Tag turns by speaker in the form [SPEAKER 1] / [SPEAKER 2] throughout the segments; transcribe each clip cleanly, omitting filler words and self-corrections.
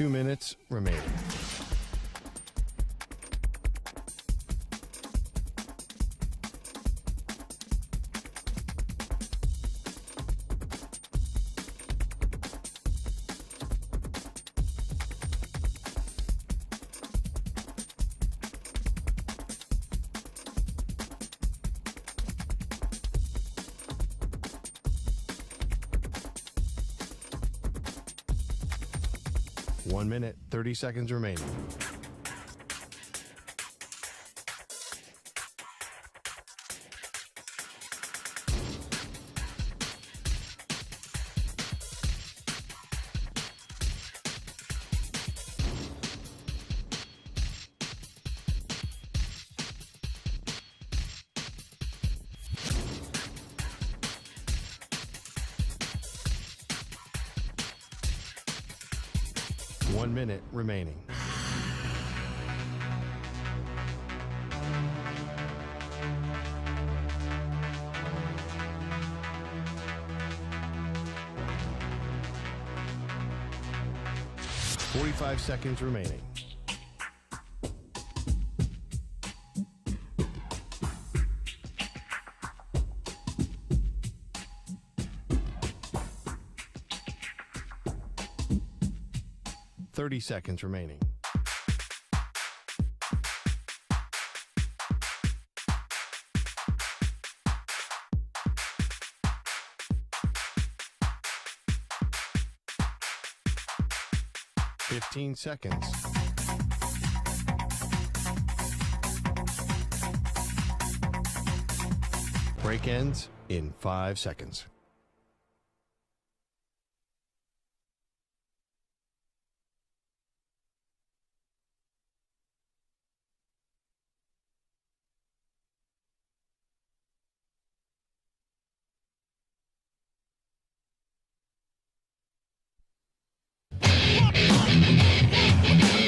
[SPEAKER 1] 2 minutes remaining. One minute, 30 seconds remaining. One minute remaining. Forty-five seconds remaining. Thirty seconds remaining. Fifteen seconds. Break ends in 5 seconds.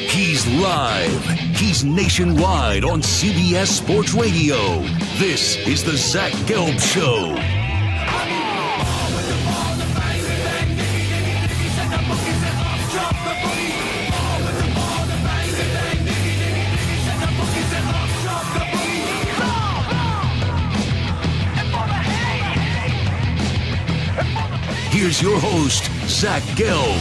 [SPEAKER 2] He's live. He's nationwide on CBS Sports Radio. This is the Zach Gelb Show. Here's your host, Zach Gelb.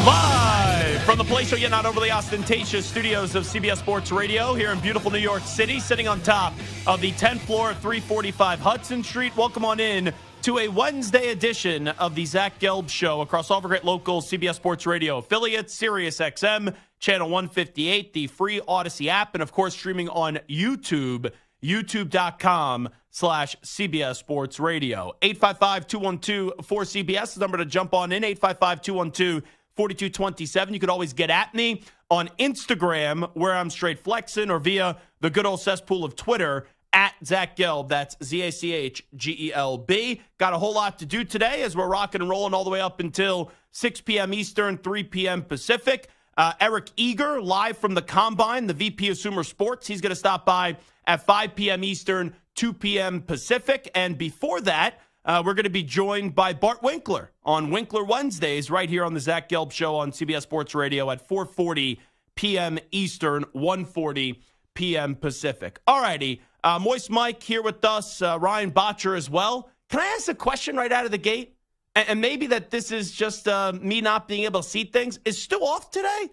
[SPEAKER 3] Live from the place you're not overly ostentatious studios of CBS Sports Radio here in beautiful New York City, sitting on top of the 10th floor of 345 Hudson Street. Welcome on in to a Wednesday edition of the Zach Gelb Show across all of our great local CBS Sports Radio affiliates, Sirius XM, Channel 158, the free Odyssey app, and of course streaming on YouTube, youtube.com/CBS Sports Radio. 855-212-4CBS is the number to jump on in, 855-212-4227. You could always get at me on Instagram, where I'm straight flexing, or via the good old cesspool of Twitter, at Zach Gelb. That's ZACHGELB. Got a whole lot to do today as we're rocking and rolling all the way up until 6 p.m. Eastern, 3 p.m. Pacific. Eric Eager, live from the Combine, the VP of Sumer Sports. He's going to stop by at 5 p.m. Eastern, 2 p.m. Pacific. And before that, we're going to be joined by Bart Winkler on Winkler Wednesdays right here on the Zach Gelb Show on CBS Sports Radio at 4:40 p.m. Eastern, 1:40 p.m. Pacific. All righty. Moist Mike here with us, Ryan Botcher as well. Can I ask a question right out of the gate? And maybe that this is just me not being able to see things. Is Stu off today?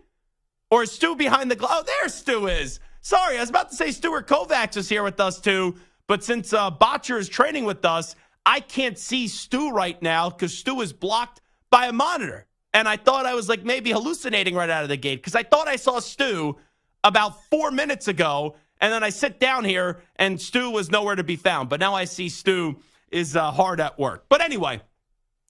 [SPEAKER 3] Or is Stu behind the glass? Oh, there Stu is. Sorry, I was about to say Stuart Kovacs is here with us too. But since Botcher is training with us, I can't see Stu right now because Stu is blocked by a monitor. And I thought I was like maybe hallucinating right out of the gate because I thought I saw Stu about 4 minutes ago. And then I sit down here and Stu was nowhere to be found. But now I see Stu is hard at work. But anyway,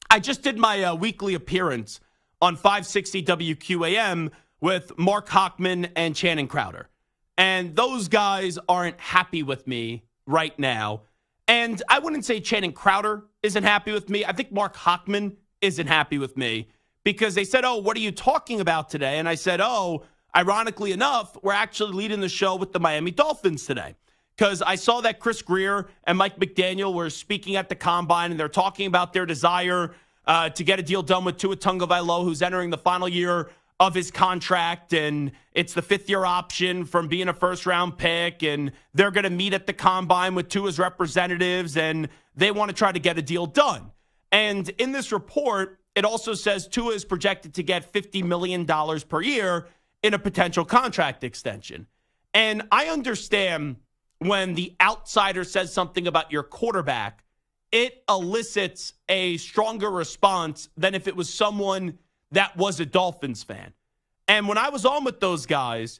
[SPEAKER 3] I just did my weekly appearance on 560 WQAM with Mark Hochman and Channing Crowder. And those guys aren't happy with me right now. And I wouldn't say Channing Crowder isn't happy with me. I think Mark Hochman isn't happy with me because they said, oh, what are you talking about today? And I said, oh, ironically enough, we're actually leading the show with the Miami Dolphins today. Because I saw that Chris Greer and Mike McDaniel were speaking at the Combine, and they're talking about their desire to get a deal done with Tua Tagovailoa, who's entering the final year of his contract, and it's the fifth-year option from being a first-round pick, and they're going to meet at the combine with Tua's representatives, and they want to try to get a deal done. And in this report, it also says Tua is projected to get $50 million per year in a potential contract extension. And I understand when the outsider says something about your quarterback, it elicits a stronger response than if it was someone that was a Dolphins fan. And when I was on with those guys,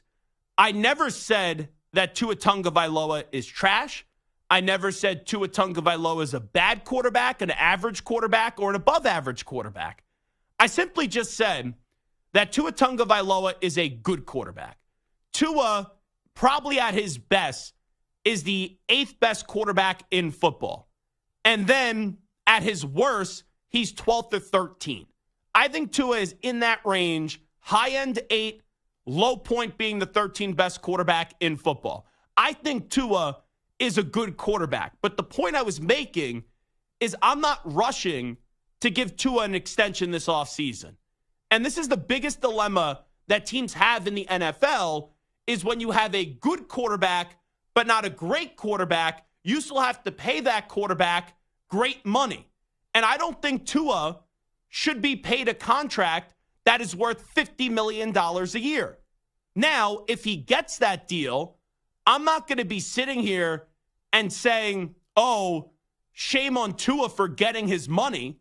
[SPEAKER 3] I never said that Tua Tagovailoa is trash. I never said Tua Tagovailoa is a bad quarterback, an average quarterback, or an above-average quarterback. I simply just said that Tua Tagovailoa is a good quarterback. Tua, probably at his best, is the 8th best quarterback in football. And then at his worst, he's 12th or 13th. I think Tua is in that range, high end 8, low point being the 13th best quarterback in football. I think Tua is a good quarterback. But the point I was making is I'm not rushing to give Tua an extension this offseason. And this is the biggest dilemma that teams have in the NFL is when you have a good quarterback, but not a great quarterback, you still have to pay that quarterback great money. And I don't think Tua should be paid a contract that is worth $50 million a year. Now, if he gets that deal, I'm not going to be sitting here and saying, oh, shame on Tua for getting his money,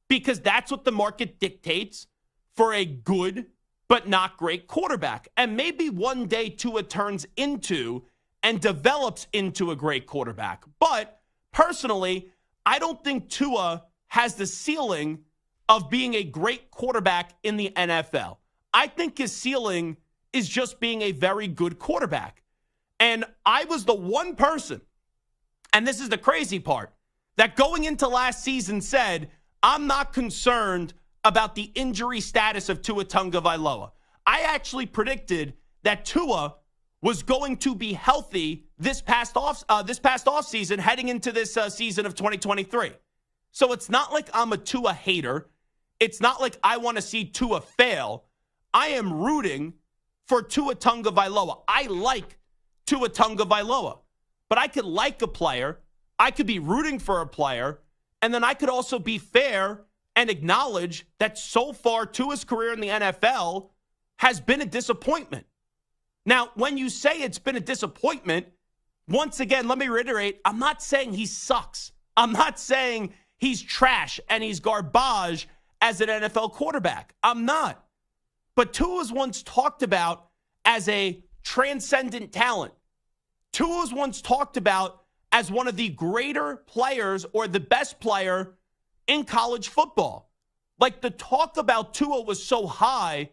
[SPEAKER 3] because that's what the market dictates for a good but not great quarterback. And maybe one day Tua turns into and develops into a great quarterback. But personally, I don't think Tua has the ceiling of being a great quarterback in the NFL. I think his ceiling is just being a very good quarterback. And I was the one person, and this is the crazy part, that going into last season said, I'm not concerned about the injury status of Tua Tagovailoa. I actually predicted that Tua was going to be healthy this past offseason heading into this season of 2023. So it's not like I'm a Tua hater. It's not like I want to see Tua fail. I am rooting for Tua Tagovailoa. I like Tua Tagovailoa. But I could like a player, I could be rooting for a player, and then I could also be fair and acknowledge that so far Tua's career in the NFL has been a disappointment. Now, when you say it's been a disappointment, once again, let me reiterate, I'm not saying he sucks. I'm not saying he's trash and he's garbage as an NFL quarterback. I'm not. But Tua was once talked about as a transcendent talent. Tua was once talked about as one of the greater players or the best player in college football. Like, the talk about Tua was so high,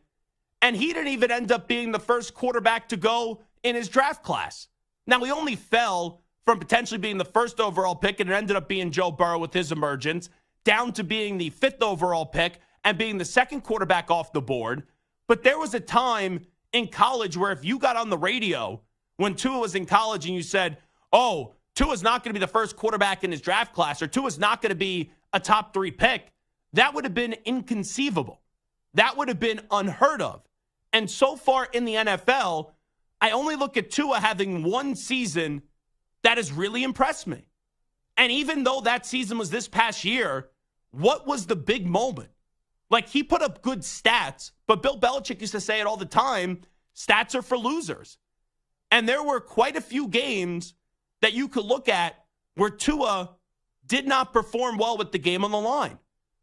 [SPEAKER 3] and he didn't even end up being the first quarterback to go in his draft class. Now, he only fell from potentially being the first overall pick, and it ended up being Joe Burrow with his emergence, down to being the 5th overall pick and being the second quarterback off the board. But there was a time in college where if you got on the radio when Tua was in college and you said, oh, Tua's not going to be the first quarterback in his draft class, or Tua's not going to be a top 3 pick, that would have been inconceivable. That would have been unheard of. And so far in the NFL, I only look at Tua having one season that has really impressed me. And even though that season was this past year, what was the big moment? Like, he put up good stats, but Bill Belichick used to say it all the time, stats are for losers. And there were quite a few games that you could look at where Tua did not perform well with the game on the line.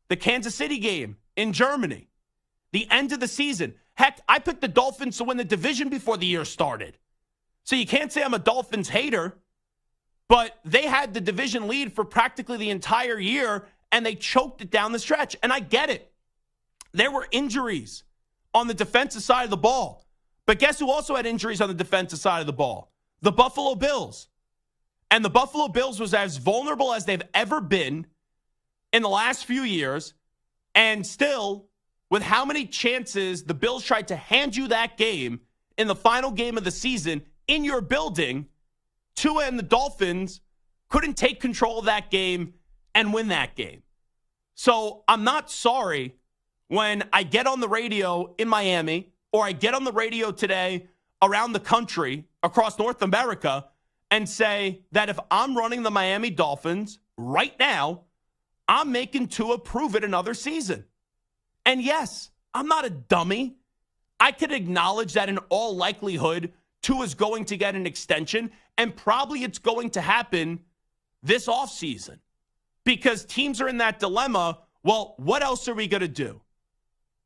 [SPEAKER 3] The Kansas City game in Germany, the end of the season. Heck, I picked the Dolphins to win the division before the year started. So you can't say I'm a Dolphins hater, but they had the division lead for practically the entire year, and they choked it down the stretch. And I get it. There were injuries on the defensive side of the ball. But guess who also had injuries on the defensive side of the ball? The Buffalo Bills. And the Buffalo Bills was as vulnerable as they've ever been in the last few years. And still, with how many chances the Bills tried to hand you that game in the final game of the season in your building, Tua and the Dolphins couldn't take control of that game and win that game. So I'm not sorry when I get on the radio in Miami or I get on the radio today around the country, across North America, and say that if I'm running the Miami Dolphins right now, I'm making Tua prove it another season. And yes, I'm not a dummy. I could acknowledge that in all likelihood, Tua's going to get an extension, and probably it's going to happen this offseason because teams are in that dilemma. Well, what else are we going to do?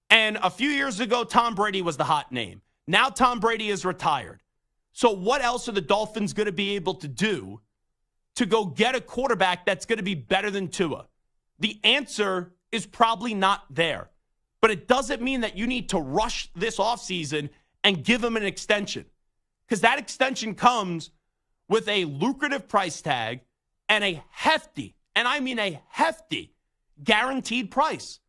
[SPEAKER 3] And a few years ago, Tom Brady was the hot name. Now Tom Brady is retired. So what else are the Dolphins going to be able to do to go get a quarterback that's going to be better than Tua? The answer is probably not there. But it doesn't mean that you need to rush this offseason and give him an extension. Because that extension comes with a lucrative price tag and a hefty, and I mean a hefty, guaranteed price.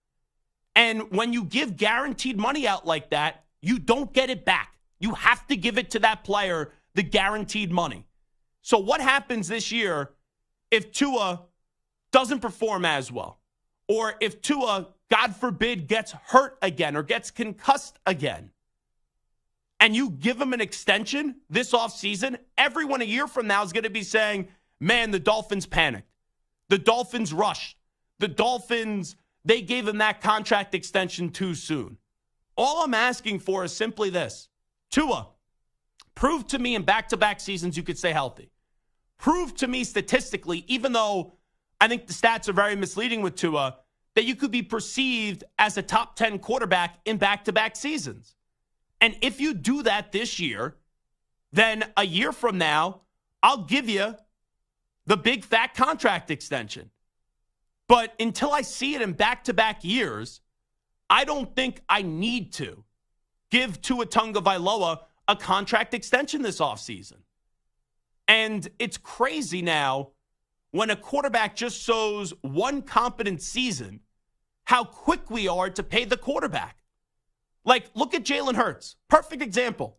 [SPEAKER 3] And when you give guaranteed money out like that, you don't get it back. You have to give it to that player, the guaranteed money. So what happens this year if Tua doesn't perform as well? Or if Tua, God forbid, gets hurt again or gets concussed again? And you give him an extension this offseason, everyone a year from now is going to be saying, man, the Dolphins panicked. The Dolphins rushed. The Dolphins, they gave him that contract extension too soon. All I'm asking for is simply this. Tua, prove to me in back-to-back seasons you could stay healthy. Prove to me statistically, even though I think the stats are very misleading with Tua, that you could be perceived as a top 10 quarterback in back-to-back seasons. And if you do that this year, then a year from now, I'll give you the big fat contract extension. But until I see it in back-to-back years, I don't think I need to give Tua Tagovailoa a contract extension this offseason. And it's crazy now when a quarterback just shows one competent season, how quick we are to pay the quarterback. Like, look at Jalen Hurts. Perfect example.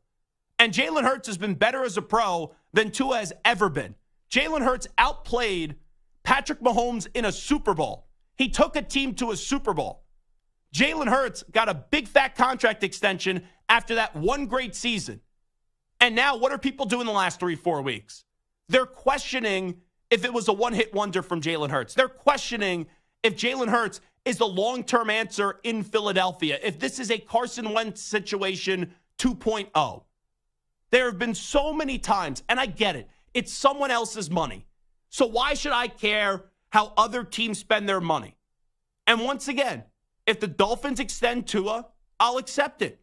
[SPEAKER 3] And Jalen Hurts has been better as a pro than Tua has ever been. Jalen Hurts outplayed Patrick Mahomes in a Super Bowl. He took a team to a Super Bowl. Jalen Hurts got a big fat contract extension after that one great season. And now what are people doing the last 3-4 weeks? They're questioning if it was a one-hit wonder from Jalen Hurts. They're questioning if Jalen Hurts is the long-term answer in Philadelphia, if this is a Carson Wentz situation 2.0. There have been so many times, and I get it, it's someone else's money. So why should I care how other teams spend their money? And once again, if the Dolphins extend Tua, I'll accept it.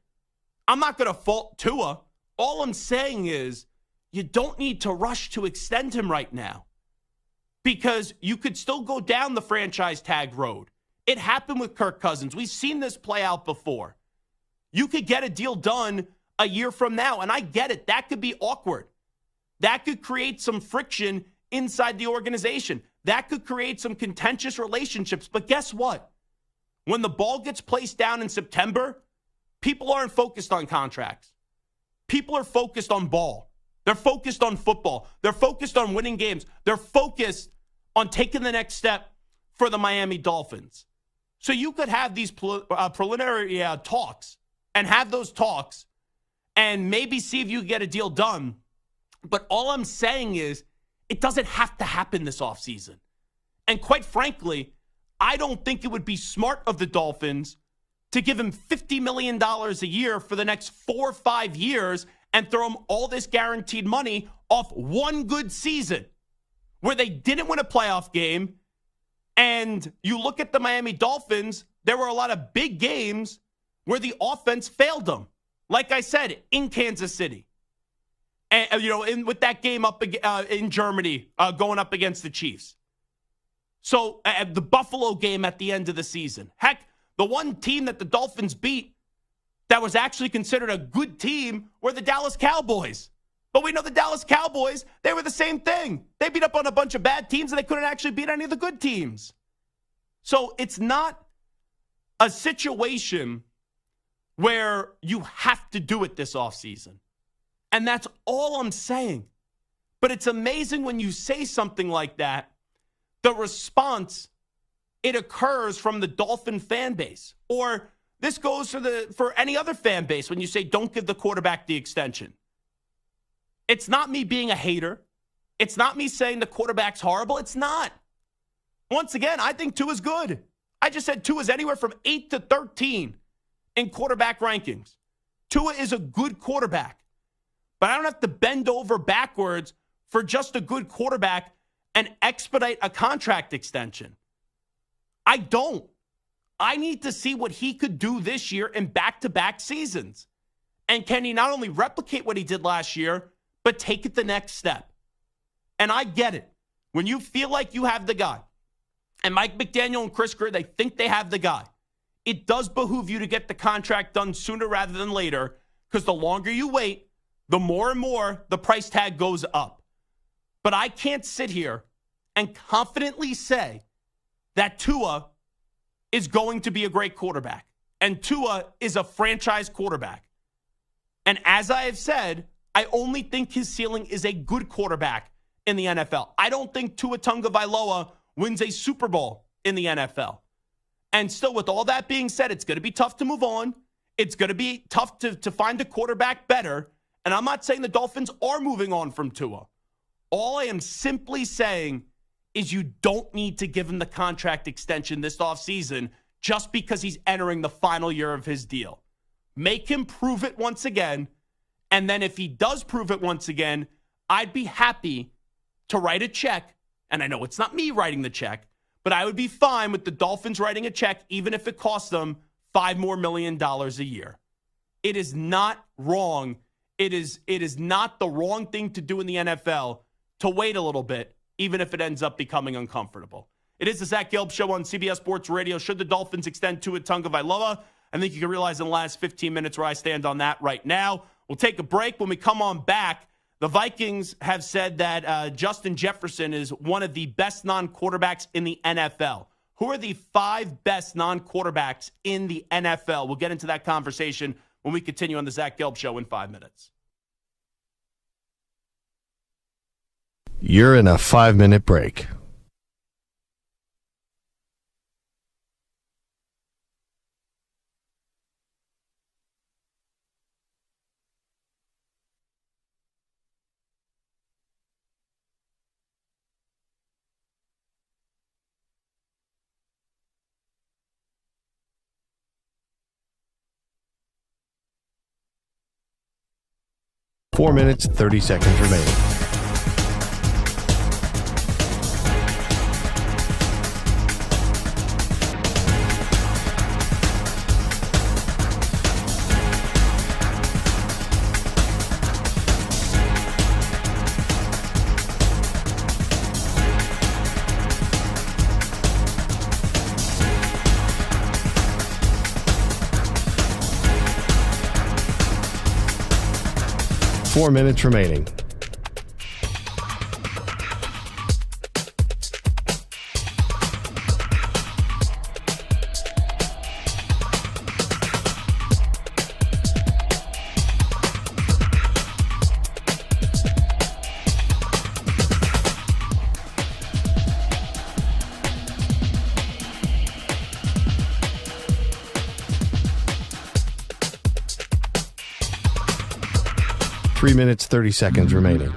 [SPEAKER 3] I'm not going to fault Tua. All I'm saying is you don't need to rush to extend him right now because you could still go down the franchise tag road. It happened with Kirk Cousins. We've seen this play out before. You could get a deal done a year from now, and I get it. That could be awkward. That could create some friction inside the organization. That could create some contentious relationships. But guess what? When the ball gets placed down in September, people aren't focused on contracts. People are focused on ball. They're focused on football. They're focused on winning games. They're focused on taking the next step for the Miami Dolphins. So you could have these preliminary talks and have those talks and maybe see if you get a deal done. But all I'm saying is it doesn't have to happen this offseason. And quite frankly, I don't think it would be smart of the Dolphins to give him $50 million a year for the next 4 or 5 years and throw him all this guaranteed money off one good season where they didn't win a playoff game. And you look at the Miami Dolphins, there were a lot of big games where the offense failed them. Like I said, in Kansas City. And, with that game up in Germany going up against the Chiefs. So the Buffalo game at the end of the season. Heck, the one team that the Dolphins beat that was actually considered a good team were the Dallas Cowboys. But we know the Dallas Cowboys, they were the same thing. They beat up on a bunch of bad teams and they couldn't actually beat any of the good teams. So it's not a situation where you have to do it this offseason. And that's all I'm saying. But it's amazing when you say something like that, the response it occurs from the Dolphin fan base. Or this goes for any other fan base when you say don't give the quarterback the extension. It's not me being a hater. It's not me saying the quarterback's horrible. It's not. Once again, I think Tua's good. I just said Tua's anywhere from 8 to 13 in quarterback rankings. Tua is a good quarterback. But I don't have to bend over backwards for just a good quarterback and expedite a contract extension. I don't. I need to see what he could do this year in back-to-back seasons. And can he not only replicate what he did last year, but take it the next step? And I get it. When you feel like you have the guy, and Mike McDaniel and Chris Greer, they think they have the guy, it does behoove you to get the contract done sooner rather than later, because the longer you wait, the more and more the price tag goes up. But I can't sit here and confidently say that Tua is going to be a great quarterback. And Tua is a franchise quarterback. And as I have said, I only think his ceiling is a good quarterback in the NFL. I don't think Tua Tagovailoa wins a Super Bowl in the NFL. And still, with all that being said, it's going to be tough to move on. It's going to be tough to find a quarterback better. And I'm not saying the Dolphins are moving on from Tua. All I am simply saying is you don't need to give him the contract extension this offseason just because he's entering the final year of his deal. Make him prove it once again. And then if he does prove it once again, I'd be happy to write a check. And I know it's not me writing the check, but I would be fine with the Dolphins writing a check, even if it costs them $5 more million a year. It is not wrong. It is not the wrong thing to do in the NFL to wait a little bit, even if it ends up becoming uncomfortable. It is the Zach Gelb Show on CBS Sports Radio. Should the Dolphins extend Tua Tagovailoa? I think you can realize in the last 15 minutes where I stand on that right now. We'll take a break. When we come on back, the Vikings have said that Justin Jefferson is one of the best non-quarterbacks in the NFL. Who are the 5 best non-quarterbacks in the NFL? We'll get into that conversation when we continue on the Zach Gelb Show in 5 minutes.
[SPEAKER 1] You're in a 5-minute break. Four minutes, 30 seconds remaining. Four minutes remaining. Three minutes, 30 seconds remaining.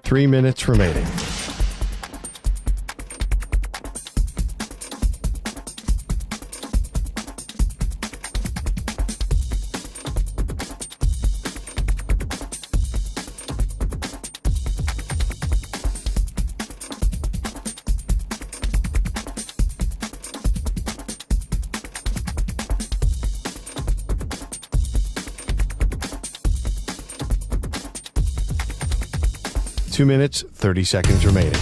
[SPEAKER 1] Three minutes remaining. Two minutes, 30 seconds remaining.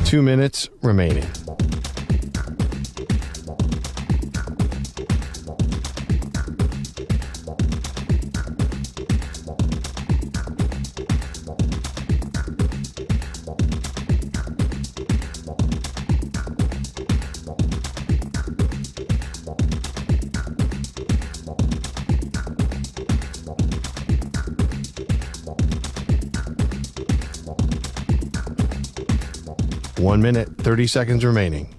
[SPEAKER 1] 2 minutes remaining. One minute, 30 seconds remaining.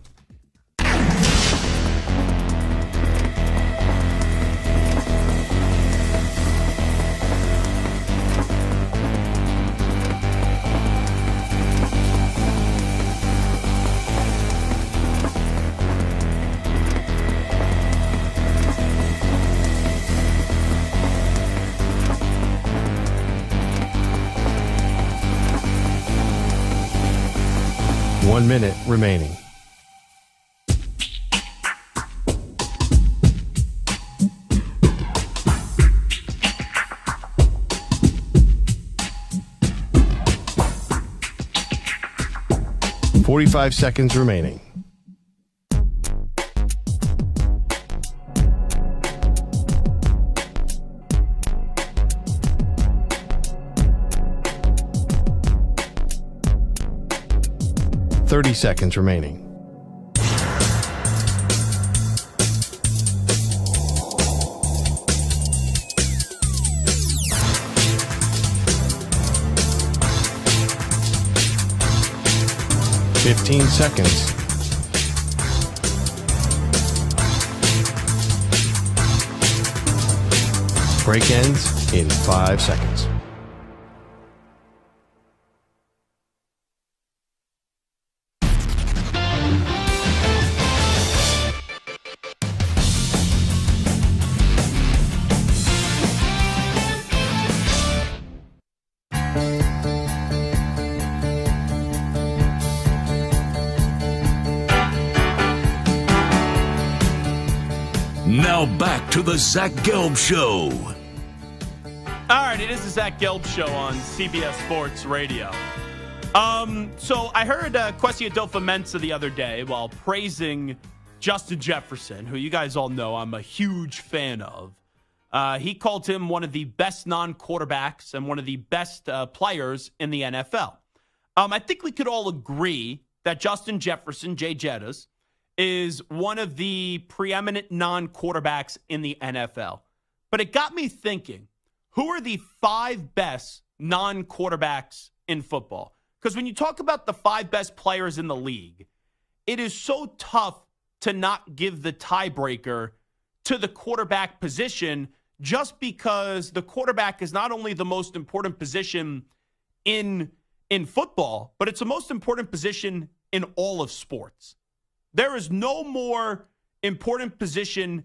[SPEAKER 1] One minute remaining. Forty-five seconds remaining. Thirty seconds remaining. Fifteen seconds. Break ends in 5 seconds.
[SPEAKER 2] Now back to the Zach Gelb Show.
[SPEAKER 3] All right, it is the Zach Gelb Show on CBS Sports Radio. So I heard Kwesi Adolfo-Mensah the other day while praising Justin Jefferson, who you guys all know I'm a huge fan of. He called him one of the best non-quarterbacks and one of the best players in the NFL. I think we could all agree that Justin Jefferson, Jay Jettas, is one of the preeminent non-quarterbacks in the NFL. But it got me thinking, who are the 5 best non-quarterbacks in football? Because when you talk about the 5 best players in the league, it is so tough to not give the tiebreaker to the quarterback position just because the quarterback is not only the most important position in football, but it's the most important position in all of sports. There is no more important position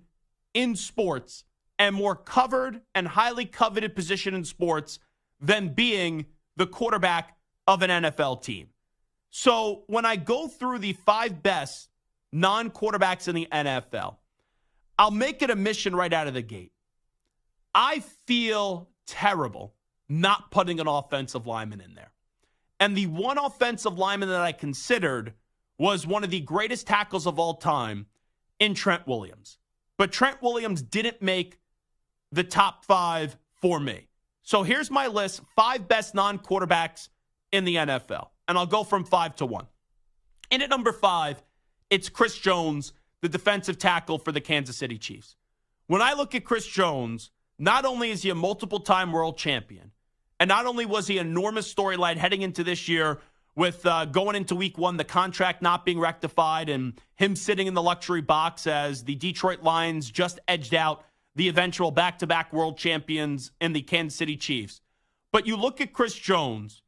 [SPEAKER 3] in sports and more covered and highly coveted position in sports than being the quarterback of an NFL team. So when I go through the 5 best non-quarterbacks in the NFL, I'll make it a mission right out of the gate. I feel terrible not putting an offensive lineman in there. And the one offensive lineman that I considered was one of the greatest tackles of all time in Trent Williams. But Trent Williams didn't make the top 5 for me. So here's my list, 5 best non-quarterbacks in the NFL. And I'll go from 5 to 1. In at number 5, it's Chris Jones, the defensive tackle for the Kansas City Chiefs. When I look at Chris Jones, not only is he a multiple-time world champion, and not only was he an enormous storyline heading into this year with going into week 1, the contract not being rectified and him sitting in the luxury box as the Detroit Lions just edged out the eventual back-to-back world champions in the Kansas City Chiefs. But you look at Chris Jones,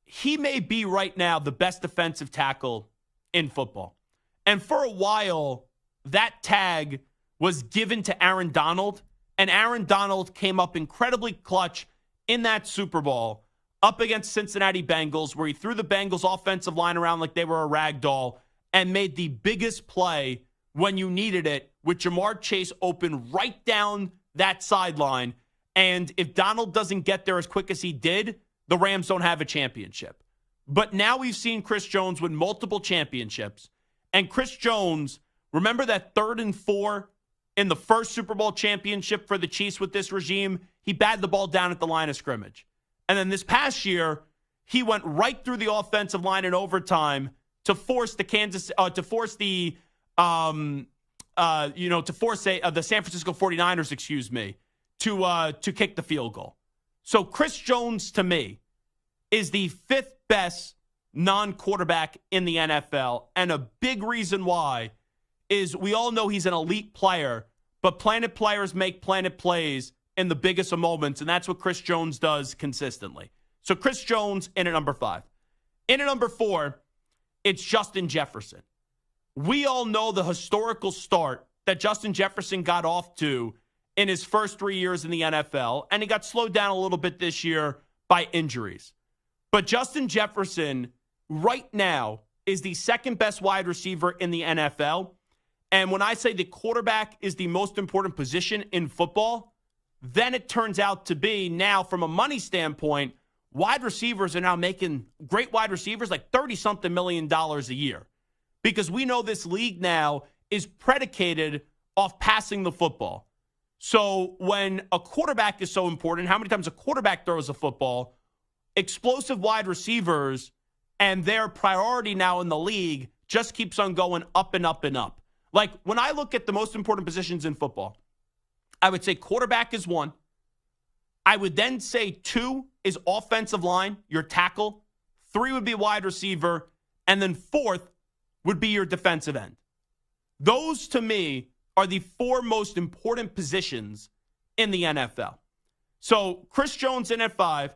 [SPEAKER 3] he may be right now the best defensive tackle in football. And for a while, that tag was given to Aaron Donald, and Aaron Donald came up incredibly clutch in that Super Bowl up against Cincinnati Bengals, where he threw the Bengals offensive line around like they were a rag doll and made the biggest play when you needed it, with Jamar Chase open right down that sideline. And if Donald doesn't get there as quick as he did, the Rams don't have a championship. But now we've seen Chris Jones win multiple championships. And Chris Jones, remember that 3rd and 4 in the first Super Bowl championship for the Chiefs with this regime? He batted the ball down at the line of scrimmage. And then this past year, he went right through the offensive line in overtime to force the San Francisco 49ers, to kick the field goal. So Chris Jones, to me, is the 5th best non-quarterback in the NFL. And a big reason why is we all know he's an elite player, but planet players make planet plays in the biggest of moments, and that's what Chris Jones does consistently. So Chris Jones in at number 5. In at number 4, it's Justin Jefferson. We all know the historical start that Justin Jefferson got off to in his first 3 years in the NFL, and he got slowed down a little bit this year by injuries. But Justin Jefferson right now is the 2nd best wide receiver in the NFL. And when I say the quarterback is the most important position in football, then it turns out to be now from a money standpoint, wide receivers are now making great wide receivers like $30-something million a year. Because we know this league now is predicated off passing the football. So when a quarterback is so important, how many times a quarterback throws a football, explosive wide receivers and their priority now in the league just keeps on going up and up and up. Like when I look at the most important positions in football, I would say quarterback is 1. I would then say 2 is offensive line, your tackle. 3 would be wide receiver. And then 4th would be your defensive end. Those, to me, are the 4 most important positions in the NFL. So Chris Jones in at 5,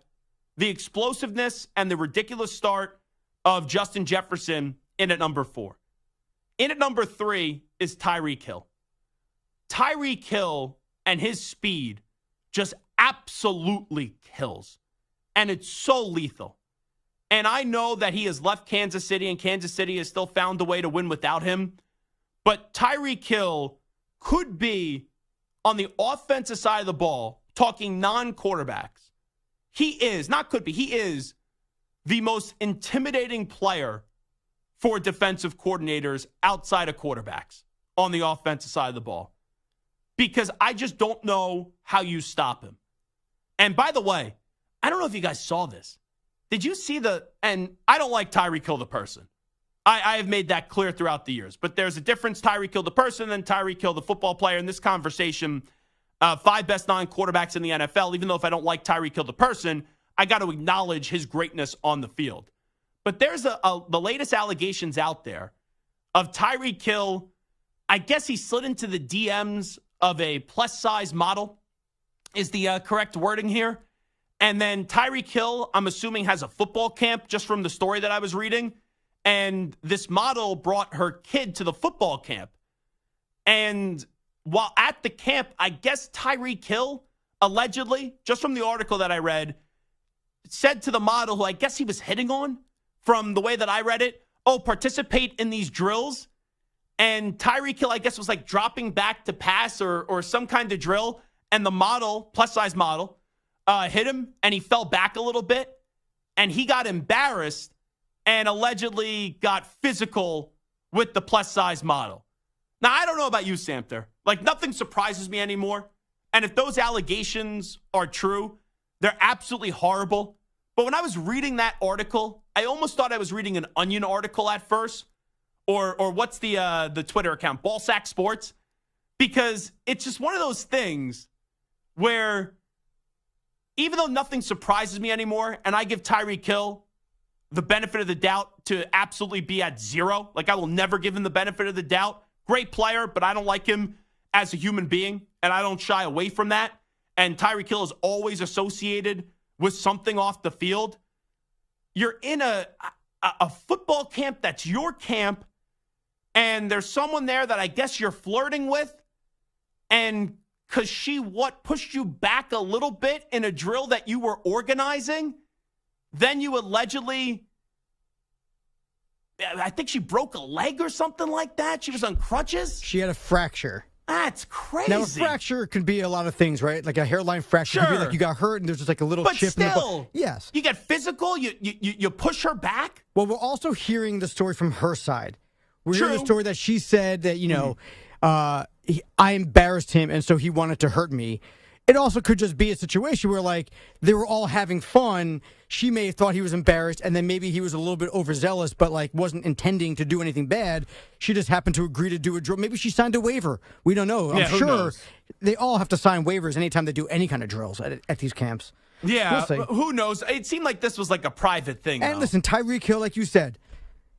[SPEAKER 3] the explosiveness and the ridiculous start of Justin Jefferson in at number 4. In at number 3 is Tyreek Hill. Tyreek Hill and his speed just absolutely kills. And it's so lethal. And I know that he has left Kansas City, and Kansas City has still found a way to win without him. But Tyreek Hill could be, on the offensive side of the ball, talking non-quarterbacks. He is the most intimidating player for defensive coordinators outside of quarterbacks on the offensive side of the ball. Because I just don't know how you stop him. And by the way, I don't know if you guys saw this. Did you see and I don't like Tyreek Hill the person. I have made that clear throughout the years. But there's a difference, Tyreek Hill the person than Tyreek Hill the football player. In this conversation, 5 best non-quarterbacks in the NFL, even though if I don't like Tyreek Hill the person, I got to acknowledge his greatness on the field. But there's the latest allegations out there of Tyreek Hill. I guess he slid into the DMs of a plus-size model is the correct wording here. And then Tyreek Hill, I'm assuming, has a football camp just from the story that I was reading. And this model brought her kid to the football camp. And while at the camp, I guess Tyreek Hill, allegedly, just from the article that I read, said to the model, who I guess he was hitting on, from the way that I read it, participate in these drills. And Tyreek Hill, I guess, was like dropping back to pass or some kind of drill. And the model, plus-size model, hit him, and he fell back a little bit. And he got embarrassed and allegedly got physical with the plus-size model. Now, I don't know about you, Samter. Like, nothing surprises me anymore. And if those allegations are true, they're absolutely horrible. But when I was reading that article, I almost thought I was reading an Onion article at first. Or what's the Twitter account? Ballsack Sports. Because it's just one of those things where even though nothing surprises me anymore, and I give Tyreek Hill the benefit of the doubt to absolutely be at 0. Like, I will never give him the benefit of the doubt. Great player, but I don't like him as a human being, and I don't shy away from that. And Tyreek Hill is always associated with something off the field. You're in a football camp that's your camp, and there's someone there that I guess you're flirting with, and because she pushed you back a little bit in a drill that you were organizing, then you allegedly, I think she broke a leg or something like that. She was on crutches.
[SPEAKER 4] She had a fracture.
[SPEAKER 3] That's crazy.
[SPEAKER 4] Now, a fracture could be a lot of things, right? Like a hairline fracture. Could be like you got hurt and there's just like a little chip in the bone. Yes.
[SPEAKER 3] You get physical, you push her back.
[SPEAKER 4] Well, we're also hearing the story from her side. We're hearing the story that she said that, I embarrassed him and so he wanted to hurt me. It also could just be a situation where, like, they were all having fun. She may have thought he was embarrassed, and then maybe he was a little bit overzealous, but, like, wasn't intending to do anything bad. She just happened to agree to do a drill. Maybe she signed a waiver. We don't know. I'm sure they all have to sign waivers anytime they do any kind of drills at these camps.
[SPEAKER 3] Yeah, who knows? It seemed like this was like a private thing.
[SPEAKER 4] And listen, Tyreek Hill, like you said,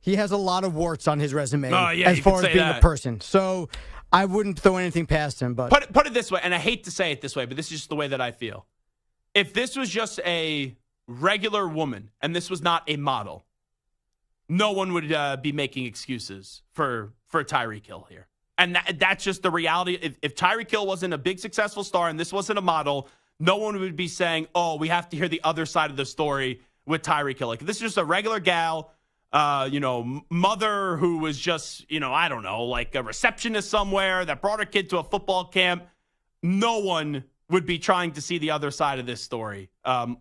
[SPEAKER 4] he has a lot of warts on his resume
[SPEAKER 3] as
[SPEAKER 4] far as being a person. So I wouldn't throw anything past him. But
[SPEAKER 3] put it this way, and I hate to say it this way, but this is just the way that I feel. If this was just a regular woman and this was not a model, no one would be making excuses for Tyreek Hill here. And that's just the reality. If Tyreek Hill wasn't a big successful star and this wasn't a model, no one would be saying, oh, we have to hear the other side of the story with Tyreek Hill. Like, if this is just a regular gal, mother who was just, I don't know, like a receptionist somewhere that brought her kid to a football camp, no one would be trying to see the other side of this story,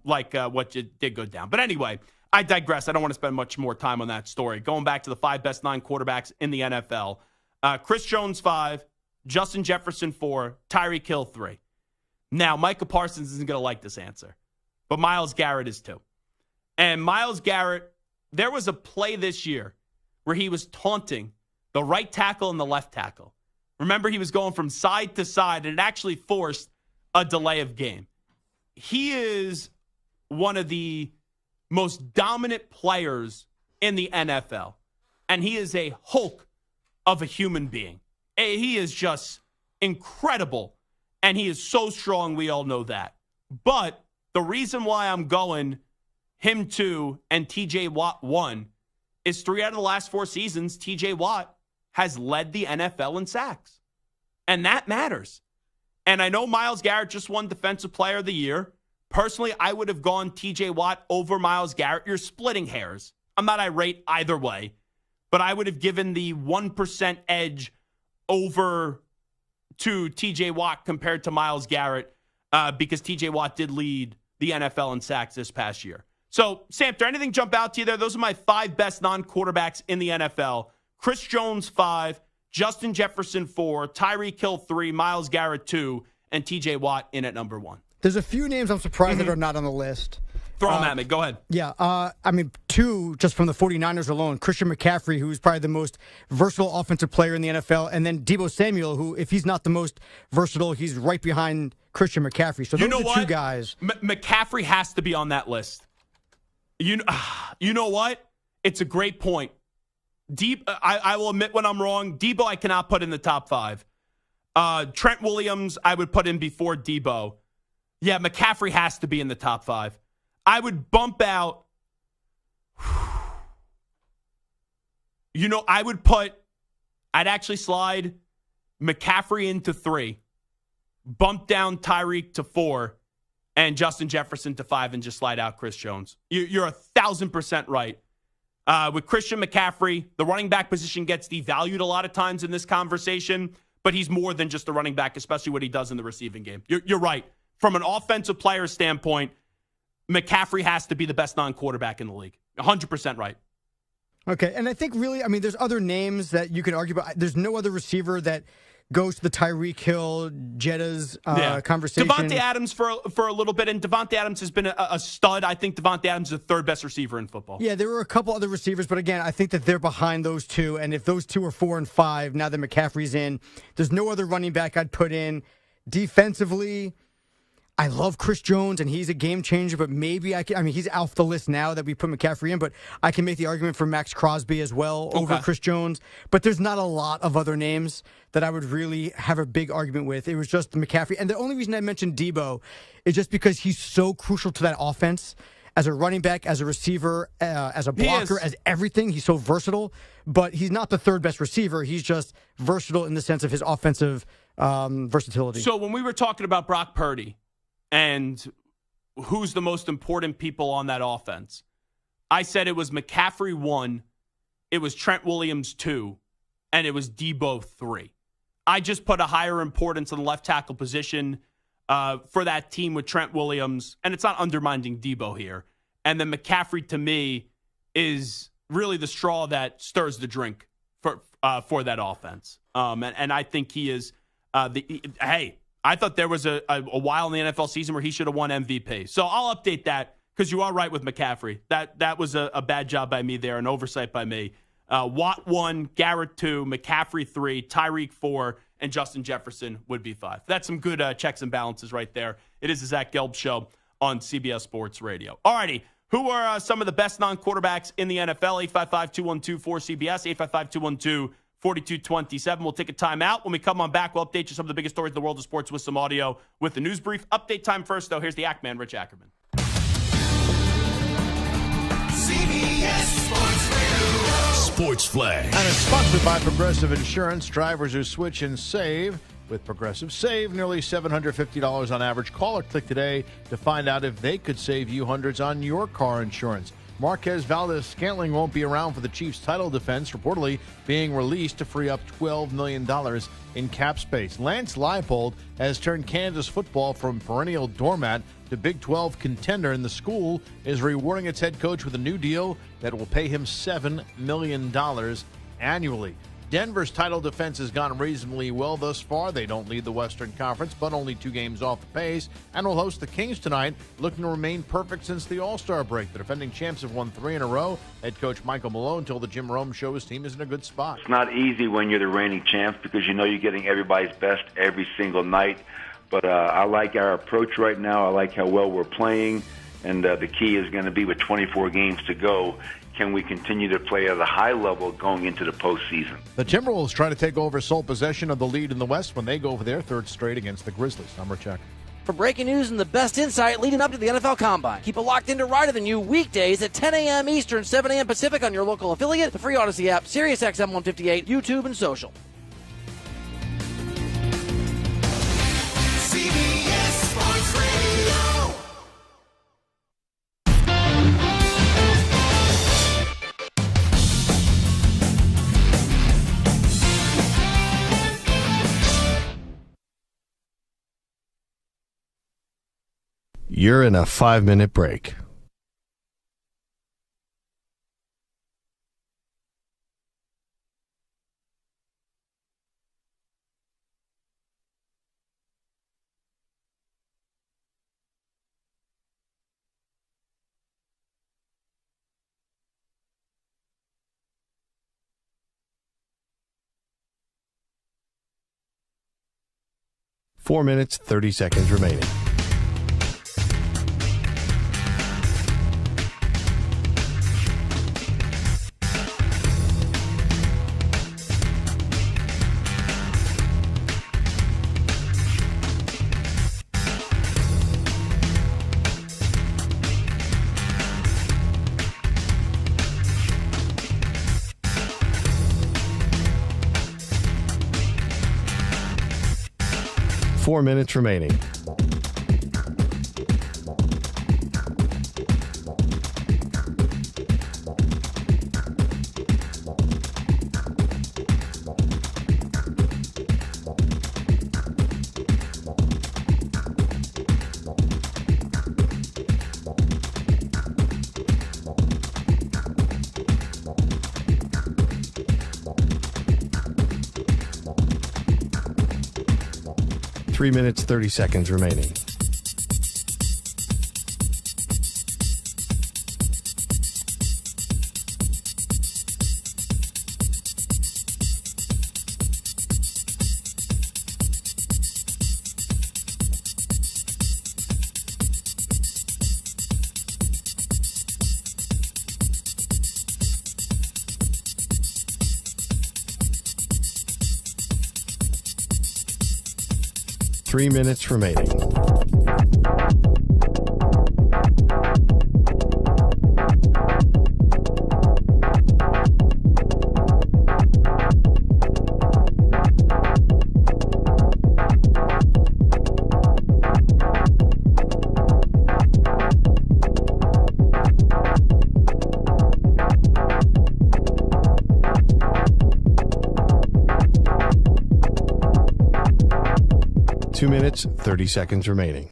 [SPEAKER 3] what did go down. But anyway, I digress. I don't want to spend much more time on that story. Going back to the 5 best 9 quarterbacks in the NFL. Chris Jones 5, Justin Jefferson 4, Tyreek Hill 3. Now, Micah Parsons isn't going to like this answer, but Myles Garrett is 2. And Myles Garrett, there was a play this year where he was taunting the right tackle and the left tackle. Remember, he was going from side to side, and it actually forced a delay of game. He is one of the most dominant players in the NFL, and he is a Hulk of a human being. He is just incredible, and he is so strong, we all know that. But the reason why I'm going him 2 and TJ Watt 1 is 3 out of the last 4 seasons, TJ Watt has led the NFL in sacks. And that matters. And I know Myles Garrett just won Defensive Player of the Year. Personally, I would have gone TJ Watt over Myles Garrett. You're splitting hairs. I'm not irate either way. But I would have given the 1% edge over to TJ Watt compared to Myles Garrett because TJ Watt did lead the NFL in sacks this past year. So, Samter, anything jump out to you there? Those are my 5 best non-quarterbacks in the NFL. Chris Jones, 5. Justin Jefferson, 4. Tyreek Hill, 3. Myles Garrett, 2. And TJ Watt in at number 1.
[SPEAKER 4] There's a few names I'm surprised that are not on the list.
[SPEAKER 3] Throw them at me. Go ahead.
[SPEAKER 4] Yeah. 2 just from the 49ers alone. Christian McCaffrey, who's probably the most versatile offensive player in the NFL. And then Deebo Samuel, who, if he's not the most versatile, he's right behind Christian McCaffrey. So those are 2 guys.
[SPEAKER 3] McCaffrey has to be on that list. You know what? It's a great point. I will admit when I'm wrong. Deebo I cannot put in the top 5. Trent Williams I would put in before Deebo. Yeah, McCaffrey has to be in the top 5. I would bump out. I'd actually slide McCaffrey into 3, bump down Tyreek to 4, and Justin Jefferson to 5, and just slide out Chris Jones. You're 1,000% right. With Christian McCaffrey, the running back position gets devalued a lot of times in this conversation, but he's more than just a running back, especially what he does in the receiving game. You're right. From an offensive player standpoint, McCaffrey has to be the best non-quarterback in the league. 100% right.
[SPEAKER 4] Okay, and I think really, there's other names that you can argue about. There's no other receiver that goes to the Tyreek Hill, Jetta's conversation.
[SPEAKER 3] Devontae Adams for a little bit, and Devontae Adams has been a stud. I think Devontae Adams is the 3rd best receiver in football.
[SPEAKER 4] Yeah, there were a couple other receivers, but again, I think that they're behind those 2, and if those 2 are 4 and 5, now that McCaffrey's in, there's no other running back I'd put in. Defensively, I love Chris Jones, and he's a game changer, but maybe he's off the list now that we put McCaffrey in, but I can make the argument for Max Crosby as well over Chris Jones. But there's not a lot of other names that I would really have a big argument with. It was just McCaffrey. And the only reason I mentioned Deebo is just because he's so crucial to that offense as a running back, as a receiver, as a blocker, as everything. He's so versatile, but he's not the 3rd best receiver. He's just versatile in the sense of his offensive versatility.
[SPEAKER 3] So when we were talking about Brock Purdy, and who's the most important people on that offense, I said it was McCaffrey 1, it was Trent Williams 2, and it was Deebo 3. I just put a higher importance on the left tackle position for that team with Trent Williams, and it's not undermining Debo here. And then McCaffrey, to me, is really the straw that stirs the drink for that offense. And I think he is hey, I thought there was a while in the NFL season where he should have won MVP. So I'll update that because you are right with McCaffrey. That was a bad job by me there, an oversight by me. Watt 1, Garrett 2, McCaffrey 3, Tyreek 4, and Justin Jefferson would be 5. That's some good checks and balances right there. It is the Zach Gelb Show on CBS Sports Radio. All righty. Who are some of the best non-quarterbacks in the NFL? 855-212-4CBS, 855-212-4227. We'll take a timeout. When we come on back, we'll update you some of the biggest stories in the world of sports with some audio with the news brief. Update time first, though. Here's the Ackman, Rich Ackerman.
[SPEAKER 2] CBS Sports Radio. Sports Flash.
[SPEAKER 5] And it's sponsored by Progressive Insurance. Drivers who switch and save with Progressive save nearly $750 on average. Call or click today to find out if they could save you hundreds on your car insurance. Marquez Valdez-Scantling won't be around for the Chiefs' title defense, reportedly being released to free up $12 million in cap space. Lance Leipold has turned Kansas football from perennial doormat to Big 12 contender, and the school is rewarding its head coach with a new deal that will pay him $7 million annually. Denver's title defense has gone reasonably well thus far. They don't lead the Western Conference, but only 2 games off the pace, and will host the Kings tonight, looking to remain perfect since the All-Star break. The defending champs have won 3 in a row. Head coach Michael Malone told the Jim Rome Show his team is in a good spot.
[SPEAKER 6] It's not easy when you're the reigning champs because you know you're getting everybody's best every single night. But I like our approach right now. I like how well we're playing, and the key is going to be with 24 games to go. Can we continue to play at a high level going into the postseason?
[SPEAKER 5] The Timberwolves try to take over sole possession of the lead in the West when they go for their 3rd straight against the Grizzlies. Number check.
[SPEAKER 7] For breaking news and the best insight leading up to the NFL Combine. Keep it locked into Rider Than You weekdays at 10 a.m. Eastern, 7 a.m. Pacific on your local affiliate, the free Odyssey app, SiriusXM 158, YouTube, and social.
[SPEAKER 2] CBS Sports Radio.
[SPEAKER 1] You're in a 5-minute break. Four minutes, 30 seconds remaining. Four minutes remaining. Three minutes, 30 seconds remaining. Three minutes remaining. 2 minutes, 30 seconds remaining.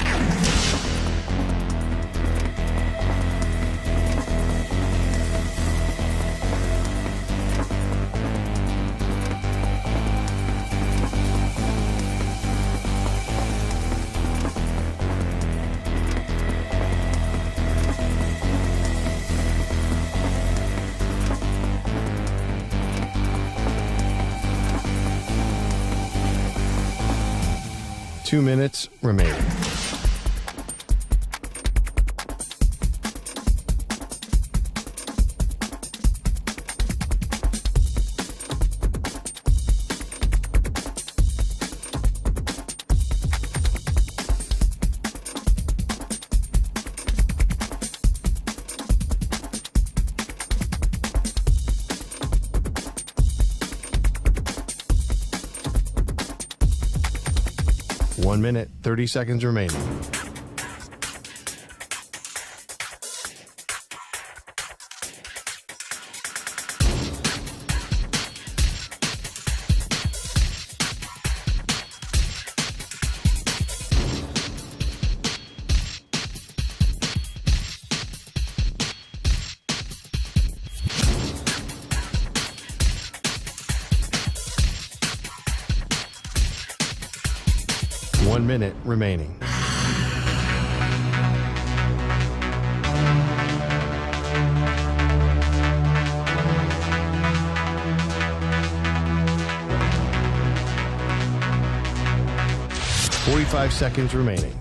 [SPEAKER 1] Two minutes remaining. One minute, 30 seconds remaining. One minute remaining. Forty-five seconds remaining.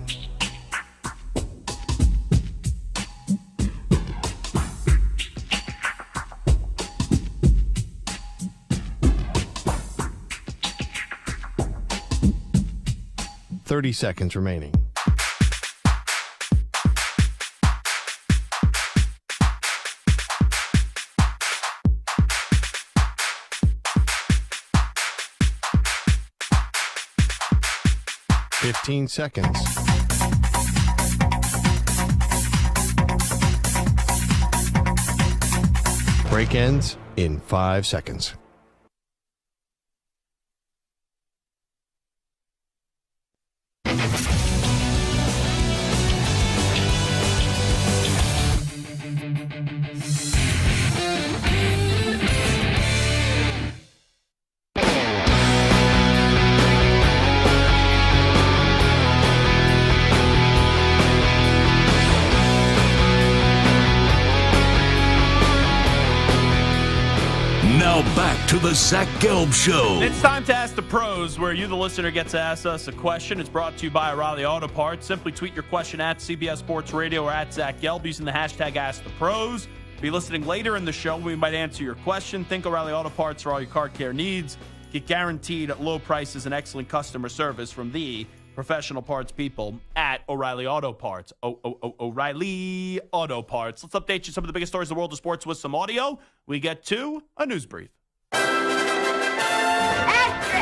[SPEAKER 1] Thirty seconds remaining. Fifteen seconds. Break ends in 5 seconds.
[SPEAKER 2] Now back to the Zach Gelb Show.
[SPEAKER 3] It's time to Ask the Pros, where you, the listener, get to ask us a question. It's brought to you by O'Reilly Auto Parts. Simply tweet your question at CBS Sports Radio or at Zach Gelb using the hashtag #AskThePros. Be listening later in the show. We might answer your question. Think O'Reilly Auto Parts for all your car care needs. Get guaranteed low prices and excellent customer service from the professional parts people at O'Reilly Auto Parts. O'Reilly Auto Parts. Let's update you some of the biggest stories in the world of sports with some audio. We get to a news brief.
[SPEAKER 8] Extra, extra,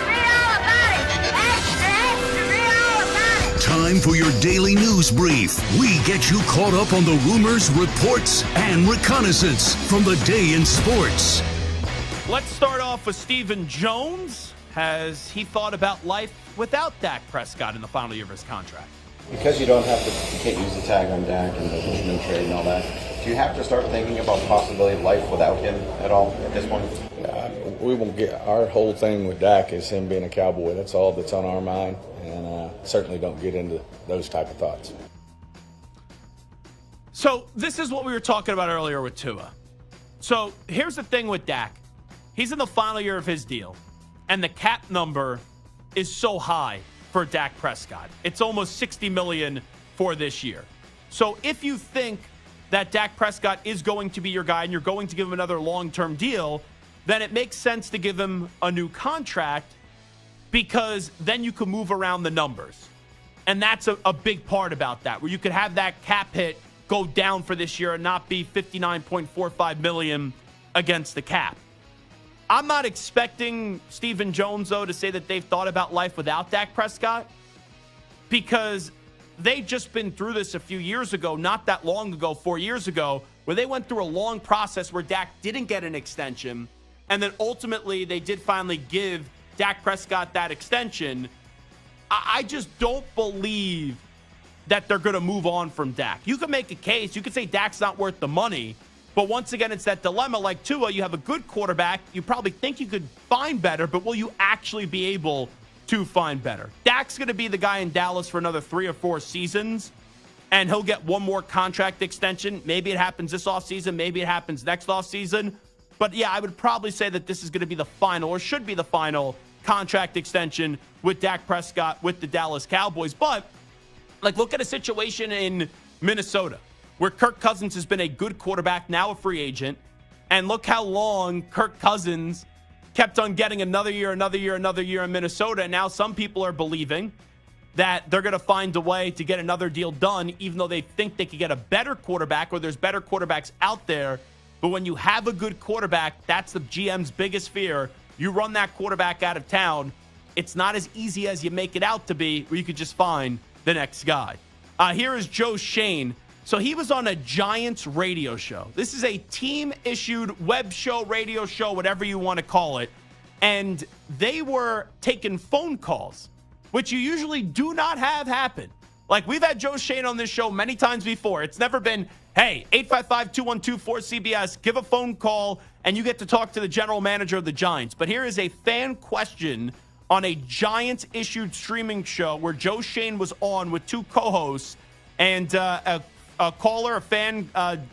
[SPEAKER 8] read all about it. Extra, extra, read all about it.
[SPEAKER 2] Time for your daily news brief. We get you caught up on the rumors, reports, and reconnaissance from the day in sports.
[SPEAKER 3] Let's start off with Stephen Jones. Has he thought about life without Dak Prescott in the final year of his contract?
[SPEAKER 9] Because you don't have to, you can't use the tag on Dak and the Bushman trade and all that. Do you have to start thinking about the possibility of life without him at all at this point?
[SPEAKER 10] We won't get, our whole thing with Dak is him being a Cowboy. That's all that's on our mind, and certainly don't get into those type of thoughts.
[SPEAKER 3] So this is what we were talking about earlier with Tua. So here's the thing with Dak. He's in the final year of his deal, and the cap number is so high for Dak Prescott. It's almost $60 million for this year. So if you think that Dak Prescott is going to be your guy and you're going to give him another long-term deal, then it makes sense to give him a new contract, because then you can move around the numbers. And that's a big part about that, where you could have that cap hit go down for this year and not be $59.45 million against the cap. I'm not expecting Stephen Jones, though, to say that they've thought about life without Dak Prescott, because they've just been through this a few years ago, not that long ago, 4 years ago, where they went through a long process where Dak didn't get an extension, and then ultimately they did finally give Dak Prescott that extension. I just don't believe that they're going to move on from Dak. You can make a case. You could say Dak's not worth the money. But once again, it's that dilemma. Like Tua, you have a good quarterback. You probably think you could find better, but will you actually be able to find better? Dak's going to be the guy in Dallas for another 3 or 4 seasons, and he'll get one more contract extension. Maybe it happens this offseason. Maybe it happens next offseason. But, yeah, I would probably say that this is going to be the final, or should be the final, contract extension with Dak Prescott with the Dallas Cowboys. But, like, look at a situation in Minnesota where Kirk Cousins has been a good quarterback, now a free agent. And look how long Kirk Cousins kept on getting another year in Minnesota. And now some people are believing that they're going to find a way to get another deal done, even though they think they could get a better quarterback or there's better quarterbacks out there. But when you have a good quarterback, that's the GM's biggest fear. You run that quarterback out of town, it's not as easy as you make it out to be, where you could just find the next guy. Here is Joe Shane. So he was on a Giants radio show. This is a team-issued web show, radio show, whatever you want to call it. And they were taking phone calls, which you usually do not have happen. Like, we've had Joe Shane on this show many times before. It's never been, hey, 855-212-4CBS, give a phone call, and you get to talk to the general manager of the Giants. But here is a fan question on a Giants-issued streaming show where Joe Shane was on with 2 co-hosts, and a caller, a fan,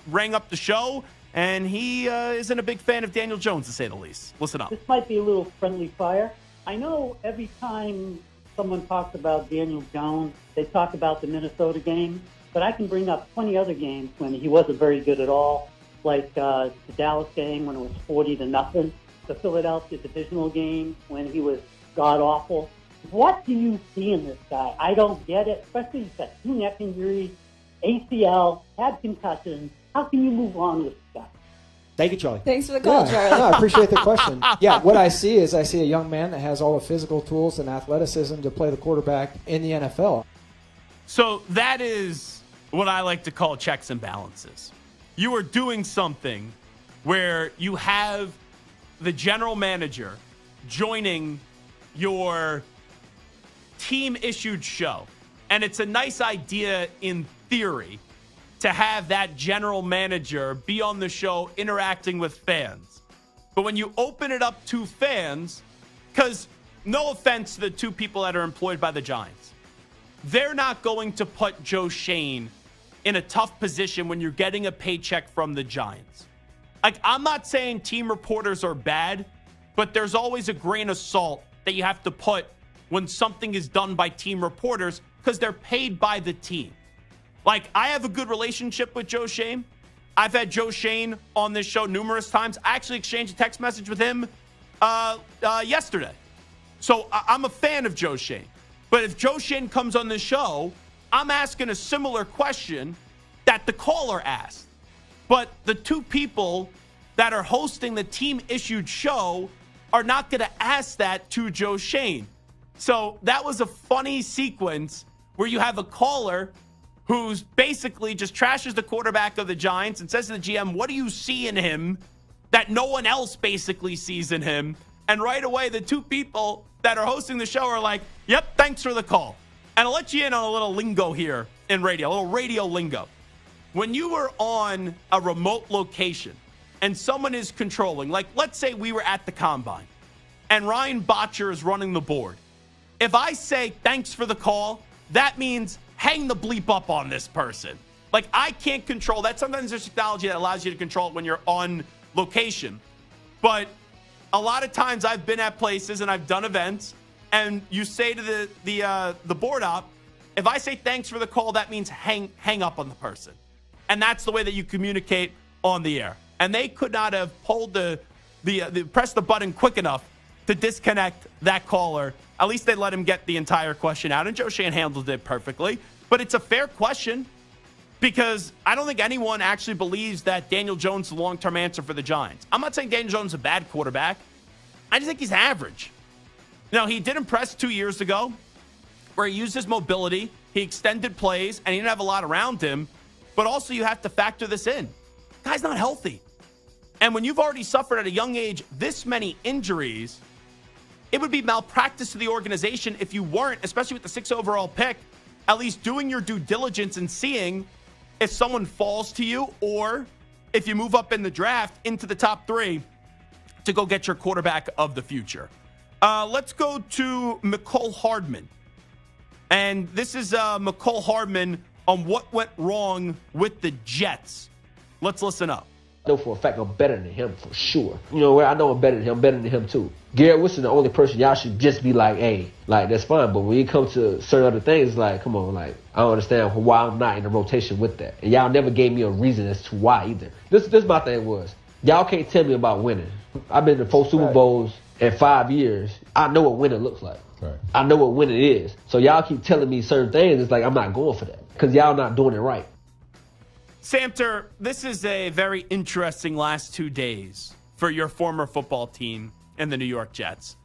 [SPEAKER 3] rang up the show, and he isn't a big fan of Daniel Jones, to say the least. Listen up.
[SPEAKER 11] This might be a little friendly fire. I know every time someone talks about Daniel Jones, they talk about the Minnesota game, but I can bring up 20 other games when he wasn't very good at all, like the Dallas game when it was 40-0, the Philadelphia divisional game when he was god-awful. What do you see in this guy? I don't get it, especially he's got 2 neck injuries, ACL, had concussions. How can you move on with this guy?
[SPEAKER 12] Thank you, Charlie.
[SPEAKER 13] Thanks for the call, Charlie.
[SPEAKER 12] No, I appreciate the question. Yeah, what I see is I see a young man that has all the physical tools and athleticism to play the quarterback in the NFL.
[SPEAKER 3] So that is what I like to call checks and balances. You are doing something where you have the general manager joining your team-issued show. And it's a nice idea in theory to have that general manager be on the show interacting with fans. But when you open it up to fans, because no offense to the 2 people that are employed by the Giants, they're not going to put Joe Shane in a tough position when you're getting a paycheck from the Giants. Like, I'm not saying team reporters are bad, but there's always a grain of salt that you have to put when something is done by team reporters, because they're paid by the team. Like, I have a good relationship with Joe Shane. I've had Joe Shane on this show numerous times. I actually exchanged a text message with him yesterday. So I'm a fan of Joe Shane. But if Joe Shane comes on this show, I'm asking a similar question that the caller asked. But the 2 people that are hosting the team-issued show are not going to ask that to Joe Shane. So that was a funny sequence where you have a caller who's basically just trashes the quarterback of the Giants and says to the GM, what do you see in him that no one else basically sees in him? And right away, the 2 people that are hosting the show are like, yep, thanks for the call. And I'll let you in on a little lingo here in radio, a little radio lingo. When you were on a remote location and someone is controlling, like let's say we were at the Combine and Ryan Botcher is running the board. If I say thanks for the call, that means hang the bleep up on this person. Like, I can't control that. Sometimes there's technology that allows you to control it when you're on location. But a lot of times I've been at places and I've done events, and you say to the board op, if I say thanks for the call, that means hang up on the person. And that's the way that you communicate on the air. And they could not have pulled pressed the button quick enough to disconnect that caller. At least they let him get the entire question out, and Joe Shane handled it perfectly. But it's a fair question because I don't think anyone actually believes that Daniel Jones is the long-term answer for the Giants. I'm not saying Daniel Jones is a bad quarterback. I just think he's average. Now, he did impress 2 years ago where he used his mobility, he extended plays, and he didn't have a lot around him. But also you have to factor this in. Guy's not healthy. And when you've already suffered at a young age this many injuries, it would be malpractice to the organization if you weren't, especially with the 6th overall pick, at least doing your due diligence and seeing if someone falls to you or if you move up in the draft into the top 3 to go get your quarterback of the future. Let's go to Mecole Hardman. And this is Mecole Hardman on what went wrong with the Jets. Let's listen up.
[SPEAKER 13] I know for a fact I'm better than him for sure. You know where I know I'm better than him too. Garrett Wilson, the only person y'all should just be like, hey, like that's fine. But when it comes to certain other things, like, come on, like I don't understand why I'm not in the rotation with that. And y'all never gave me a reason as to why either. This my thing was, y'all can't tell me about winning. I've been to 4 Super Bowls in 5 years. I know what winning looks like. Right. I know what winning is. So y'all keep telling me certain things. It's like I'm not going for that because y'all not doing it right.
[SPEAKER 3] Samter, this is a very interesting last 2 days for your former football team and the New York Jets,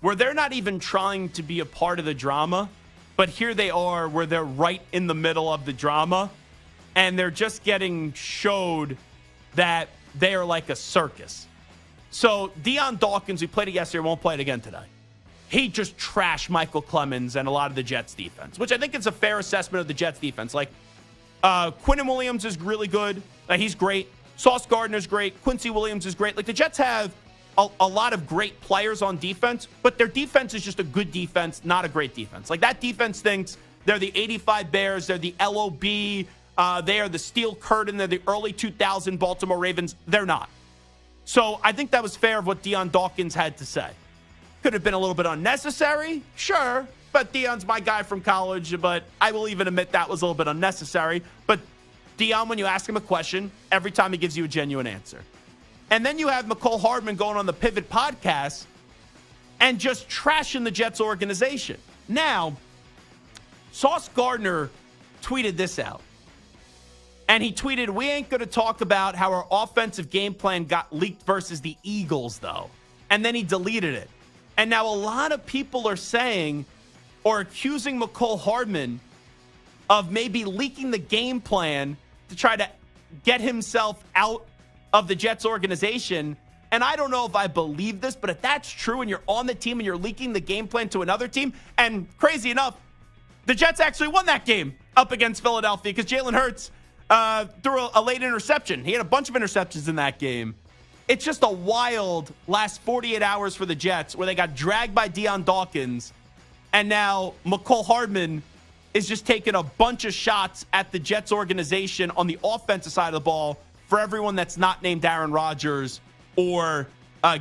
[SPEAKER 3] where they're not even trying to be a part of the drama, but here they are where they're right in the middle of the drama, and they're just getting showed that they are like a circus. So Deion Dawkins, we played it yesterday, won't play it again today. He just trashed Michael Clemens and a lot of the Jets defense, which I think is a fair assessment of the Jets defense. Like, Quinnen Williams is really good. He's great. Sauce Gardner's great. Quincy Williams is great. Like, the Jets have a lot of great players on defense, but their defense is just a good defense, not a great defense. Like, that defense thinks they're the 85 Bears, they're the LOB, they are the Steel Curtain, they're the early 2000 Baltimore Ravens. They're not. So I think that was fair of what Deion Dawkins had to say. Could have been a little bit unnecessary, sure, but Deion's my guy from college, but I will even admit that was a little bit unnecessary. But Deion, when you ask him a question, every time he gives you a genuine answer. And then you have Mecole Hardman going on the Pivot podcast and just trashing the Jets organization. Now, Sauce Gardner tweeted this out. And he tweeted, "We ain't going to talk about how our offensive game plan got leaked versus the Eagles, though." And then he deleted it. And now a lot of people are saying or accusing Mecole Hardman of maybe leaking the game plan to try to get himself out of the Jets organization. And I don't know if I believe this, but if that's true and you're on the team and you're leaking the game plan to another team, and crazy enough, the Jets actually won that game up against Philadelphia because Jalen Hurts threw a late interception. He had a bunch of interceptions in that game. It's just a wild last 48 hours for the Jets where they got dragged by Deion Dawkins, and now Mecole Hardman is just taking a bunch of shots at the Jets organization on the offensive side of the ball for everyone that's not named Aaron Rodgers or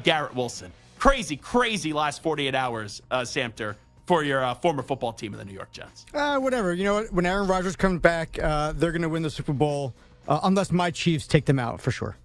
[SPEAKER 3] Garrett Wilson. Crazy, crazy last 48 hours, Samter, for your former football team of the New York Jets.
[SPEAKER 4] Whatever. You know what? When Aaron Rodgers comes back, they're going to win the Super Bowl, unless my Chiefs take them out, for sure.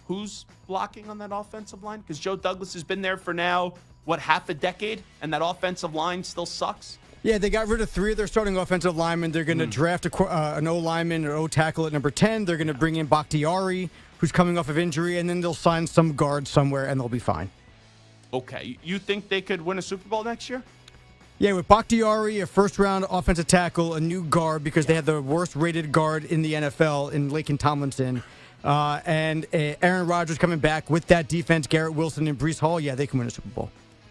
[SPEAKER 3] Who's blocking on that offensive line? Because Joe Douglas has been there for now, half a decade, and that offensive line still sucks?
[SPEAKER 4] Yeah, they got rid of 3 of their starting offensive linemen. They're going to draft an O-lineman or O-tackle at number 10. They're going to bring in Bakhtiari, who's coming off of injury, and then they'll sign some guard somewhere, and they'll be fine.
[SPEAKER 3] Okay. You think they could win a Super Bowl next year?
[SPEAKER 4] Yeah, with Bakhtiari, a first-round offensive tackle, a new guard, because they had the worst-rated guard in the NFL in Laken Tomlinson, and Aaron Rodgers coming back with that defense, Garrett Wilson and Breece Hall, yeah, they can win a Super Bowl.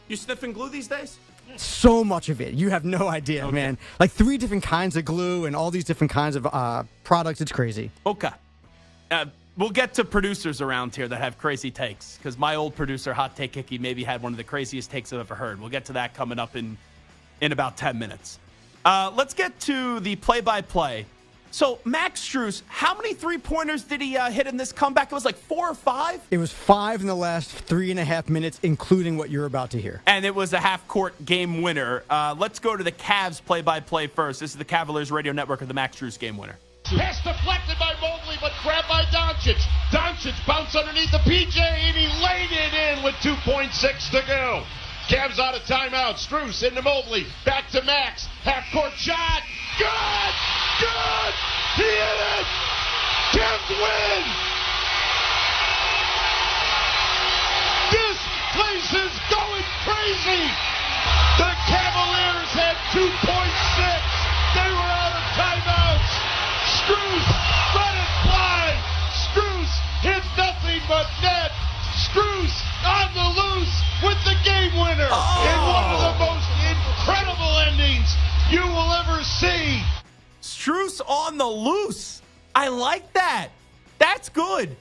[SPEAKER 3] You sniffing glue these days?
[SPEAKER 4] So much of it. You have no idea, man. Like 3 different kinds of glue and all these different kinds of products. It's crazy.
[SPEAKER 3] Okay. We'll get to producers around here that have crazy takes, because my old producer, Hot Take Hickey, maybe had one of the craziest takes I've ever heard. We'll get to that coming up in about 10 minutes. Let's get to the play-by-play. So, Max Strus, how many three-pointers did he hit in this comeback? It was like 4 or 5?
[SPEAKER 4] It was 5 in the last 3.5 minutes, including what you're about to hear.
[SPEAKER 3] And it was a half-court game winner. Let's go to the Cavs play-by-play first. This is the Cavaliers Radio Network of the Max Strus game winner.
[SPEAKER 14] Pass deflected by Mobley, but grabbed by Doncic. Doncic bounced underneath the PJ, and he laid it in with 2.6 to go. Cavs out of timeout. Strus into Mobley. Back to Max. Half-court shot. Good! Good! He hit it! Cavs win! This place is going crazy! The Cavaliers had 2.6. They were out of timeouts. Strus let it fly. Strus hit nothing but net. Strus on the loose with the game winner in one of the most incredible endings you will ever see.
[SPEAKER 3] Strus on the loose. I like that. That's good.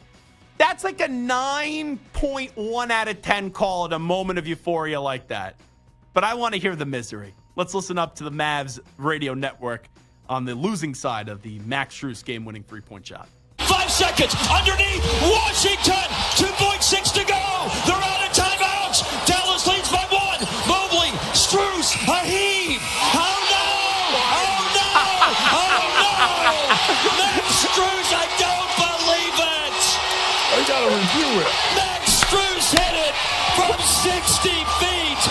[SPEAKER 3] That's like a 9.1 out of 10 call at a moment of euphoria like that. But I want to hear the misery. Let's listen up to the Mavs radio network on the losing side of the Max Strus game-winning three-point shot.
[SPEAKER 15] 5 seconds underneath Washington. 2.6 to go. They're out of timeouts. Dallas leads by 1. Mobley, Strus, a heave. Oh no! Oh no! Oh no! Max Strus, I don't believe it.
[SPEAKER 14] I gotta review it.
[SPEAKER 15] Max Strus hit it from 60 feet.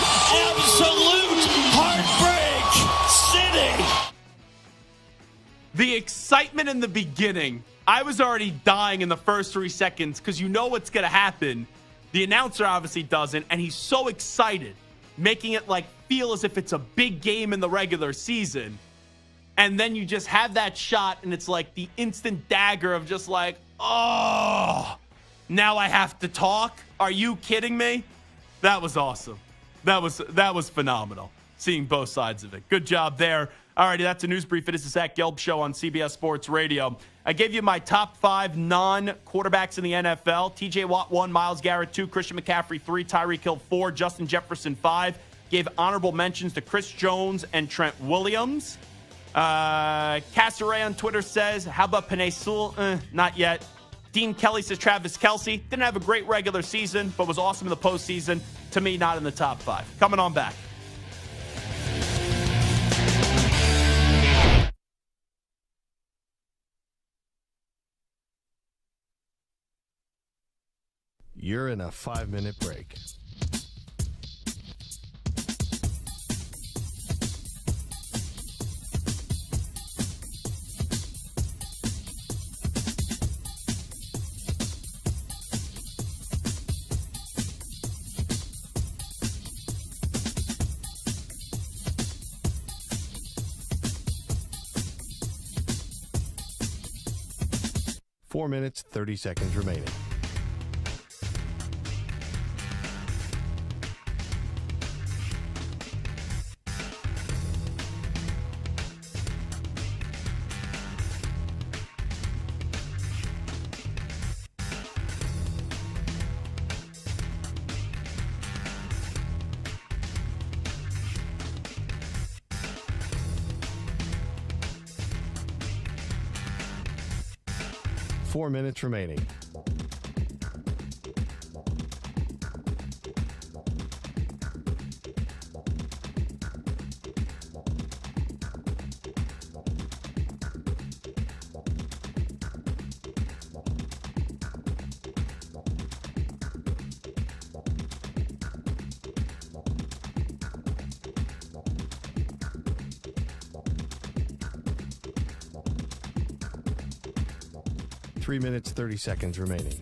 [SPEAKER 15] Absolute heartbreak city.
[SPEAKER 3] The excitement in the beginning, I was already dying in the first 3 seconds because you know what's going to happen. The announcer obviously doesn't, and he's so excited, making it like feel as if it's a big game in the regular season. And then you just have that shot, and it's like the instant dagger of just like, oh, now I have to talk? Are you kidding me? That was awesome. That was phenomenal, seeing both sides of it. Good job there. All righty, that's a news brief. It is the Zach Gelb Show on CBS Sports Radio. I gave you my top 5 non-quarterbacks in the NFL. TJ Watt 1, Myles Garrett 2, Christian McCaffrey 3, Tyreek Hill 4, Justin Jefferson 5. Gave honorable mentions to Chris Jones and Trent Williams. Cassaray on Twitter says, how about Penei Sewell? Not yet. Dean Kelly says Travis Kelce didn't have a great regular season, but was awesome in the postseason. To me, not in the top 5. Coming on back.
[SPEAKER 1] You're in a 5-minute break. Four minutes, 30 seconds remaining. Four minutes remaining. Three minutes, 30 seconds remaining.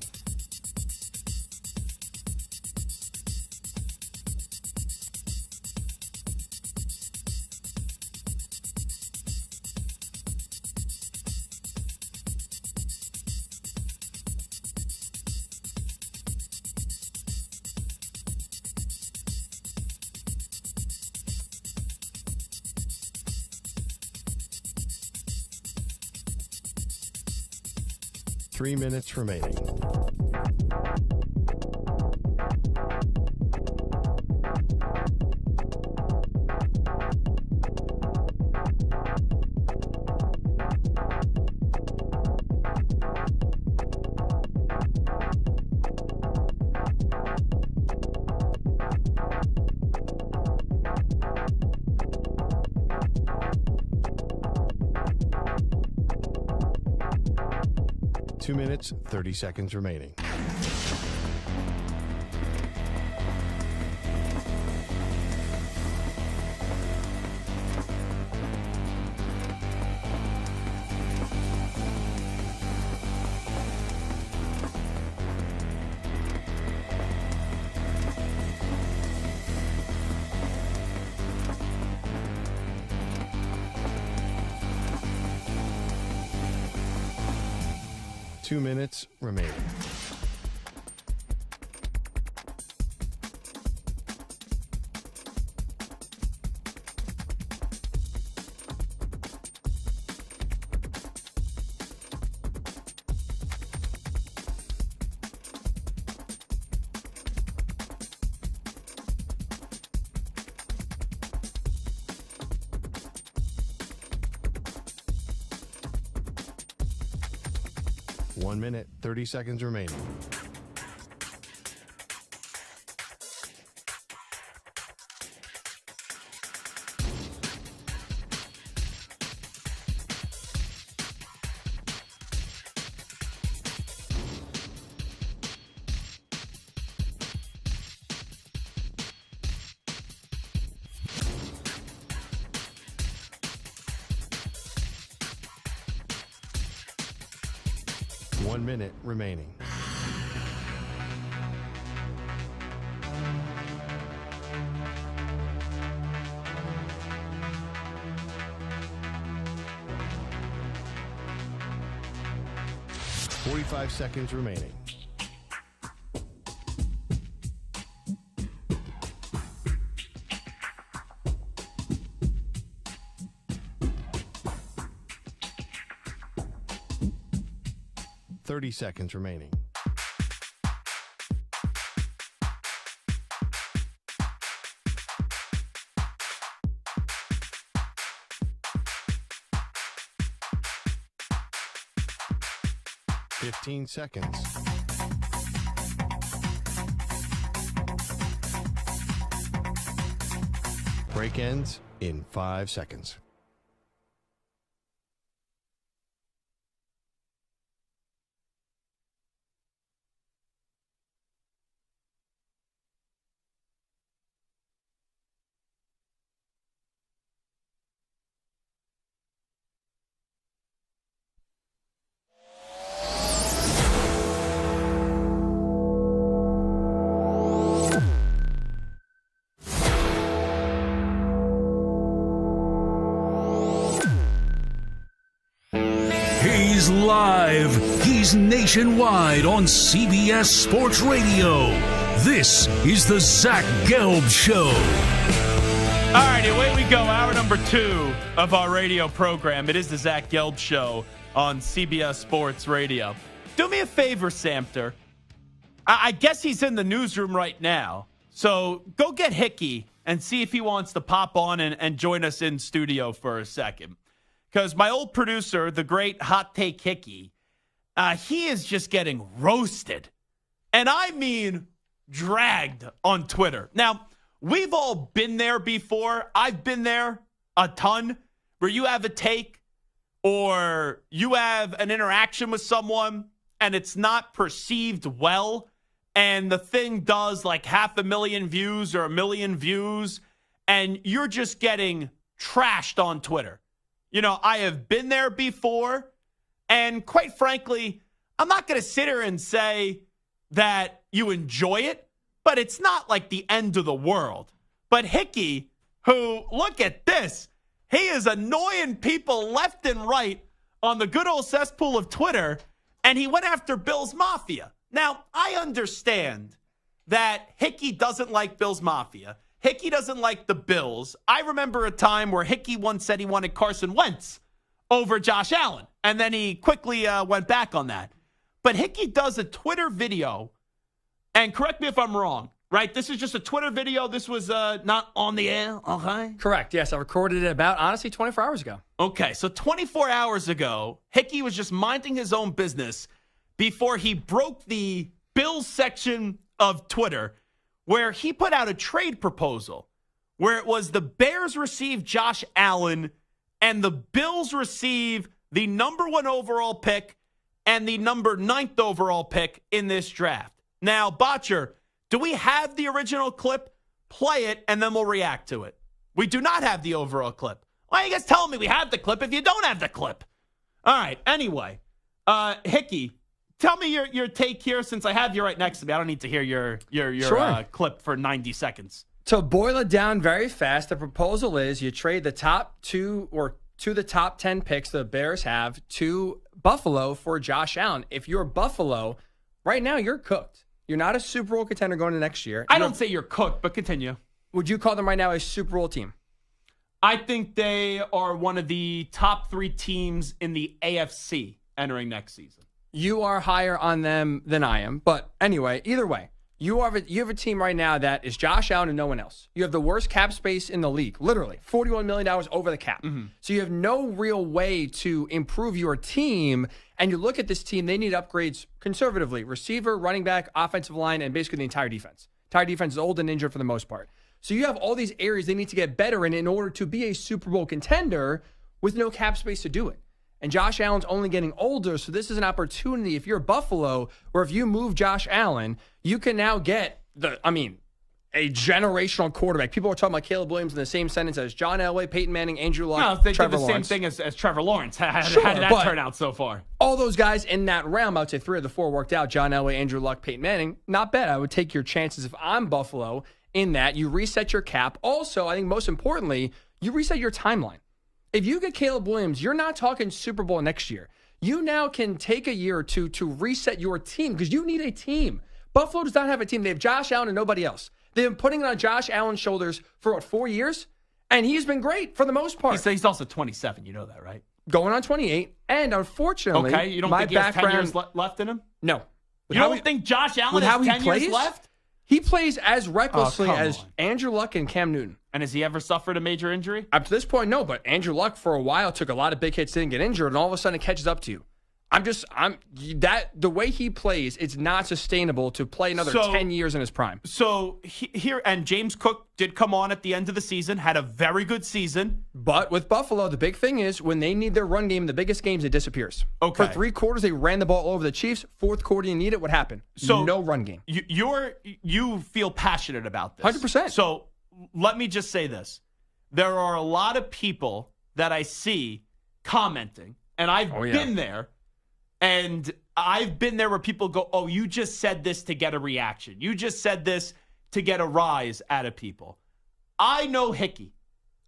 [SPEAKER 1] Three minutes remaining. Two minutes, 30 seconds remaining. Two minutes remaining. 1 minute, 30 seconds remaining. One minute remaining. Forty-five seconds remaining. Seconds remaining. Fifteen seconds. Break ends in 5 seconds.
[SPEAKER 2] He's live. He's nationwide on CBS Sports Radio. This is the Zach Gelb Show.
[SPEAKER 3] All righty, away we go. Hour number 2 of our radio program. It is the Zach Gelb Show on CBS Sports Radio. Do me a favor, Samter. I guess he's in the newsroom right now. So go get Hickey and see if he wants to pop on and join us in studio for a second. Because my old producer, the great Hot Take Hickey, he is just getting roasted. And I mean dragged on Twitter. Now, we've all been there before. I've been there a ton where you have a take or you have an interaction with someone and it's not perceived well. And the thing does like 500,000 views or 1 million views. And you're just getting trashed on Twitter. You know, I have been there before, and quite frankly, I'm not going to sit here and say that you enjoy it, but it's not like the end of the world. But Hickey, who, look at this, he is annoying people left and right on the good old cesspool of Twitter, and he went after Bills Mafia. Now, I understand that Hickey doesn't like Bills Mafia. Hickey doesn't like the Bills. I remember a time where Hickey once said he wanted Carson Wentz over Josh Allen, and then he quickly went back on that. But Hickey does a Twitter video, and correct me if I'm wrong, right? This is just a Twitter video. This was not on the air, okay?
[SPEAKER 16] Correct, yes. I recorded it about, honestly, 24 hours ago.
[SPEAKER 3] Okay, so 24 hours ago, Hickey was just minding his own business before he broke the Bills section of Twitter, where he put out a trade proposal where it was the Bears receive Josh Allen and the Bills receive the number 1 overall pick and the number 9th overall pick in this draft. Now, Botcher, do we have the original clip? Play it, and then we'll react to it. We do not have the overall clip. Why are you guys telling me we have the clip if you don't have the clip? All right, anyway, Hickey, tell me your take here since I have you right next to me. I don't need to hear your
[SPEAKER 16] Sure.
[SPEAKER 3] clip for 90 seconds.
[SPEAKER 16] To boil it down very fast, the proposal is you trade the top 2 or to the top 10 picks the Bears have to Buffalo for Josh Allen. If you're Buffalo, right now you're cooked. You're not a Super Bowl contender going into next year.
[SPEAKER 3] I don't say you're cooked, but continue.
[SPEAKER 16] Would you call them right now a Super Bowl team?
[SPEAKER 3] I think they are one of the top 3 teams in the AFC entering next season.
[SPEAKER 16] You are higher on them than I am. But anyway, either way, You have a team right now that is Josh Allen and no one else. You have the worst cap space in the league, literally $41 million over the cap. So you have no real way to improve your team. And you look at this team, they need upgrades conservatively: receiver, running back, offensive line, and basically the entire defense. Entire defense is old and injured for the most part. So you have all these areas they need to get better in order to be a Super Bowl contender with no cap space to do it. And Josh Allen's only getting older, so this is an opportunity. If you're Buffalo, or if you move Josh Allen, you can now get a generational quarterback. People are talking about Caleb Williams in the same sentence as John Elway, Peyton Manning, Andrew Luck,
[SPEAKER 3] No, they did
[SPEAKER 16] Trevor
[SPEAKER 3] the
[SPEAKER 16] Lawrence.
[SPEAKER 3] same thing as Trevor Lawrence. How did
[SPEAKER 16] Sure,
[SPEAKER 3] that
[SPEAKER 16] but
[SPEAKER 3] turn out so far?
[SPEAKER 16] All those guys in that realm, I would say 3 of the 4 worked out. John Elway, Andrew Luck, Peyton Manning. Not bad. I would take your chances if I'm Buffalo in that. You reset your cap. Also, I think most importantly, you reset your timeline. If you get Caleb Williams, you're not talking Super Bowl next year. You now can take a year or two to reset your team because you need a team. Buffalo does not have a team. They have Josh Allen and nobody else. They've been putting it on Josh Allen's shoulders for, 4 years? And he's been great for the most part.
[SPEAKER 3] He's also 27. You know that, right?
[SPEAKER 16] Going on 28. And unfortunately,
[SPEAKER 3] okay, you don't
[SPEAKER 16] my
[SPEAKER 3] think he has 10
[SPEAKER 16] background
[SPEAKER 3] years left in him?
[SPEAKER 16] No.
[SPEAKER 3] You don't think Josh Allen has 10 years left?
[SPEAKER 16] He plays as recklessly as Andrew Luck and Cam Newton.
[SPEAKER 3] And has he ever suffered a major injury?
[SPEAKER 16] Up to this point, no. But Andrew Luck, for a while, took a lot of big hits, didn't get injured, and all of a sudden it catches up to you. The way he plays, it's not sustainable to play another 10 years in his prime.
[SPEAKER 3] So here, and James Cook did come on at the end of the season, had a very good season.
[SPEAKER 16] But with Buffalo, the big thing is when they need their run game in the biggest games, it disappears.
[SPEAKER 3] Okay.
[SPEAKER 16] For 3 quarters, they ran the ball all over the Chiefs. 4th quarter, you need it. What happened?
[SPEAKER 3] So
[SPEAKER 16] no run game.
[SPEAKER 3] You feel passionate about this.
[SPEAKER 16] 100%.
[SPEAKER 3] So let me just say this. There are a lot of people that I see commenting, and I've been there. And I've been there where people go, oh, you just said this to get a reaction. You just said this to get a rise out of people. I know Hickey.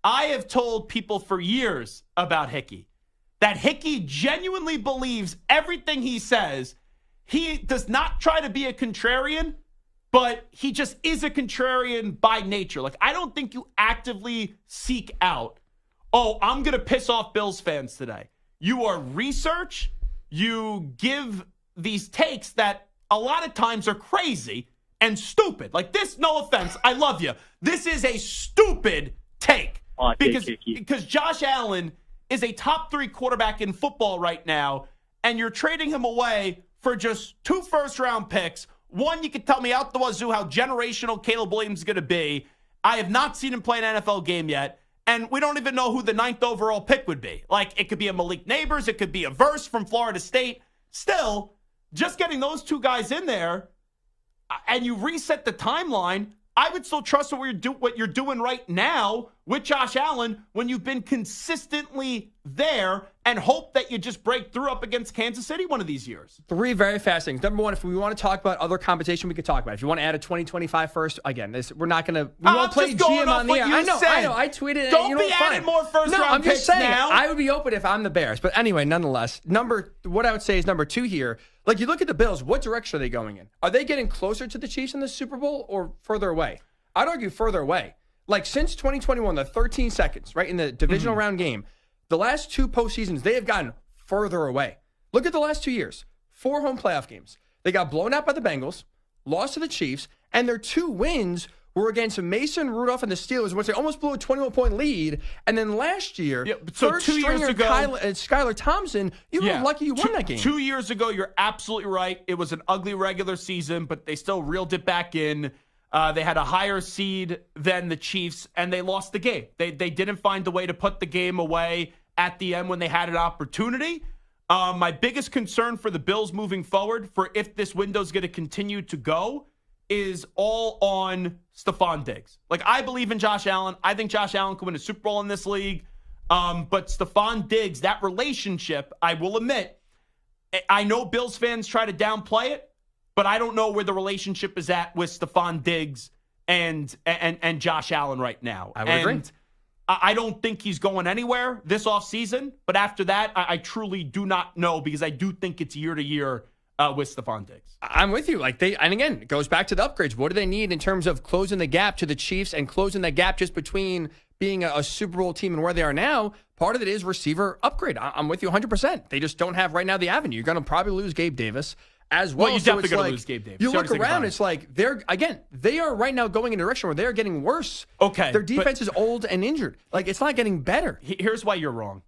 [SPEAKER 3] I have told people for years about Hickey that Hickey genuinely believes everything he says. He does not try to be a contrarian, but he just is a contrarian by nature. Like, I don't think you actively seek out, oh, I'm going to piss off Bills fans today. You are research. You give these takes that a lot of times are crazy and stupid. Like this, no offense, I love you. This is a stupid take because Josh Allen is a top 3 quarterback in football right now, and you're trading him away for just 2 first-round picks. One, you can tell me out the wazoo how generational Caleb Williams is going to be. I have not seen him play an NFL game yet. And we don't even know who the 9th overall pick would be. Like, it could be a Malik Neighbors. It could be a Verse from Florida State. Still, just getting those 2 guys in there and you reset the timeline, I would still trust what you're doing right now with Josh Allen when you've been consistently there and hope that you just break through up against Kansas City one of these years.
[SPEAKER 16] 3 very fast things. Number one, if we want to talk about other competition, we could talk about it. If you want to add a 2025 first, again, we're not going to. We won't play GM on the air. I know. I tweeted.
[SPEAKER 3] Don't be adding more first round
[SPEAKER 16] I'm
[SPEAKER 3] picks
[SPEAKER 16] just saying.
[SPEAKER 3] now.
[SPEAKER 16] I would be open if I'm the Bears, but anyway, nonetheless, what I would say is number 2 here. Like you look at the Bills, what direction are they going in? Are they getting closer to the Chiefs in the Super Bowl or further away? I'd argue further away. Like since 2021, the 13 seconds, right, in the divisional round game, the last 2 postseasons, they have gotten further away. Look at the last 2 years. 4 home playoff games. They got blown out by the Bengals, lost to the Chiefs, and their 2 wins were against Mason Rudolph and the Steelers, which they almost blew a 21-point lead. And then last year,
[SPEAKER 3] so 2 years ago,
[SPEAKER 16] Skylar Thompson, you were lucky you won that game.
[SPEAKER 3] 2 years ago, you're absolutely right. It was an ugly regular season, but they still reeled it back in. They had a higher seed than the Chiefs, and they lost the game. They didn't find a way to put the game away at the end when they had an opportunity. My biggest concern for the Bills moving forward, for if this window's going to continue to go, is all on Stephon Diggs. Like, I believe in Josh Allen. I think Josh Allen can win a Super Bowl in this league. But Stephon Diggs, that relationship, I will admit, I know Bills fans try to downplay it, but I don't know where the relationship is at with Stephon Diggs and Josh Allen right now.
[SPEAKER 16] I would agree.
[SPEAKER 3] I don't think he's going anywhere this offseason, but after that, I truly do not know because I do think it's year to year with Stephon Diggs.
[SPEAKER 16] I'm with you. And again, it goes back to the upgrades. What do they need in terms of closing the gap to the Chiefs and closing the gap just between being a Super Bowl team and where they are now? Part of it is receiver upgrade. I'm with you 100%. They just don't have right now the avenue. You're going to probably lose Gabe Davis. as well.
[SPEAKER 3] Well, you
[SPEAKER 16] So
[SPEAKER 3] definitely
[SPEAKER 16] it's
[SPEAKER 3] got to
[SPEAKER 16] like,
[SPEAKER 3] lose Gabe Davis.
[SPEAKER 16] You
[SPEAKER 3] You
[SPEAKER 16] look
[SPEAKER 3] already think
[SPEAKER 16] around,
[SPEAKER 3] about it.
[SPEAKER 16] it's like they are right now going in a direction where they're getting worse.
[SPEAKER 3] Okay,
[SPEAKER 16] Their defense is old and injured. Like, it's not getting better.
[SPEAKER 3] Here's why you're wrong.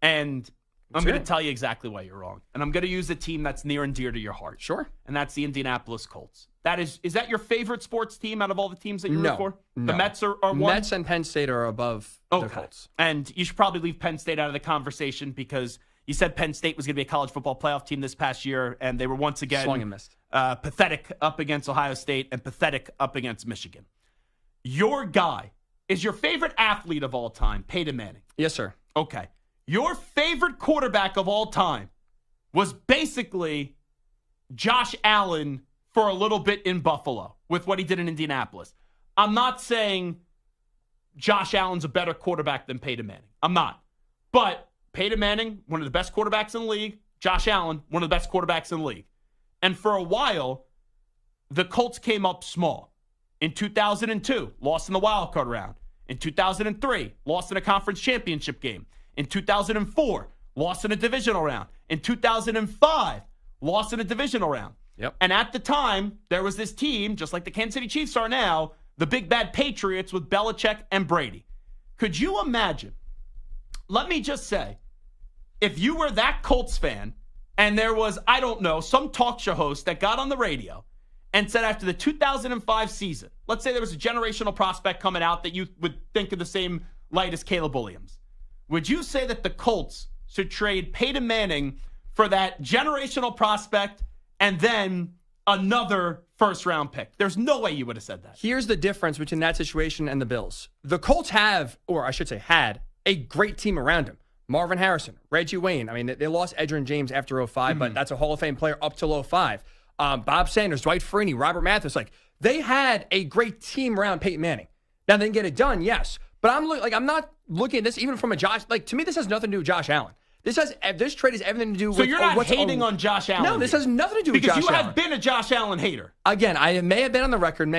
[SPEAKER 3] And I'm
[SPEAKER 16] Sure.
[SPEAKER 3] going to tell you exactly why you're wrong. And I'm going to use a team that's near and dear to your heart.
[SPEAKER 16] Sure.
[SPEAKER 3] And that's the Indianapolis Colts. Is that your favorite sports team out of all the teams that you root
[SPEAKER 16] No.
[SPEAKER 3] for?
[SPEAKER 16] No.
[SPEAKER 3] The Mets are one?
[SPEAKER 16] Mets and Penn State are above the Colts.
[SPEAKER 3] And you should probably leave Penn State out of the conversation because you said Penn State was going to be a college football playoff team this past year, and they were once again
[SPEAKER 16] Swung and missed.
[SPEAKER 3] Pathetic up against Ohio State and pathetic up against Michigan. Your guy is your favorite athlete of all time, Peyton Manning.
[SPEAKER 16] Yes, sir.
[SPEAKER 3] Okay. Your favorite quarterback of all time was basically Josh Allen for a little bit in Buffalo with what he did in Indianapolis. I'm not saying Josh Allen's a better quarterback than Peyton Manning. I'm not. But Peyton Manning, one of the best quarterbacks in the league. Josh Allen, one of the best quarterbacks in the league. And for a while, the Colts came up small. In 2002, lost in the wild card round. In 2003, lost in a conference championship game. In 2004, lost in a divisional round. In 2005, lost in a divisional round.
[SPEAKER 16] Yep.
[SPEAKER 3] And at the time, there was this team, just like the Kansas City Chiefs are now, the big bad Patriots with Belichick and Brady. Could you imagine? Let me just say, if you were that Colts fan and there was, I don't know, some talk show host that got on the radio and said after the 2005 season, let's say there was a generational prospect coming out that you would think of the same light as Caleb Williams. Would you say that the Colts should trade Peyton Manning for that generational prospect and then another first-round pick? There's no way you would have said that.
[SPEAKER 16] Here's the difference between that situation and the Bills. The Colts have, or I should say had, a great team around him. Marvin Harrison, Reggie Wayne. I mean, they lost Edgerrin James after 05, but that's a Hall of Fame player up till 05. Bob Sanders, Dwight Freeney, Robert Mathis. Like, they had a great team around Peyton Manning. Now, they didn't get it done, yes. But I'm not looking at this even from a Josh. Like, to me, this has nothing to do with Josh Allen. This trade has everything to do with.
[SPEAKER 3] So you're not hating on Josh Allen?
[SPEAKER 16] No, this has nothing to do with Josh Allen.
[SPEAKER 3] Because you have been a Josh Allen hater.
[SPEAKER 16] Again, I may have been on the record,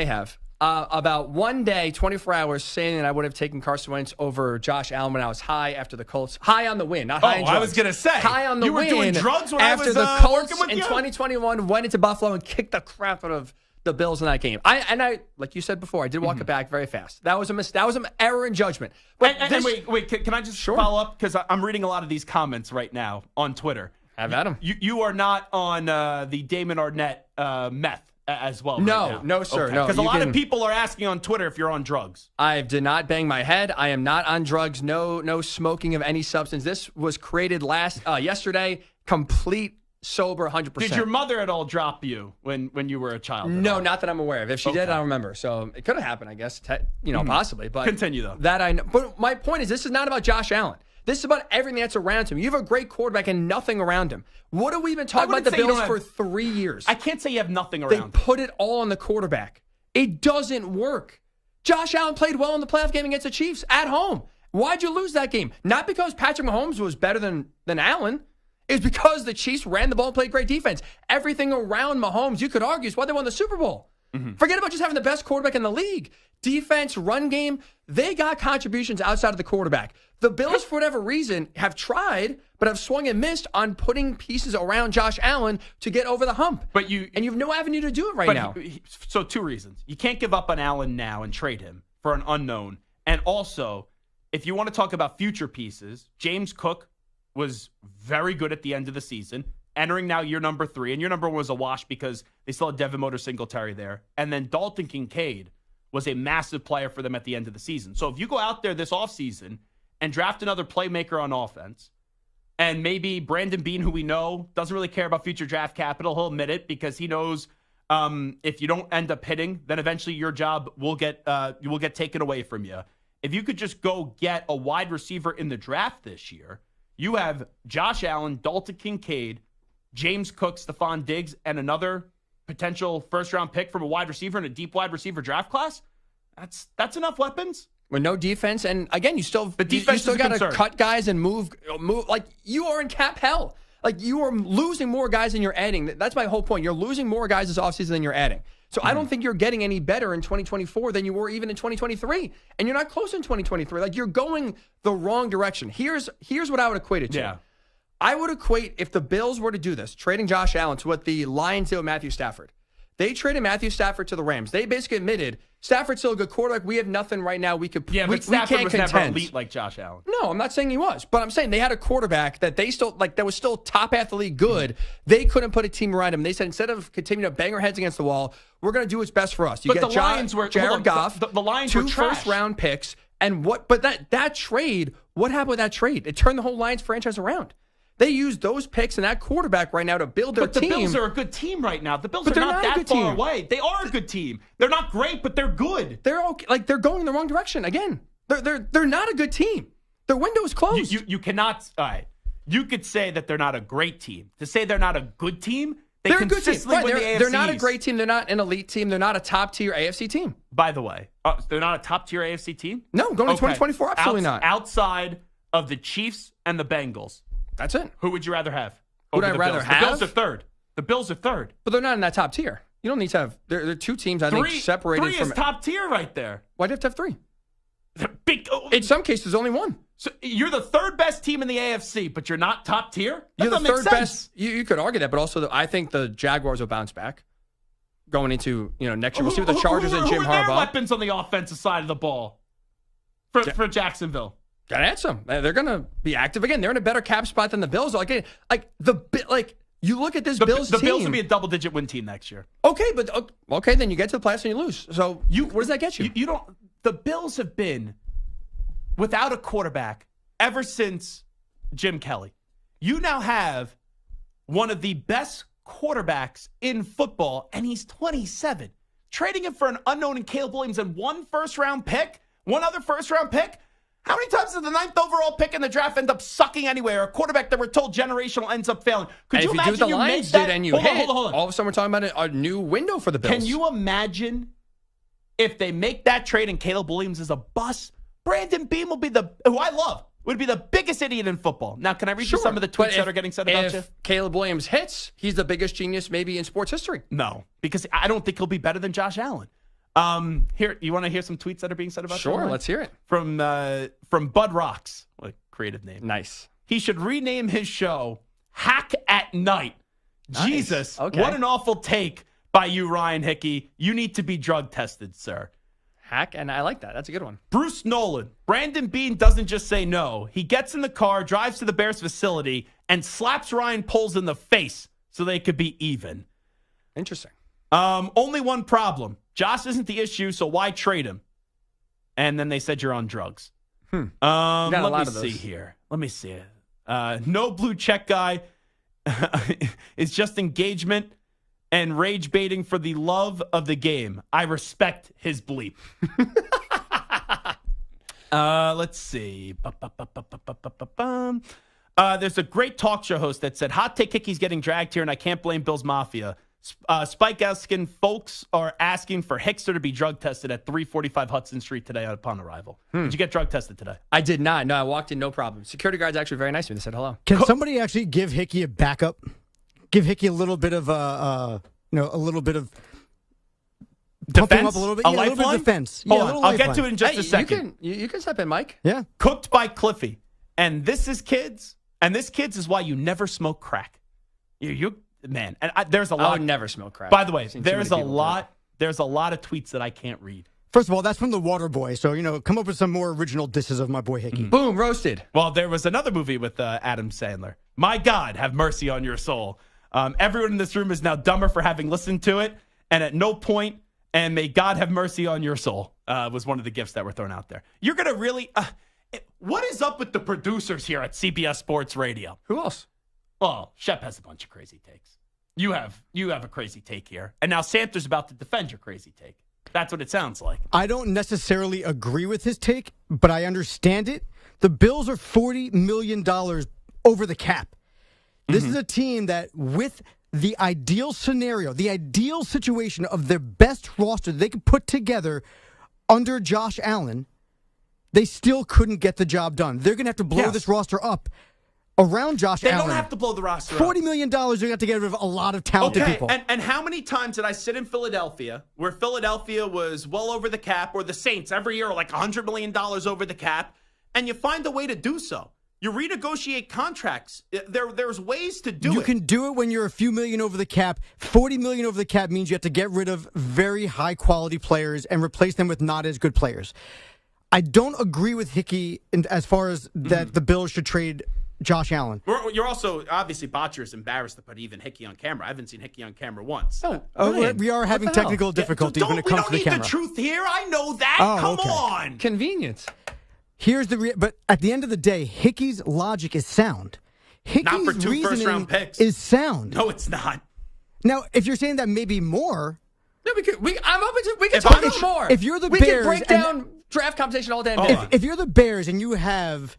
[SPEAKER 16] about one day, 24 hours, saying that I would have taken Carson Wentz over Josh Allen when I was high after the Colts. High on the win, not high on drugs.
[SPEAKER 3] I was going to say.
[SPEAKER 16] High on the
[SPEAKER 3] you
[SPEAKER 16] win.
[SPEAKER 3] You were doing drugs when
[SPEAKER 16] after
[SPEAKER 3] I was
[SPEAKER 16] the Colts
[SPEAKER 3] working with
[SPEAKER 16] in
[SPEAKER 3] you?
[SPEAKER 16] 2021 went into Buffalo and kicked the crap out of the Bills in that game. I like you said before, I did walk it back very fast. That was an error in judgment. But
[SPEAKER 3] and wait, can I just follow up? Because I'm reading a lot of these comments right now on Twitter.
[SPEAKER 16] Have at them.
[SPEAKER 3] You are not on the Damon Arnett meth as well.
[SPEAKER 16] No, sir.
[SPEAKER 3] Okay.
[SPEAKER 16] No,
[SPEAKER 3] because a lot of people are asking on Twitter if you're on drugs.
[SPEAKER 16] I did not bang my head. I am not on drugs. No smoking of any substance. This was created yesterday. Complete sober, 100%.
[SPEAKER 3] Did your mother at all drop you when you were a child?
[SPEAKER 16] No, not that I'm aware of. If she did, I don't remember. So it could have happened, I guess. Possibly. But
[SPEAKER 3] continue though.
[SPEAKER 16] That I know. But my point is, this is not about Josh Allen. This is about everything that's around him. You have a great quarterback and nothing around him. What have we been talking about the Bills for 3 years?
[SPEAKER 3] I can't say you have nothing around
[SPEAKER 16] They
[SPEAKER 3] him.
[SPEAKER 16] put it all on the quarterback. It doesn't work. Josh Allen played well in the playoff game against the Chiefs at home. Why'd you lose that game? Not because Patrick Mahomes was better than Allen. It's because the Chiefs ran the ball and played great defense. Everything around Mahomes, you could argue, is why they won the Super Bowl. Forget about just having the best quarterback in the league. Defense, run game, they got contributions outside of the quarterback. The Bills, for whatever reason, have tried, but have swung and missed on putting pieces around Josh Allen to get over the hump.
[SPEAKER 3] And you
[SPEAKER 16] have no avenue to do it right now.
[SPEAKER 3] So 2 reasons. You can't give up on Allen now and trade him for an unknown. And also, if you want to talk about future pieces, James Cook was very good at the end of the season, entering now year number 3. And year number 1 was a wash because they still had Devin Motor Singletary there. And then Dalton Kincaid was a massive player for them at the end of the season. So if you go out there this offseason and draft another playmaker on offense, and maybe Brandon Beane, who we know doesn't really care about future draft capital, he'll admit it because he knows if you don't end up hitting, then eventually your job will get taken away from you. If you could just go get a wide receiver in the draft this year, you have Josh Allen, Dalton Kincaid, James Cook, Stephon Diggs, and another potential first-round pick from a wide receiver in a deep wide receiver draft class. That's enough weapons.
[SPEAKER 16] With no defense, and again, you still got to cut guys and move. Like, you are in cap hell. Like, you are losing more guys than you're adding. That's my whole point. You're losing more guys this offseason than you're adding. So I don't think you're getting any better in 2024 than you were even in 2023. And you're not close in 2023. Like, you're going the wrong direction. Here's what I would equate it to.
[SPEAKER 3] Yeah.
[SPEAKER 16] I would equate, if the Bills were to do this, trading Josh Allen to what the Lions did with Matthew Stafford. They traded Matthew Stafford to the Rams. They basically admitted, Stafford's still a good quarterback. We have nothing right now. But
[SPEAKER 3] Stafford was never elite like Josh Allen.
[SPEAKER 16] No, I'm not saying he was. But I'm saying they had a quarterback that that was still top athlete good. They couldn't put a team around him. They said, instead of continuing to bang our heads against the wall, we're going to do what's best for us. You get
[SPEAKER 3] Lions were
[SPEAKER 16] Jared Goff,
[SPEAKER 3] the Lions
[SPEAKER 16] 2
[SPEAKER 3] were trash.
[SPEAKER 16] first-round picks, and what? But that trade, what happened with that trade? It turned the whole Lions franchise around. They use those picks and that quarterback right now to build their team.
[SPEAKER 3] But the Bills are a good team right now. The Bills are not that far away. They are a good team. They're not great, but they're good.
[SPEAKER 16] They're okay. Like, they're going in the wrong direction again. They're not a good team. Their window is closed.
[SPEAKER 3] You cannot. All right. You could say that they're not a great team. To say they're not a good team,
[SPEAKER 16] they're a good team. Right.
[SPEAKER 3] Win the AFC
[SPEAKER 16] they're not a great team. They're not an elite team. They're not a top tier AFC team.
[SPEAKER 3] By the way, they're not a top tier AFC team.
[SPEAKER 16] No, going to 2024, absolutely not.
[SPEAKER 3] Outside of the Chiefs and the Bengals.
[SPEAKER 16] That's it.
[SPEAKER 3] Who would you rather have?
[SPEAKER 16] Who would I rather have?
[SPEAKER 3] The Bills are third. The Bills are third.
[SPEAKER 16] But they're not in that top tier. You don't need to have. They're 2 teams, I think, separated from.
[SPEAKER 3] 3 is top tier right there.
[SPEAKER 16] Why do you have to have 3? In some cases, only 1.
[SPEAKER 3] So you're the third best team in the AFC, but you're not top tier?
[SPEAKER 16] You're the third best. You could argue that, but also I think the Jaguars will bounce back going into next year. We'll see what the Chargers and Jim
[SPEAKER 3] Harbaugh. Who are their
[SPEAKER 16] Harbaugh.
[SPEAKER 3] Weapons on the offensive side of the ball for Jacksonville?
[SPEAKER 16] Gotta add some. They're gonna be active again. They're in a better cap spot than the Bills. You look at this Bills team.
[SPEAKER 3] The Bills will be a double-digit win team next year.
[SPEAKER 16] Okay, but then you get to the playoffs and you lose. So what does that get you?
[SPEAKER 3] You don't. The Bills have been without a quarterback ever since Jim Kelly. You now have one of the best quarterbacks in football, and he's 27. Trading him for an unknown in Caleb Williams and one other first-round pick. How many times did the 9th overall pick in the draft end up sucking anyway, or a quarterback that we're told generational ends up failing?
[SPEAKER 16] Could you imagine if you do what the Lions did and you hit, all of a sudden we're talking about a new window for the Bills.
[SPEAKER 3] Can you imagine if they make that trade and Caleb Williams is a bust? Brandon Beam will be who I love, would be the biggest idiot in football. Now, can I read you some of the tweets that are getting said about you?
[SPEAKER 16] If Caleb Williams hits, he's the biggest genius maybe in sports history.
[SPEAKER 3] No, because I don't think he'll be better than Josh Allen. Here, you want to hear some tweets that are being said about you?
[SPEAKER 16] Sure, let's hear it.
[SPEAKER 3] From Bud Rocks. What a creative name.
[SPEAKER 16] Nice.
[SPEAKER 3] He should rename his show Hack at Night. Nice. Jesus,
[SPEAKER 16] okay.
[SPEAKER 3] What an awful take by you, Ryan Hickey. You need to be drug tested, sir.
[SPEAKER 16] Hack, and I like that. That's a good one.
[SPEAKER 3] Bruce Nolan. Brandon Beane doesn't just say no. He gets in the car, drives to the Bears facility, and slaps Ryan Poles in the face so they could be even.
[SPEAKER 16] Interesting.
[SPEAKER 3] Only one problem. Josh isn't the issue, so why trade him? And then they said you're on drugs. Let me see here. Let me see it. No blue check guy. It's just engagement and rage baiting for the love of the game. I respect his bleep. Let's see. There's a great talk show host that said, hot take Hickey's getting dragged here, and I can't blame Bills Mafia. Spike Eskin folks are asking for Hickster to be drug tested at 345 Hudson Street today upon arrival. Did you get drug tested today?
[SPEAKER 16] I did not. No, I walked in, no problem. Security guard's actually very nice to me. They said hello.
[SPEAKER 4] Can somebody actually give Hickey a backup? Give Hickey a little bit of a little bit of
[SPEAKER 3] defense,
[SPEAKER 4] him up a little bit.
[SPEAKER 3] A
[SPEAKER 4] yeah,
[SPEAKER 3] lifeline?
[SPEAKER 4] A little bit of defense.
[SPEAKER 3] Hold
[SPEAKER 4] yeah,
[SPEAKER 3] on. I'll get to it in just a second.
[SPEAKER 16] You can step in, Mike.
[SPEAKER 4] Yeah.
[SPEAKER 3] Cooked by Cliffy, and this is kids, and this kids is why you never smoke crack. Man, and there's a lot.
[SPEAKER 16] I would never smoke crack.
[SPEAKER 3] By the way, there's a lot of tweets that I can't read.
[SPEAKER 4] First of all, that's from the Water Boy, so come up with some more original disses of my boy Hickey.
[SPEAKER 16] Boom, roasted.
[SPEAKER 3] Well, there was another movie with Adam Sandler. My God, have mercy on your soul. Everyone in this room is now dumber for having listened to it, and at no point, and may God have mercy on your soul, was one of the gifts that were thrown out there. You're going to really... what is up with the producers here at CBS Sports Radio?
[SPEAKER 16] Who else?
[SPEAKER 3] Well, Shep has a bunch of crazy takes. You have a crazy take here. And now Santa's about to defend your crazy take. That's what it sounds like.
[SPEAKER 4] I don't necessarily agree with his take, but I understand it. The Bills are $40 million over the cap. This is a team that, with the ideal scenario, the ideal situation of their best roster they could put together under Josh Allen, they still couldn't get the job done. They're going to have to blow this roster up around Josh Allen.
[SPEAKER 3] They don't have to blow the roster up.
[SPEAKER 4] $40 million, they're going to have to get rid of a lot of talented people.
[SPEAKER 3] And how many times did I sit in Philadelphia, where Philadelphia was well over the cap, or the Saints every year are like $100 million over the cap, and you find a way to do so. You renegotiate contracts. There's ways to do it.
[SPEAKER 4] You can do it when you're a few million over the cap. $40 million over the cap means you have to get rid of very high-quality players and replace them with not as good players. I don't agree with Hickey as far as that the Bills should trade Josh Allen.
[SPEAKER 3] You're also, obviously, Botcher is embarrassed to put even Hickey on camera. I haven't seen Hickey on camera once.
[SPEAKER 4] We are having technical difficulties when it comes to the camera.
[SPEAKER 3] We don't need the truth here. I know that. Come on.
[SPEAKER 16] Convenience.
[SPEAKER 4] Here's but at the end of the day, Hickey's logic is sound. Hickey's
[SPEAKER 3] Not for 2
[SPEAKER 4] reasoning
[SPEAKER 3] first-round picks.
[SPEAKER 4] is sound.
[SPEAKER 3] No, it's not.
[SPEAKER 4] Now, if you're saying that maybe more,
[SPEAKER 16] No, I'm open to. We can talk about more.
[SPEAKER 4] if you're the
[SPEAKER 16] we
[SPEAKER 4] Bears,
[SPEAKER 16] can break down draft compensation all day.
[SPEAKER 4] If you're the Bears and you have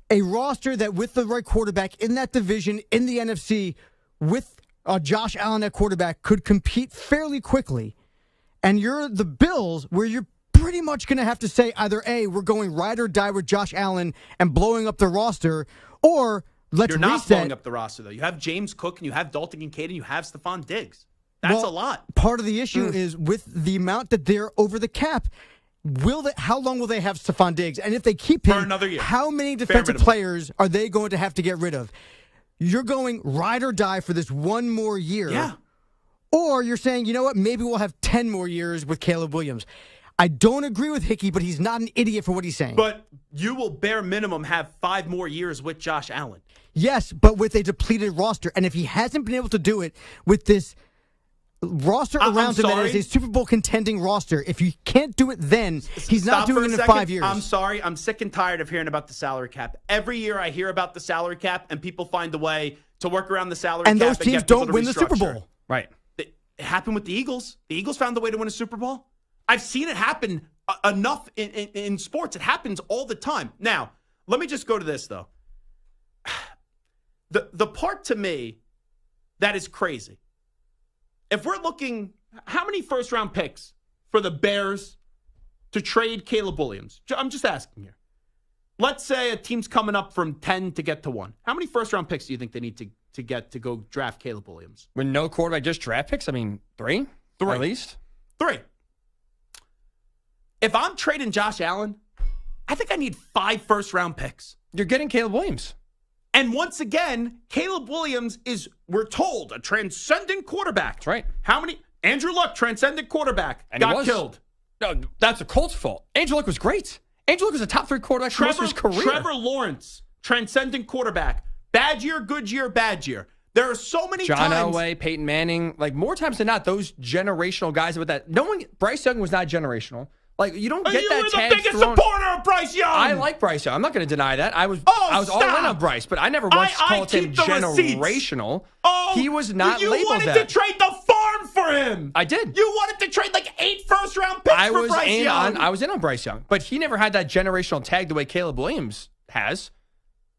[SPEAKER 4] a roster that with the right quarterback in that division in the NFC with Josh Allen at quarterback could compete fairly quickly, and you're the Bills where you're pretty much going to have to say either A, we're going ride or die with Josh Allen and blowing up the roster, or let's
[SPEAKER 3] You're not
[SPEAKER 4] reset.
[SPEAKER 3] blowing up the roster, though. You have James Cook, and you have Dalton Kincaid, and you have Stephon Diggs. That's a lot.
[SPEAKER 4] Part of the issue is with the amount that they're over the cap, how long will they have Stephon Diggs? And if they keep him,
[SPEAKER 3] For another year.
[SPEAKER 4] how many defensive players are they going to have to get rid of? You're going ride or die for this one more year.
[SPEAKER 3] Yeah.
[SPEAKER 4] Or you're saying, you know what, maybe we'll have 10 more years with Caleb Williams. I don't agree with Hickey, but he's not an idiot for what he's saying.
[SPEAKER 3] But you will bare minimum have 5 more years with Josh Allen.
[SPEAKER 4] Yes, but with a depleted roster. And if he hasn't been able to do it with this roster around him that is a Super Bowl contending roster, if you can't do it then, he's not doing it in 5 years.
[SPEAKER 3] I'm sorry. I'm sick and tired of hearing about the salary cap. Every year I hear about the salary cap, and people find a way to work around the salary cap.
[SPEAKER 4] And those teams don't win the Super Bowl.
[SPEAKER 16] Right.
[SPEAKER 3] It happened with the Eagles. The Eagles found a way to win a Super Bowl. I've seen it happen enough in sports. It happens all the time. Now, let me just go to this, though. The part to me that is crazy, if we're looking, how many first-round picks for the Bears to trade Caleb Williams? I'm just asking here. Let's say a team's coming up from 10 to get to 1. How many first-round picks do you think they need to get to go draft Caleb Williams?
[SPEAKER 16] With no quarterback, just draft picks? I mean, 3?
[SPEAKER 3] 3.
[SPEAKER 16] At least?
[SPEAKER 3] 3. If I'm trading Josh Allen, I think I need 5 first-round picks.
[SPEAKER 16] You're getting Caleb Williams.
[SPEAKER 3] And once again, Caleb Williams is, we're told, a transcendent quarterback.
[SPEAKER 16] That's right.
[SPEAKER 3] How many? Andrew Luck, transcendent quarterback,
[SPEAKER 16] And
[SPEAKER 3] got killed.
[SPEAKER 16] No, that's the Colts' fault. Andrew Luck was great. Andrew Luck was a top 3 quarterback for most of his career.
[SPEAKER 3] Trevor Lawrence, transcendent quarterback. Bad year, good year, bad year. There are so many
[SPEAKER 16] John
[SPEAKER 3] times.
[SPEAKER 16] Elway, Peyton Manning, like more times than not, those generational guys with that. Bryce Young was not generational. Like, you don't get that
[SPEAKER 3] You were
[SPEAKER 16] tag
[SPEAKER 3] the biggest
[SPEAKER 16] thrown.
[SPEAKER 3] supporter of Bryce Young.
[SPEAKER 16] I like Bryce Young. I'm not going to deny that. I was all in on Bryce, but I never once called him generational. He was not labeled that.
[SPEAKER 3] You wanted to trade the farm for him.
[SPEAKER 16] I did.
[SPEAKER 3] You wanted to trade like 8 first-round picks for Bryce Young.
[SPEAKER 16] I was in on Bryce Young, but he never had that generational tag the way Caleb Williams has.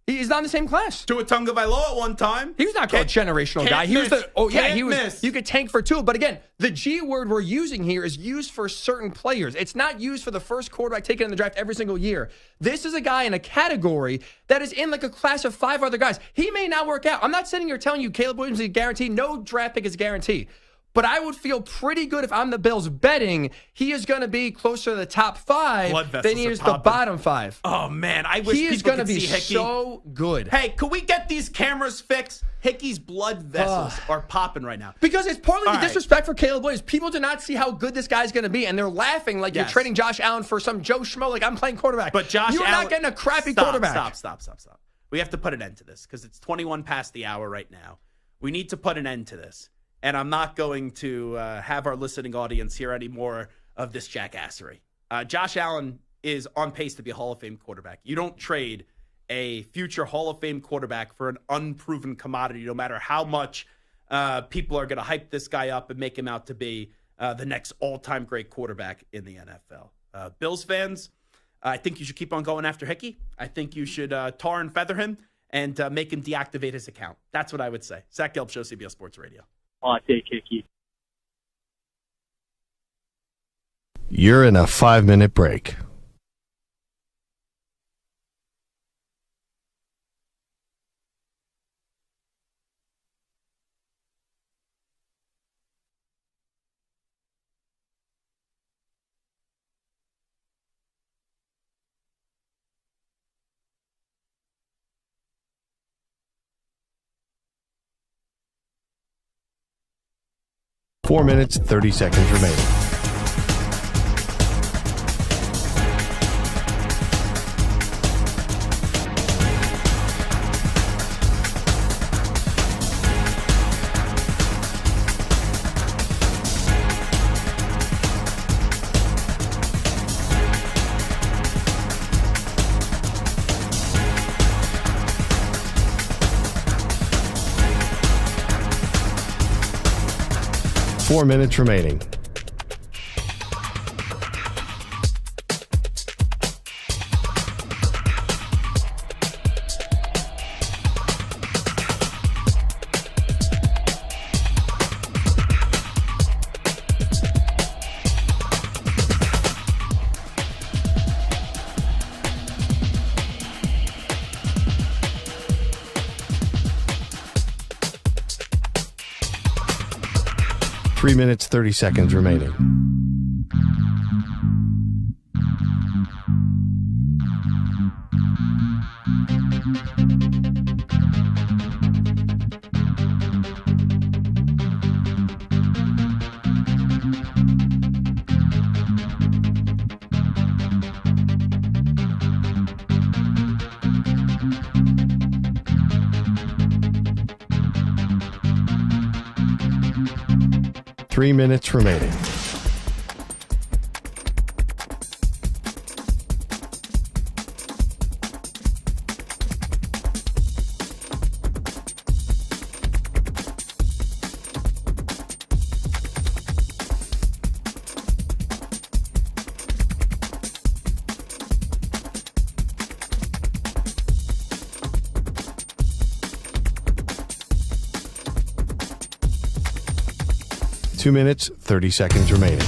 [SPEAKER 16] He's not in the same class.
[SPEAKER 3] Tua Tagovailoa at one time.
[SPEAKER 16] He was not called generational guy. He was he was.
[SPEAKER 3] Miss.
[SPEAKER 16] You could tank for Tua, but again, the G word we're using here is used for certain players. It's not used for the first quarterback taken in the draft every single year. This is a guy in a category that is in like a class of 5 other guys. He may not work out. I'm not sitting here telling you Caleb Williams is a guarantee. No draft pick is a guarantee. But I would feel pretty good if I'm the Bills betting he is going to be closer to the top 5 than he is the bottom 5.
[SPEAKER 3] Oh, man. I wish
[SPEAKER 16] he is
[SPEAKER 3] people
[SPEAKER 16] going to
[SPEAKER 3] could
[SPEAKER 16] be
[SPEAKER 3] see Hickey.
[SPEAKER 16] so good.
[SPEAKER 3] Hey, could we get these cameras fixed? Hickey's blood vessels are popping right now.
[SPEAKER 16] Because it's partly the disrespect for Caleb Williams. People do not see how good this guy's going to be, and they're laughing like you're trading Josh Allen for some Joe Schmo like I'm playing quarterback.
[SPEAKER 3] But Josh
[SPEAKER 16] You're
[SPEAKER 3] Allen,
[SPEAKER 16] not getting a crappy quarterback.
[SPEAKER 3] Stop. We have to put an end to this because it's 21 past the hour right now. We need to put an end to this. And I'm not going to have our listening audience hear any more of this jackassery. Josh Allen is on pace to be a Hall of Fame quarterback. You don't trade a future Hall of Fame quarterback for an unproven commodity, no matter how much people are going to hype this guy up and make him out to be the next all-time great quarterback in the NFL. Bills fans, I think you should keep on going after Hickey. I think you should tar and feather him and make him deactivate his account. That's what I would say. Zach Gelb Show, CBS Sports Radio.
[SPEAKER 11] Hot take, Hickey.
[SPEAKER 1] You're in a 5-minute break. 4 minutes, 30 seconds remaining. Four minutes remaining. Three minutes, 30 seconds remaining. Three minutes remaining. Two minutes, 30 seconds remaining.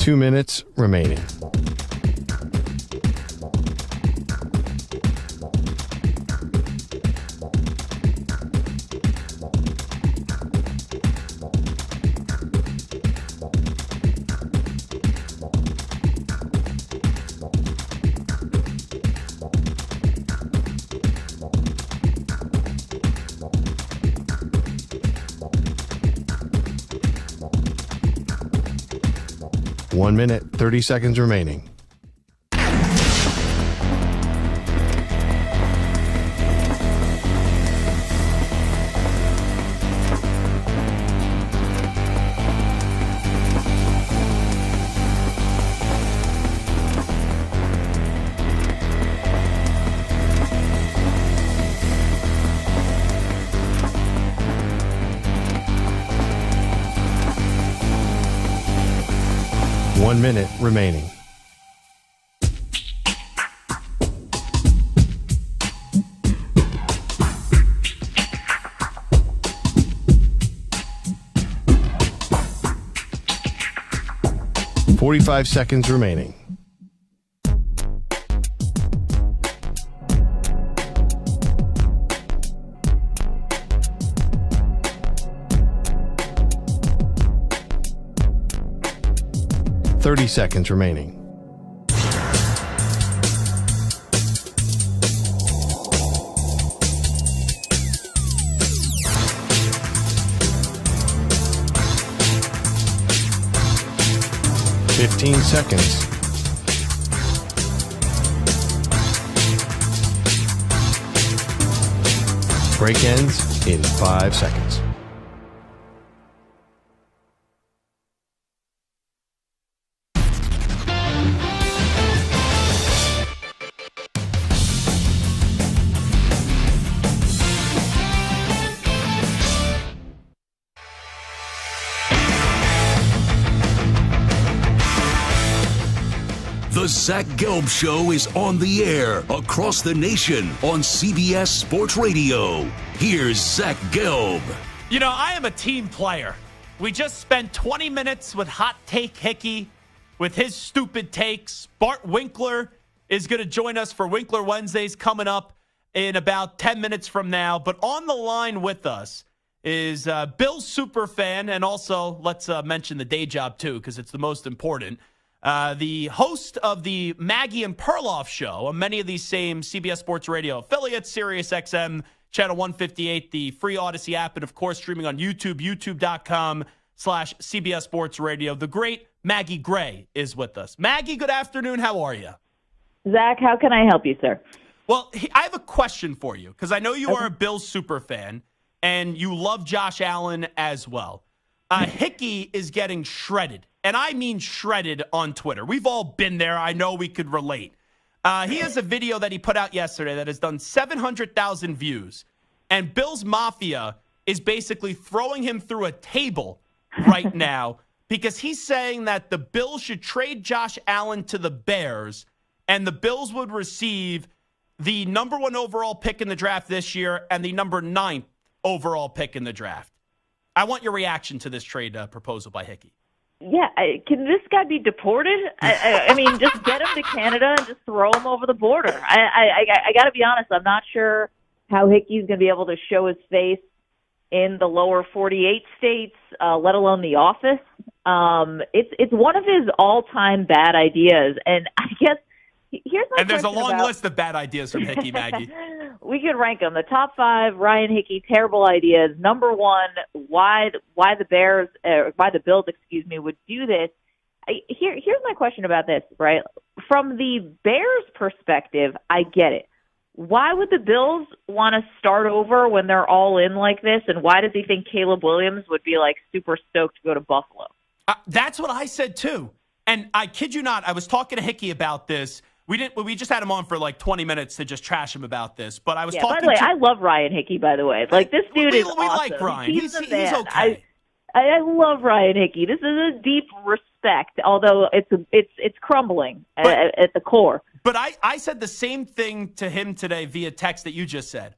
[SPEAKER 1] Two minutes remaining. One minute, 30 seconds remaining. One minute remaining. Forty-five seconds remaining. Thirty seconds remaining. Fifteen seconds. Break ends in 5 seconds.
[SPEAKER 2] The Zach Gelb Show is on the air across the nation on CBS Sports Radio. Here's Zach Gelb.
[SPEAKER 3] You know, I am a team player. We just spent 20 minutes with Hot Take Hickey with his stupid takes. Bart Winkler is going to join us for Winkler Wednesdays coming up in about 10 minutes from now. But on the line with us is Bill's superfan, and also let's mention the day job too, because it's the most important. The host of the Maggie and Perloff show on many of these same CBS Sports Radio affiliates, Sirius XM, Channel 158, the free Odyssey app, and of course streaming on YouTube, youtube.com/CBS Sports Radio. The great Maggie Gray is with us. Maggie, good afternoon. How are you?
[SPEAKER 17] Zach, how can I help you, sir?
[SPEAKER 3] Well, I have a question for you, because I know you are a Bills super fan, and you love Josh Allen as well. Hickey is getting shredded, and I mean shredded on Twitter. We've all been there. I know we could relate. He has a video that he put out yesterday that has done 700,000 views, and Bills Mafia is basically throwing him through a table right now because he's saying that the Bills should trade Josh Allen to the Bears, and the Bills would receive the number 1 overall pick in the draft this year and the number 9th overall pick in the draft. I want your reaction to this trade proposal by Hickey.
[SPEAKER 17] Yeah, can this guy be deported? I mean, just get him to Canada and just throw him over the border. I got to be honest, I'm not sure how Hickey's going to be able to show his face in the lower 48 states, let alone the office. It's one of his all-time bad ideas, and I guess here's my
[SPEAKER 3] And there's a
[SPEAKER 17] question
[SPEAKER 3] long
[SPEAKER 17] about...
[SPEAKER 3] list of bad ideas from Hickey, Maggie.
[SPEAKER 17] We could rank them. The top 5, Ryan Hickey, terrible ideas. Number 1, why the Bills, would do this. Here's my question about this, right? From the Bears' perspective, I get it. Why would the Bills want to start over when they're all in like this? And why does he think Caleb Williams would be like super stoked to go to Buffalo?
[SPEAKER 3] That's what I said too. And I kid you not, I was talking to Hickey about this. We just had him on for like 20 minutes to just trash him about this. But I was talking.
[SPEAKER 17] By the way, I love Ryan Hickey. By the way, like this dude is awesome.
[SPEAKER 3] We like Ryan. He's
[SPEAKER 17] I
[SPEAKER 3] okay.
[SPEAKER 17] love Ryan Hickey. This is a deep respect, although it's crumbling at the core.
[SPEAKER 3] But I said the same thing to him today via text that you just said.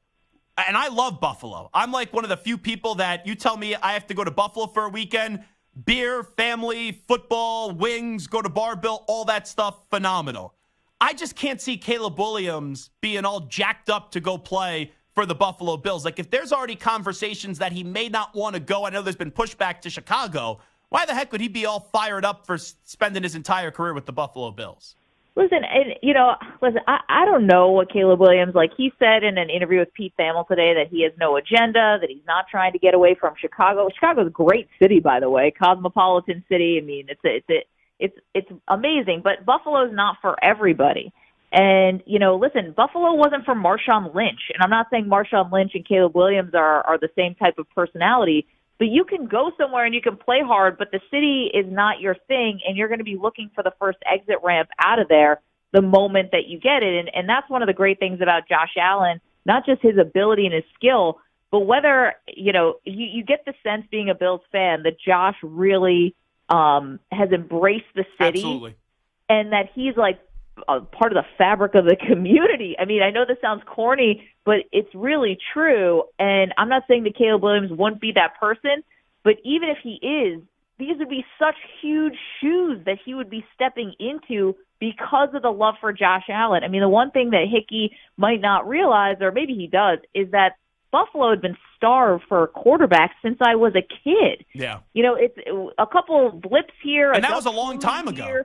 [SPEAKER 3] And I love Buffalo. I'm like one of the few people that you tell me I have to go to Buffalo for a weekend. Beer, family, football, wings, go to Bar Bill, all that stuff, phenomenal. I just can't see Caleb Williams being all jacked up to go play for the Buffalo Bills. Like, if there's already conversations that he may not want to go, I know there's been pushback to Chicago, why the heck would he be all fired up for spending his entire career with the Buffalo Bills?
[SPEAKER 17] Listen, I don't know what Caleb Williams, like he said in an interview with Pete Thamel today, that he has no agenda, that he's not trying to get away from Chicago. Chicago's a great city, by the way, cosmopolitan city. I mean, it's amazing, but Buffalo's not for everybody. And, listen, Buffalo wasn't for Marshawn Lynch, and I'm not saying Marshawn Lynch and Caleb Williams are the same type of personality, but you can go somewhere and you can play hard, but the city is not your thing, and you're going to be looking for the first exit ramp out of there the moment that you get it. And that's one of the great things about Josh Allen, not just his ability and his skill, but whether, you get the sense being a Bills fan that Josh really has embraced the city.
[SPEAKER 3] Absolutely.
[SPEAKER 17] And that he's like a part of the fabric of the community. I mean, I know this sounds corny, but it's really true. And I'm not saying that Caleb Williams wouldn't be that person, but even if he is, these would be such huge shoes that he would be stepping into because of the love for Josh Allen. I mean, the one thing that Hickey might not realize, or maybe he does, is that Buffalo had been starved for quarterbacks since I was a kid.
[SPEAKER 3] Yeah.
[SPEAKER 17] It's a couple blips here.
[SPEAKER 3] And that was a long time ago.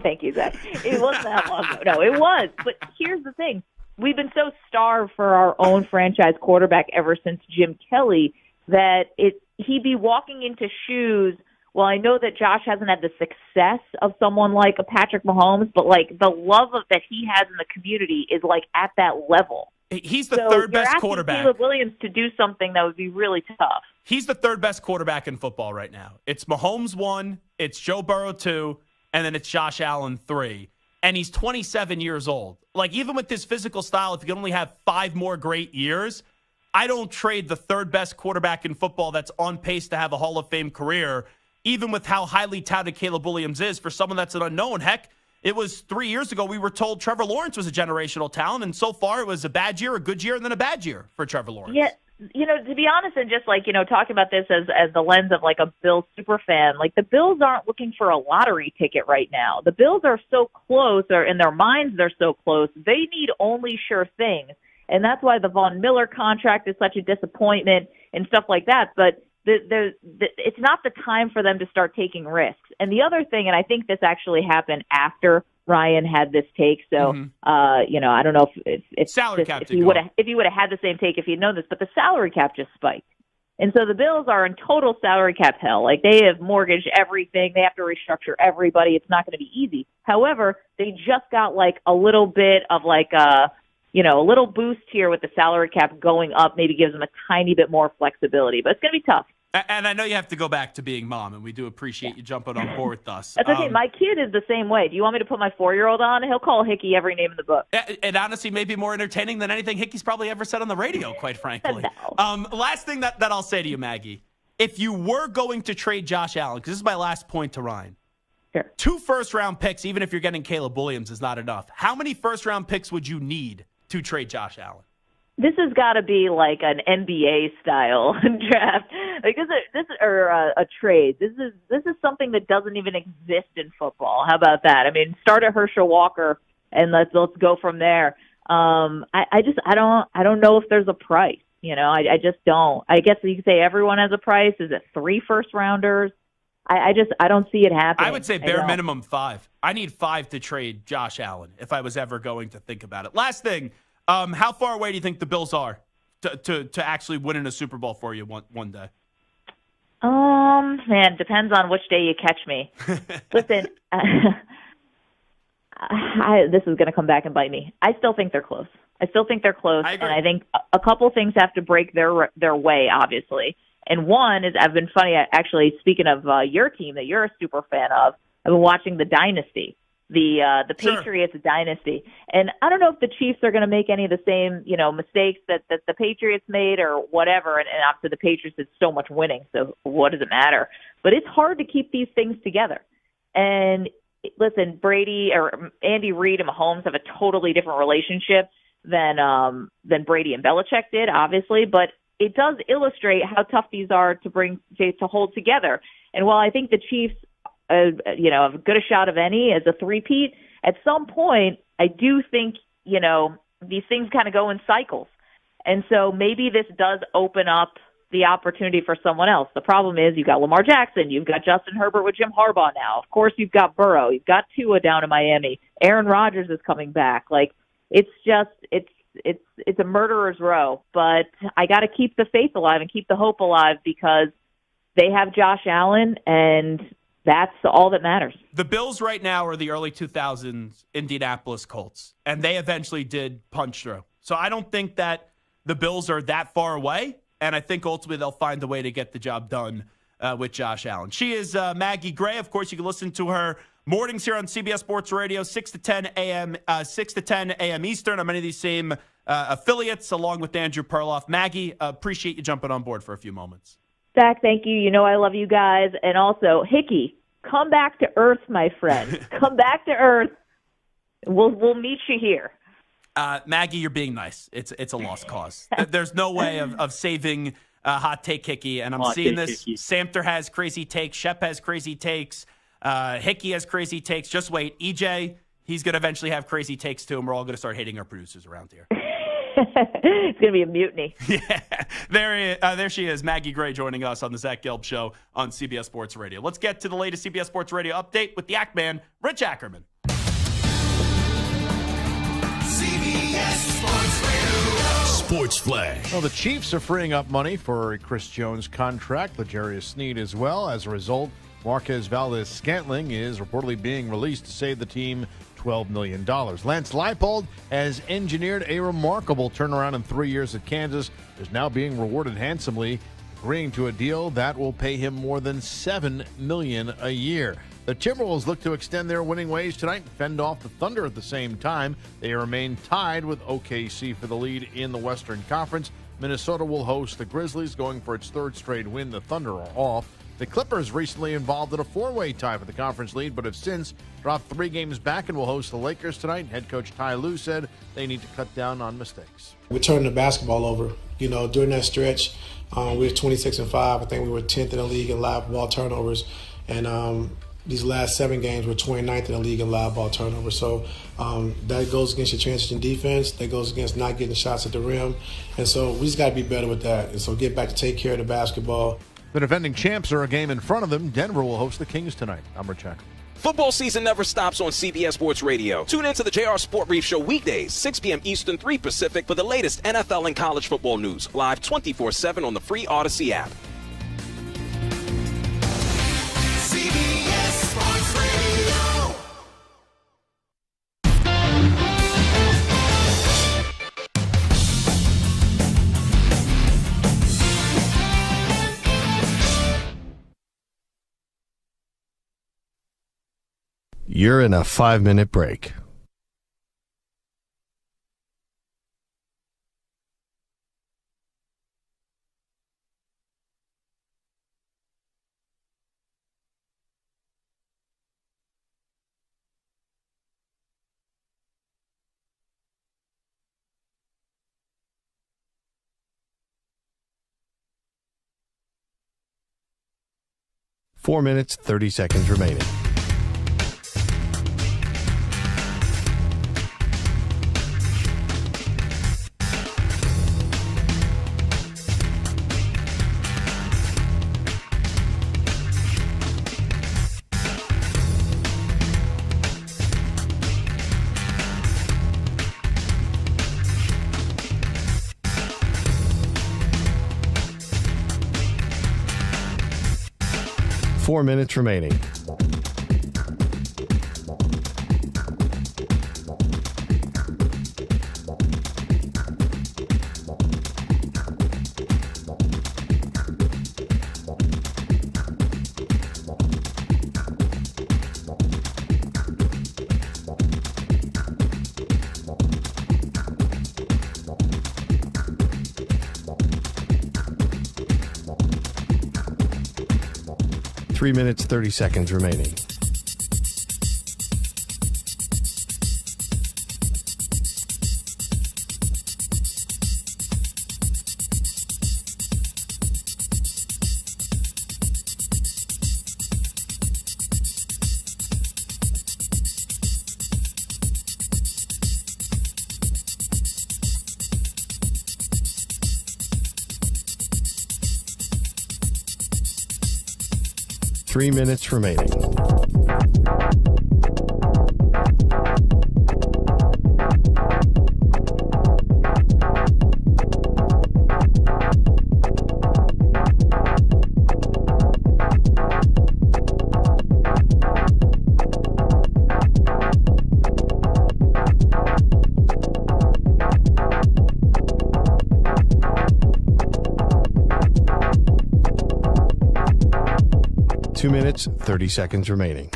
[SPEAKER 17] Thank you, Zach. It wasn't that long ago. No, it was. But here's the thing. We've been so starved for our own franchise quarterback ever since Jim Kelly that he'd be walking into shoes. Well, I know that Josh hasn't had the success of someone like a Patrick Mahomes, but like the love that he has in the community is like at that level.
[SPEAKER 3] He's the third best quarterback.
[SPEAKER 17] Caleb Williams to do something that would be really tough.
[SPEAKER 3] He's the third best quarterback in football right now. It's Mahomes 1, it's Joe Burrow 2, and then it's Josh Allen 3. And he's 27 years old. Like, even with his physical style, if you can only have 5 more great years, I don't trade the third best quarterback in football that's on pace to have a Hall of Fame career, even with how highly touted Caleb Williams is, for someone that's an unknown. Heck, it was 3 years ago we were told Trevor Lawrence was a generational talent, and so far it was a bad year, a good year, and then a bad year for Trevor Lawrence.
[SPEAKER 17] Yeah, to be honest, and just like, talking about this as the lens of like a Bills super fan, like the Bills aren't looking for a lottery ticket right now. The Bills are so close, or in their minds they're so close. They need only sure things. And that's why the Von Miller contract is such a disappointment and stuff like that. But it's not the time for them to start taking risks. And the other thing, and I think this actually happened after Ryan had this take. So, I don't know if
[SPEAKER 3] salary cap
[SPEAKER 17] if he would have had the same take if he'd known this, but the salary cap just spiked. And so the Bills are in total salary cap hell. Like, they have mortgaged everything. They have to restructure everybody. It's not going to be easy. However, they just got like a little bit of like a little boost here with the salary cap going up. Maybe gives them a tiny bit more flexibility, but it's going to be tough.
[SPEAKER 3] And I know you have to go back to being mom, and we do appreciate you jumping on board with us.
[SPEAKER 17] That's okay. My kid is the same way. Do you want me to put my 4-year-old on? He'll call Hickey every name in the book.
[SPEAKER 3] And honestly, maybe more entertaining than anything Hickey's probably ever said on the radio, quite frankly. Last thing that I'll say to you, Maggie, if you were going to trade Josh Allen, because this is my last point to Ryan,
[SPEAKER 17] sure.
[SPEAKER 3] 2 first-round picks, even if you're getting Caleb Williams, is not enough. How many first-round picks would you need to trade Josh Allen?
[SPEAKER 17] This has got to be like an NBA style draft, like this or a trade. This is something that doesn't even exist in football. How about that? I mean, start at Herschel Walker and let's go from there. I don't know if there's a price. I just don't. I guess you could say everyone has a price. Is it 3 first rounders? I don't see it happening.
[SPEAKER 3] I would say bare minimum 5. I need 5 to trade Josh Allen if I was ever going to think about it. Last thing. How far away do you think the Bills are to actually winning a Super Bowl for you one day?
[SPEAKER 17] Man, depends on which day you catch me. Listen, this is going to come back and bite me. I still think they're close. And I think a couple things have to break their way, obviously. And one is, I've been funny, actually, speaking of your team that you're a super fan of, I've been watching the Dynasty. The Patriots dynasty. And I don't know if the Chiefs are going to make any of the same, mistakes that the Patriots made or whatever. And obviously the Patriots did so much winning, so what does it matter? But it's hard to keep these things together. And listen, Brady or Andy Reid and Mahomes have a totally different relationship than Brady and Belichick did, obviously. But it does illustrate how tough these are to hold together. And while I think the Chiefs as good a shot of any as a three-peat, at some point, I do think, these things kind of go in cycles. And so maybe this does open up the opportunity for someone else. The problem is you've got Lamar Jackson, you've got Justin Herbert with Jim Harbaugh now. Of course, you've got Burrow, you've got Tua down in Miami. Aaron Rodgers is coming back. Like, it's a murderer's row. But I got to keep the faith alive and keep the hope alive because they have Josh Allen, and that's all that matters.
[SPEAKER 3] The Bills right now are the early 2000s Indianapolis Colts, and they eventually did punch through. So I don't think that the Bills are that far away, and I think ultimately they'll find a way to get the job done with Josh Allen. She is Maggie Gray. Of course, you can listen to her mornings here on CBS Sports Radio, 6 to 10 a.m. Eastern on many of these same affiliates, along with Andrew Perloff. Maggie, appreciate you jumping on board for a few moments.
[SPEAKER 17] Zach, thank you. You know I love you guys. And also, Hickey, come back to Earth, my friend. Come back to Earth. We'll meet you here.
[SPEAKER 3] Maggie, you're being nice. It's a lost cause. There's no way of saving Hot Take Hickey, and I'm seeing this. Hickey. Samter has crazy takes. Shep has crazy takes. Hickey has crazy takes. Just wait. EJ, he's going to eventually have crazy takes too, and we're all going to start hating our producers around here.
[SPEAKER 17] It's going to be a mutiny.
[SPEAKER 3] Yeah, there she is, Maggie Gray, joining us on the Zach Gelb Show on CBS Sports Radio. Let's get to the latest CBS Sports Radio update with the Ackman, Rich Ackerman.
[SPEAKER 2] CBS Sports Radio. Sports Flag.
[SPEAKER 5] Well, the Chiefs are freeing up money for Chris Jones' contract, L'Jarius Sneed as well. As a result, Marquez Valdes-Scantling is reportedly being released to save the team $12 million. Lance Leipold has engineered a remarkable turnaround in 3 years at Kansas, is now being rewarded handsomely, agreeing to a deal that will pay him more than $7 million a year. The Timberwolves look to extend their winning ways tonight and fend off the Thunder at the same time. They remain tied with OKC for the lead in the Western Conference. Minnesota will host the Grizzlies, going for its third straight win. The Thunder are off. The Clippers recently involved in a four-way tie for the conference lead, but have since dropped 3 games back and will host the Lakers tonight. Head coach Ty Lue said they need to cut down on mistakes.
[SPEAKER 18] We turned the basketball over. During that stretch, we were 26-5. I think we were 10th in the league in live ball turnovers. And these last 7 games, we're 29th in the league in live ball turnovers. So that goes against your transition defense. That goes against not getting shots at the rim. And so we just got to be better with that. And so get back to take care of the basketball.
[SPEAKER 5] The defending champs are a game in front of them. Denver will host the Kings tonight. I'm Rich Check.
[SPEAKER 19] Football season never stops on CBS Sports Radio. Tune in to the JR Sport Brief Show weekdays, 6 p.m. Eastern, 3 Pacific, for the latest NFL and college football news. Live 24/7 on the free Odyssey app.
[SPEAKER 15] CBS Sports Radio.
[SPEAKER 1] You're in a 5-minute break. Four minutes, 30 seconds remaining. Four minutes remaining. Three minutes, 30 seconds remaining. Three minutes remaining. Two minutes, 30 seconds remaining.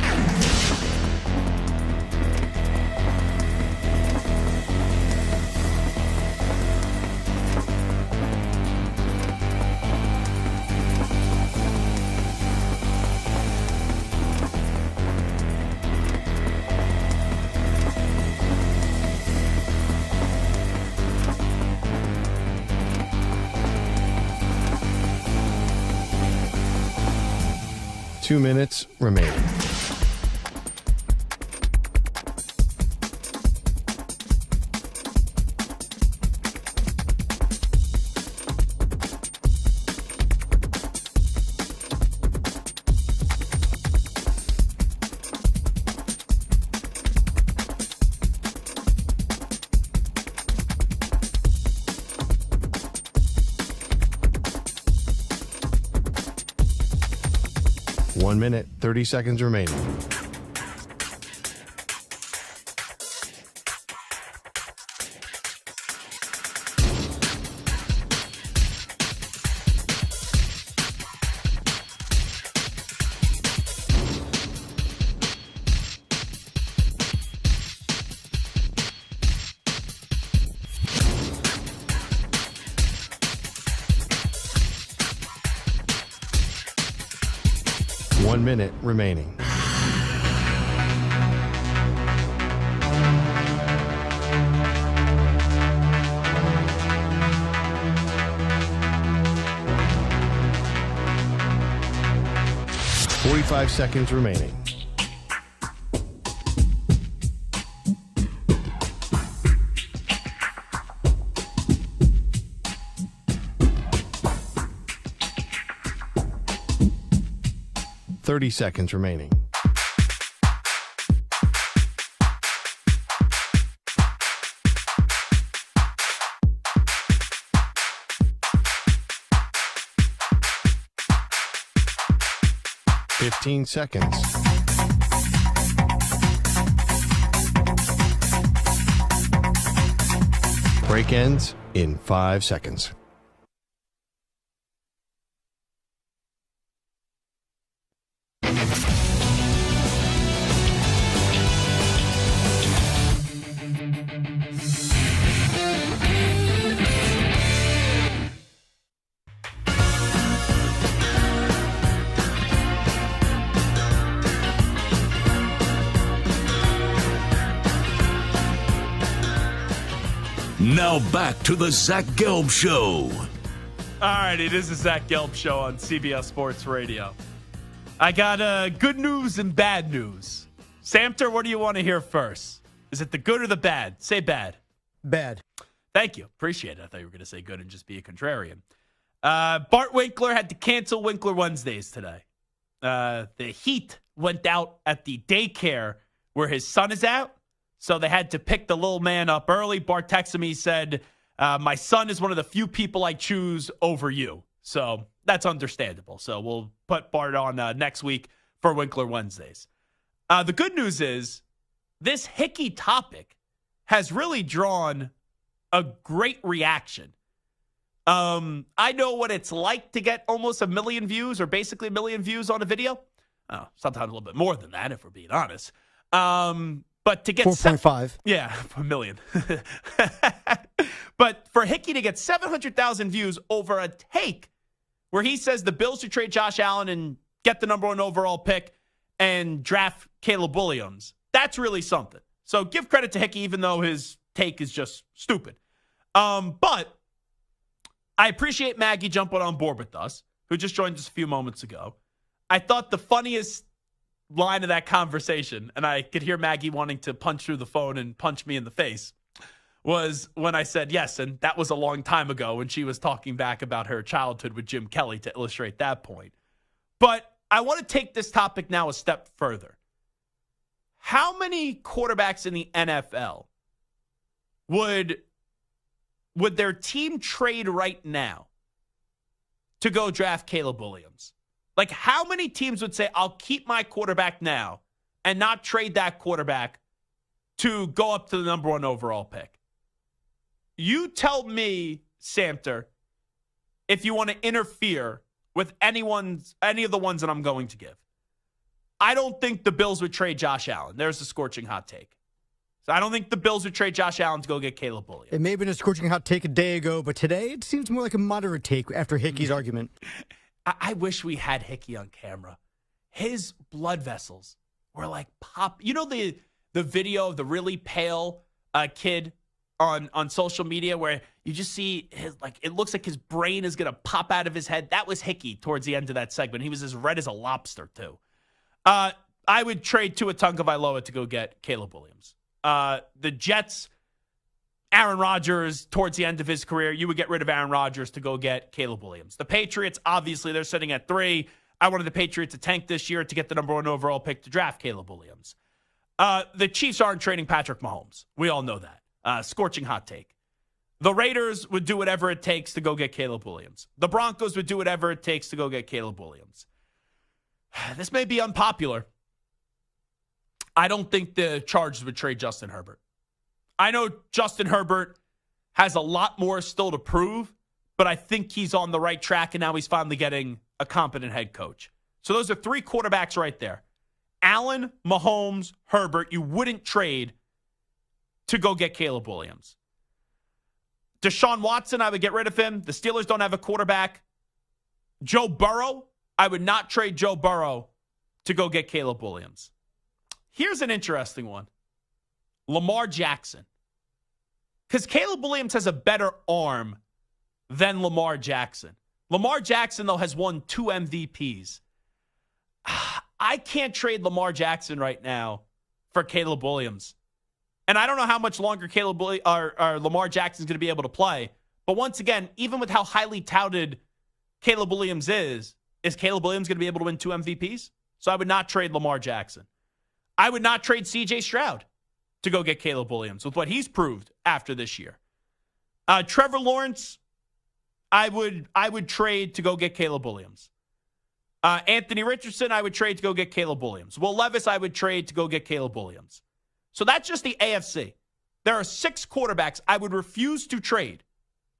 [SPEAKER 1] Two minutes remaining. One minute, 30 seconds remaining. 1 minute remaining. $45 seconds remaining. $30 seconds remaining. $15 seconds. Break ends in 5 seconds.
[SPEAKER 2] Now back to the Zach Gelb Show.
[SPEAKER 3] All right, it is the Zach Gelb Show on CBS Sports Radio. I got good news and bad news. Samter, what do you want to hear first? Is it the good or the bad? Say bad.
[SPEAKER 4] Bad.
[SPEAKER 3] Thank you. Appreciate it. I thought you were going to say good and just be a contrarian. Bart Winkler had to cancel Winkler Wednesdays today. The heat went out at the daycare where his son is out. So they had to pick the little man up early. Bart texted me, said, my son is one of the few people I choose over you. So that's understandable. So we'll put Bart on next week for Winkler Wednesdays. The good news is this Hickey topic has really drawn a great reaction. I know what it's like to get almost 1 million views or basically 1 million views on a video. Sometimes a little bit more than that, if we're being honest. But to get
[SPEAKER 4] 4.5.
[SPEAKER 3] Yeah, 1 million. But for Hickey to get 700,000 views over a take where he says the Bills should trade Josh Allen and get the number 1 overall pick and draft Caleb Williams, that's really something. So give credit to Hickey, even though his take is just stupid. But I appreciate Maggie jumping on board with us, who just joined us a few moments ago. I thought the funniest line of that conversation, and I could hear Maggie wanting to punch through the phone and punch me in the face, was when I said yes, and that was a long time ago when she was talking back about her childhood with Jim Kelly to illustrate that point. But I want to take this topic now a step further. How many quarterbacks in the NFL would their team trade right now to go draft Caleb Williams? Like, how many teams would say, I'll keep my quarterback now and not trade that quarterback to go up to the number 1 overall pick? You tell me, Samter, if you want to interfere with any of the ones that I'm going to give. I don't think the Bills would trade Josh Allen. There's the scorching hot take. So I don't think the Bills would trade Josh Allen to go get Caleb Williams.
[SPEAKER 4] It may have been a scorching hot take a day ago, but today it seems more like a moderate take after Hickey's argument.
[SPEAKER 3] I wish we had Hickey on camera. His blood vessels were like pop. You know the video of the really pale kid on social media where you just see his, like, it looks like his brain is going to pop out of his head? That was Hickey towards the end of that segment. He was as red as a lobster, too. I would trade Tua Tagovailoa to go get Caleb Williams. The Jets, Aaron Rodgers, towards the end of his career, you would get rid of Aaron Rodgers to go get Caleb Williams. The Patriots, obviously, they're sitting at 3. I wanted the Patriots to tank this year to get the number 1 overall pick to draft Caleb Williams. The Chiefs aren't trading Patrick Mahomes. We all know that. Scorching hot take. The Raiders would do whatever it takes to go get Caleb Williams. The Broncos would do whatever it takes to go get Caleb Williams. This may be unpopular. I don't think the Chargers would trade Justin Herbert. I know Justin Herbert has a lot more still to prove, but I think he's on the right track, and now he's finally getting a competent head coach. So those are 3 quarterbacks right there. Allen, Mahomes, Herbert, you wouldn't trade to go get Caleb Williams. Deshaun Watson, I would get rid of him. The Steelers don't have a quarterback. Joe Burrow, I would not trade Joe Burrow to go get Caleb Williams. Here's an interesting one. Lamar Jackson. Because Caleb Williams has a better arm than Lamar Jackson. Lamar Jackson, though, has won 2 MVPs. I can't trade Lamar Jackson right now for Caleb Williams. And I don't know how much longer Lamar Jackson's going to be able to play. But once again, even with how highly touted Caleb Williams is Caleb Williams going to be able to win 2 MVPs? So I would not trade Lamar Jackson. I would not trade C.J. Stroud to go get Caleb Williams with what he's proved after this year. Trevor Lawrence, I would trade to go get Caleb Williams. Anthony Richardson, I would trade to go get Caleb Williams. Will Levis, I would trade to go get Caleb Williams. So that's just the AFC. There are 6 quarterbacks I would refuse to trade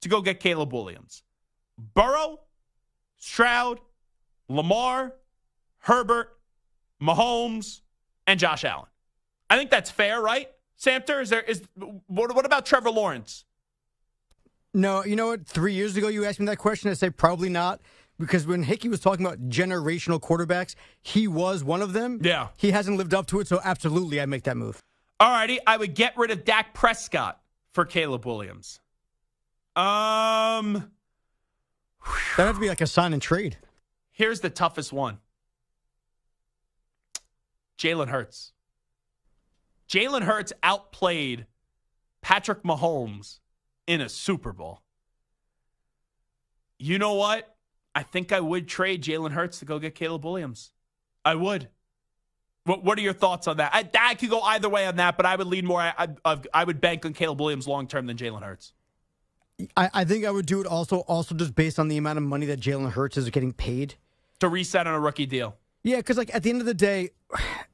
[SPEAKER 3] to go get Caleb Williams. Burrow, Stroud, Lamar, Herbert, Mahomes, and Josh Allen. I think that's fair, right? Samter, what about Trevor Lawrence?
[SPEAKER 4] No, you know what? 3 years ago, you asked me that question. I say probably not, because when Hickey was talking about generational quarterbacks, he was one of them.
[SPEAKER 3] Yeah.
[SPEAKER 4] He hasn't lived up to it, so absolutely I'd make that move.
[SPEAKER 3] All righty, I would get rid of Dak Prescott for Caleb Williams.
[SPEAKER 4] That'd have to be like a sign and trade.
[SPEAKER 3] Here's the toughest one. Jalen Hurts. Jalen Hurts outplayed Patrick Mahomes in a Super Bowl. You know what? I think I would trade Jalen Hurts to go get Caleb Williams. I would. What are your thoughts on that? I could go either way on that, but I would lean more. I would bank on Caleb Williams long term than Jalen Hurts.
[SPEAKER 4] I think I would do it also just based on the amount of money that Jalen Hurts is getting paid.
[SPEAKER 3] To reset on a rookie deal.
[SPEAKER 4] Yeah, because at the end of the day,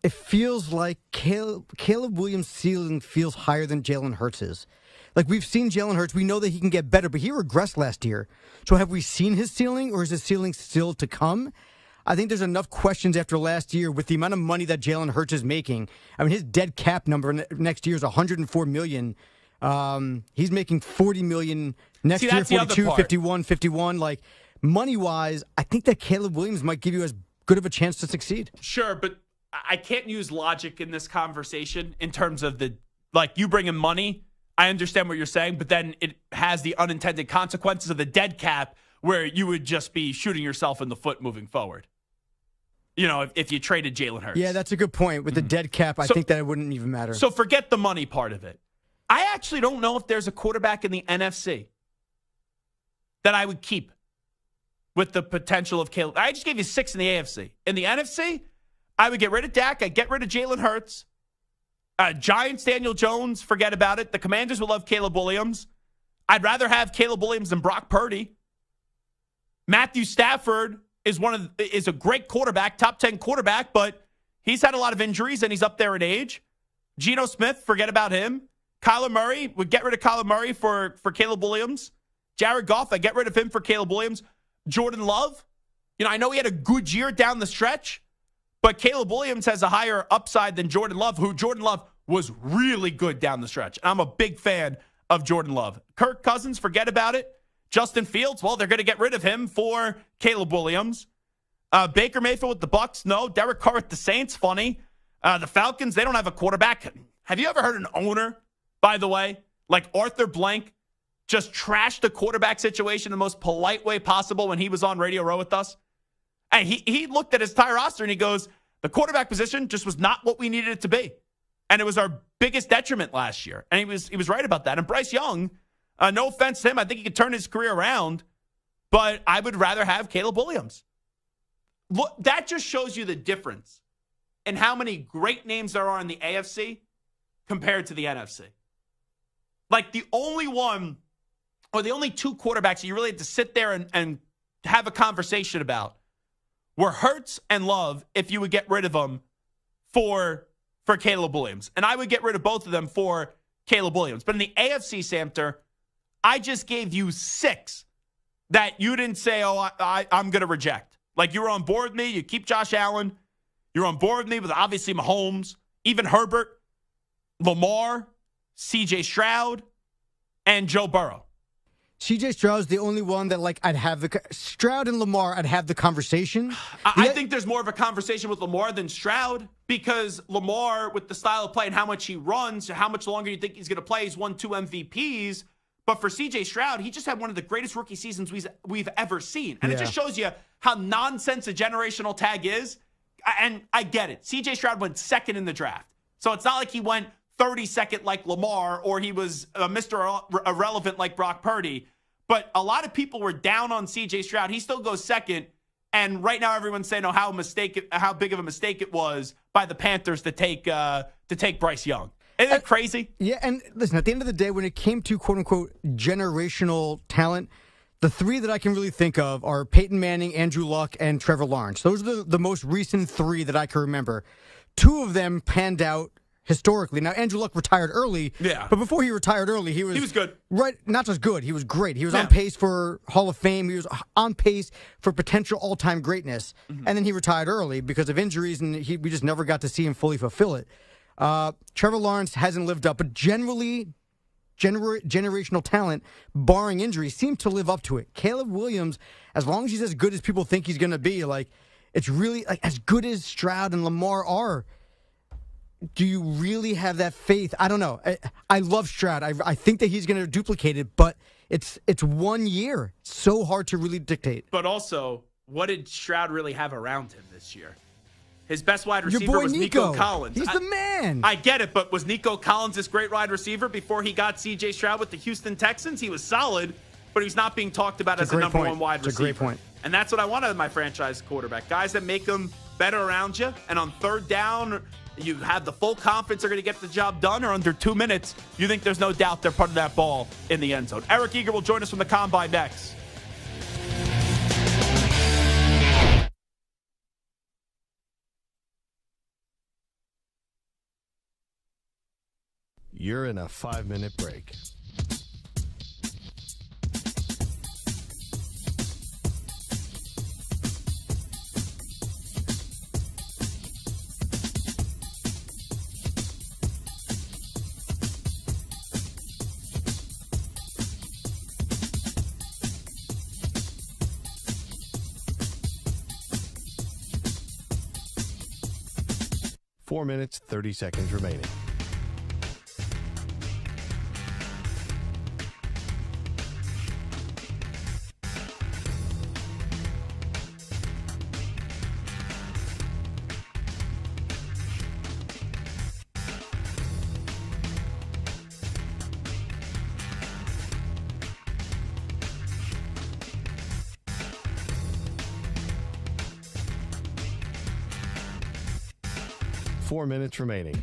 [SPEAKER 4] it feels like Caleb Williams' ceiling feels higher than Jalen Hurts is. We've seen Jalen Hurts. We know that he can get better, but he regressed last year. So have we seen his ceiling, or is his ceiling still to come? I think there's enough questions after last year with the amount of money that Jalen Hurts is making. I mean, his dead cap number next year is $104 million. He's making $40 million next year, 42, 51, 51. Money-wise, I think that Caleb Williams might give you as good of a chance to succeed.
[SPEAKER 3] Sure, but I can't use logic in this conversation in terms of you bring in money. I understand what you're saying, but then it has the unintended consequences of the dead cap where you would just be shooting yourself in the foot moving forward. If you traded Jalen Hurts.
[SPEAKER 4] Yeah, that's a good point. With the dead cap, I think that it wouldn't even matter.
[SPEAKER 3] So forget the money part of it. I actually don't know if there's a quarterback in the NFC that I would keep with the potential of Caleb. I just gave you 6 in the AFC. In the NFC, I would get rid of Dak. I'd get rid of Jalen Hurts. Giants, Daniel Jones, forget about it. The Commanders will love Caleb Williams. I'd rather have Caleb Williams than Brock Purdy. Matthew Stafford is a great quarterback, top 10 quarterback, but he's had a lot of injuries and he's up there in age. Geno Smith, forget about him. Kyler Murray, would get rid of Kyler Murray for Caleb Williams. Jared Goff, I get rid of him for Caleb Williams. Jordan Love, I know he had a good year down the stretch, but Caleb Williams has a higher upside than Jordan Love, who Jordan Love was really good down the stretch. I'm a big fan of Jordan Love. Kirk Cousins, forget about it. Justin Fields, well, they're going to get rid of him for Caleb Williams. Baker Mayfield with the Bucs, no. Derek Carr with the Saints, funny. The Falcons, they don't have a quarterback. Have you ever heard an owner, by the way, like Arthur Blank, just trashed the quarterback situation in the most polite way possible when he was on Radio Row with us? And he looked at his entire roster and he goes, the quarterback position just was not what we needed it to be. And it was our biggest detriment last year. And he was right about that. And Bryce Young, no offense to him, I think he could turn his career around, but I would rather have Caleb Williams. Look, that just shows you the difference in how many great names there are in the AFC compared to the NFC. The only one, or the only 2 quarterbacks that you really had to sit there and have a conversation about were Hurts and Love, if you would get rid of them for Caleb Williams. And I would get rid of both of them for Caleb Williams. But in the AFC, Samter, I just gave you 6 that you didn't say, I'm going to reject. You were on board with me. You keep Josh Allen. You're on board with me with obviously Mahomes, even Herbert, Lamar, C.J. Stroud, and Joe Burrow.
[SPEAKER 4] C.J. Stroud's the only one that, like, Stroud and Lamar, I'd have the conversation.
[SPEAKER 3] I think there's more of a conversation with Lamar than Stroud because Lamar, with the style of play and how much he runs, how much longer you think he's going to play, he's won 2 MVPs. But for C.J. Stroud, he just had one of the greatest rookie seasons we've ever seen. And it just shows you how nonsense a generational tag is. And I get it. C.J. Stroud went second in the draft. So it's not like he went 32nd like Lamar or he was Mr. Irrelevant like Brock Purdy. But a lot of people were down on C.J. Stroud. He still goes second. And right now everyone's saying, how big of a mistake it was by the Panthers to take Bryce Young. Isn't it crazy?
[SPEAKER 4] Yeah, and listen, at the end of the day, when it came to quote-unquote generational talent, the 3 that I can really think of are Peyton Manning, Andrew Luck, and Trevor Lawrence. Those are the most recent 3 that I can remember. 2 of them panned out historically. Now, Andrew Luck retired early, but before he retired early, he was
[SPEAKER 3] good.
[SPEAKER 4] Right, not just good, he was great. He was on pace for Hall of Fame. He was on pace for potential all-time greatness. And then he retired early because of injuries, and we just never got to see him fully fulfill it. Trevor Lawrence hasn't lived up, but generally, generational talent, barring injury, seems to live up to it. Caleb Williams, as long as he's as good as people think he's going to be, like, it's really like as good as Stroud and Lamar are. Do you really have that faith? I don't know. I love Stroud. I think that he's going to duplicate it, but it's 1 year. So hard to really dictate.
[SPEAKER 3] But also, what did Stroud really have around him this year? His best wide receiver was Nico Collins.
[SPEAKER 4] He's the man.
[SPEAKER 3] I get it, but was Nico Collins this great wide receiver before he got C.J. Stroud with the Houston Texans? He was solid, but he's not being talked about as a number 1 wide receiver.
[SPEAKER 4] It's a great point.
[SPEAKER 3] And that's what I want out of my franchise quarterback. Guys that make them better around you, and on third down, you have the full confidence they're going to get the job done, or under 2 minutes, you think there's no doubt they're putting that ball in the end zone. Eric Eager will join us from the Combine next.
[SPEAKER 1] You're in a 5-minute break. Four minutes, 30 seconds remaining. Four minutes remaining.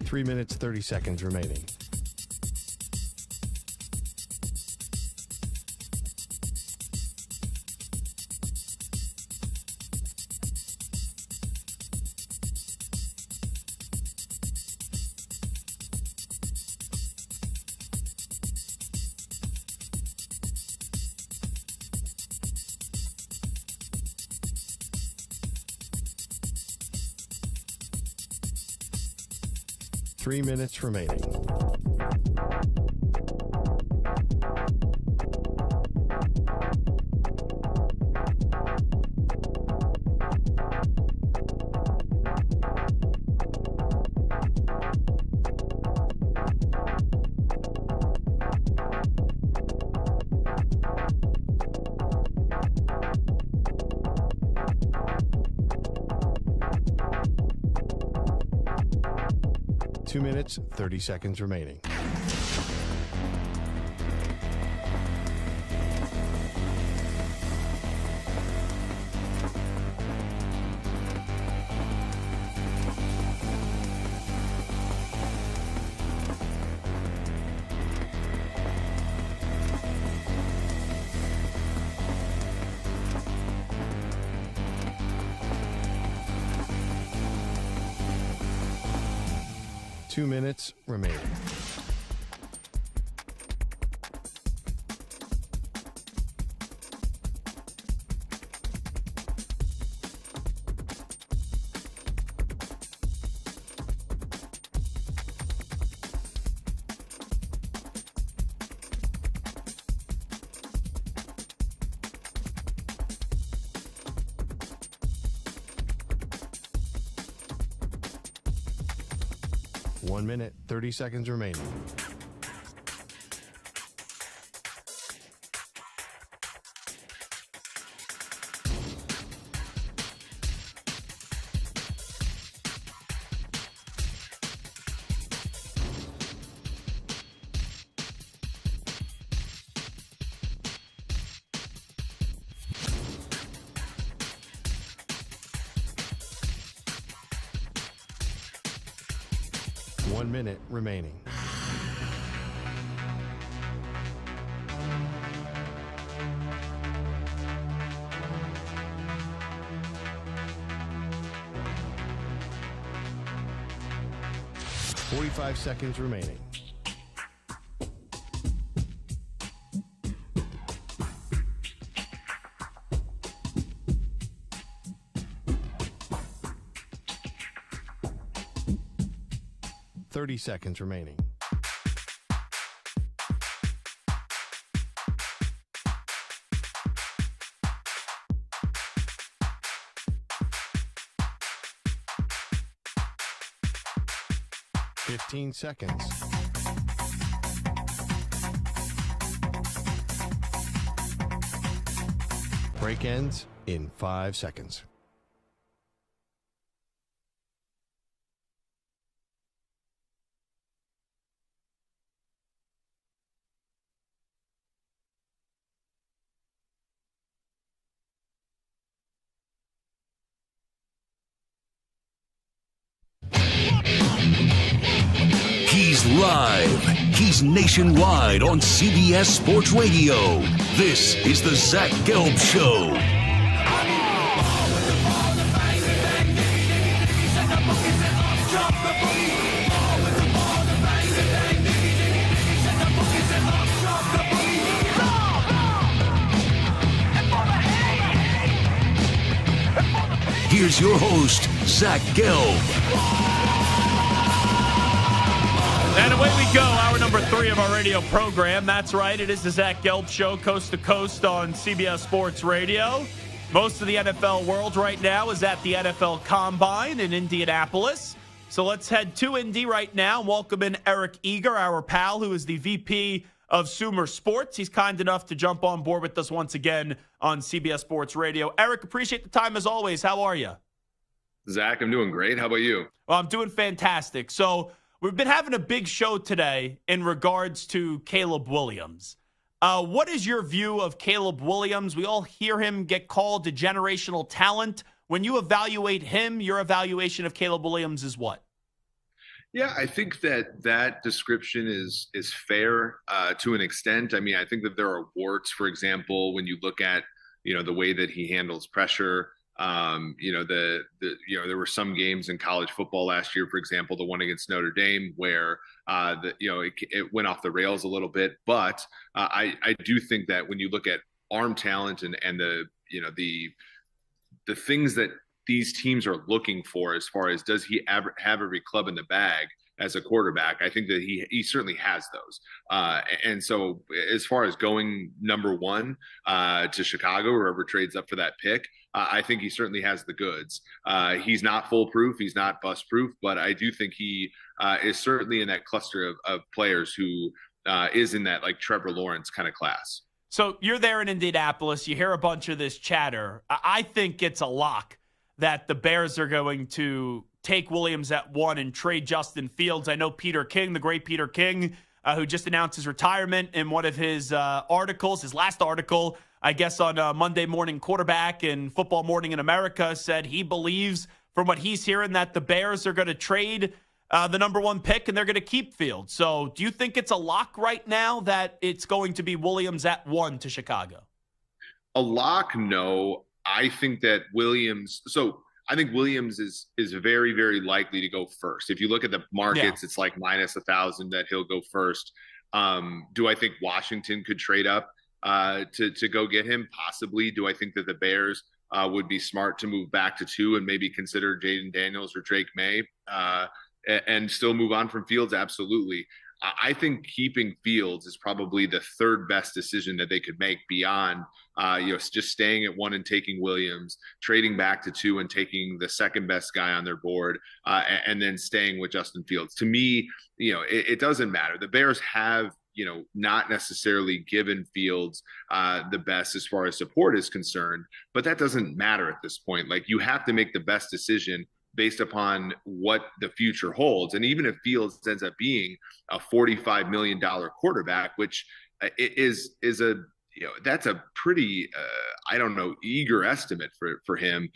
[SPEAKER 1] Three minutes, 30 seconds remaining. Three minutes remaining. Two minutes, 30 seconds remaining. 2 minutes remaining. One minute, 30 seconds remaining. One minute remaining. Forty-five seconds remaining. Thirty seconds remaining. Fifteen seconds. Break ends in 5 seconds.
[SPEAKER 2] He's live. He's nationwide on CBS Sports Radio. This is the Zach Gelb Show. Here's your host, Zach Gelb.
[SPEAKER 3] And away we go, hour number 3 of our radio program. That's right, it is the Zach Gelb Show, coast to coast on CBS Sports Radio. Most of the NFL world right now is at the NFL Combine in Indianapolis. So let's head to Indy right now and welcome in Eric Eager, our pal, who is the VP of Sumer Sports. He's kind enough to jump on board with us once again on CBS Sports Radio. Eric, appreciate the time as always. How are you?
[SPEAKER 20] Zach, I'm doing great. How about you?
[SPEAKER 3] Well, I'm doing fantastic. So we've been having a big show today in regards to Caleb Williams. What is your view of Caleb Williams? We all hear him get called a generational talent. When you evaluate him, your evaluation of Caleb Williams is what?
[SPEAKER 20] Yeah, I think that description is fair to an extent. I mean, I think that there are warts, for example, when you look at, the way that he handles pressure. There were some games in college football last year, for example, the one against Notre Dame, where it went off the rails a little bit. But I do think that when you look at arm talent and the things that these teams are looking for, as far as does he have every club in the bag as a quarterback, I think that he certainly has those. And so as far as going number one to Chicago, whoever trades up for that pick, I think he certainly has the goods. He's not foolproof. He's not bust-proof, but I do think he is certainly in that cluster of players who is in that like Trevor Lawrence kind of class.
[SPEAKER 3] So you're there in Indianapolis. You hear a bunch of this chatter. I think it's a lock that the Bears are going to take Williams at 1 and trade Justin Fields. I know Peter King, the great Peter King, who just announced his retirement in one of his articles, his last article, I guess on Monday Morning Quarterback and Football Morning in America, said he believes, from what he's hearing, that the Bears are going to trade the number 1 pick and they're going to keep Fields. So do you think it's a lock right now that it's going to be Williams at 1 to Chicago?
[SPEAKER 20] A lock, no. I think that Williams – so I think Williams is very, very likely to go first. If you look at the markets, it's like minus 1,000 that he'll go first. Do I think Washington could trade up to go get him? Possibly. Do I think that the Bears would be smart to move back to 2 and maybe consider Jaden Daniels or Drake May and still move on from Fields? Absolutely. I think keeping Fields is probably the third best decision that they could make beyond, just staying at 1 and taking Williams, trading back to 2 and taking the second best guy on their board, and then staying with Justin Fields. To me, it doesn't matter. The Bears have, not necessarily given Fields the best as far as support is concerned, but that doesn't matter at this point. Like, you have to make the best decision based upon what the future holds. And even if Fields ends up being a $45 million quarterback, which is that's a pretty, eager estimate for him.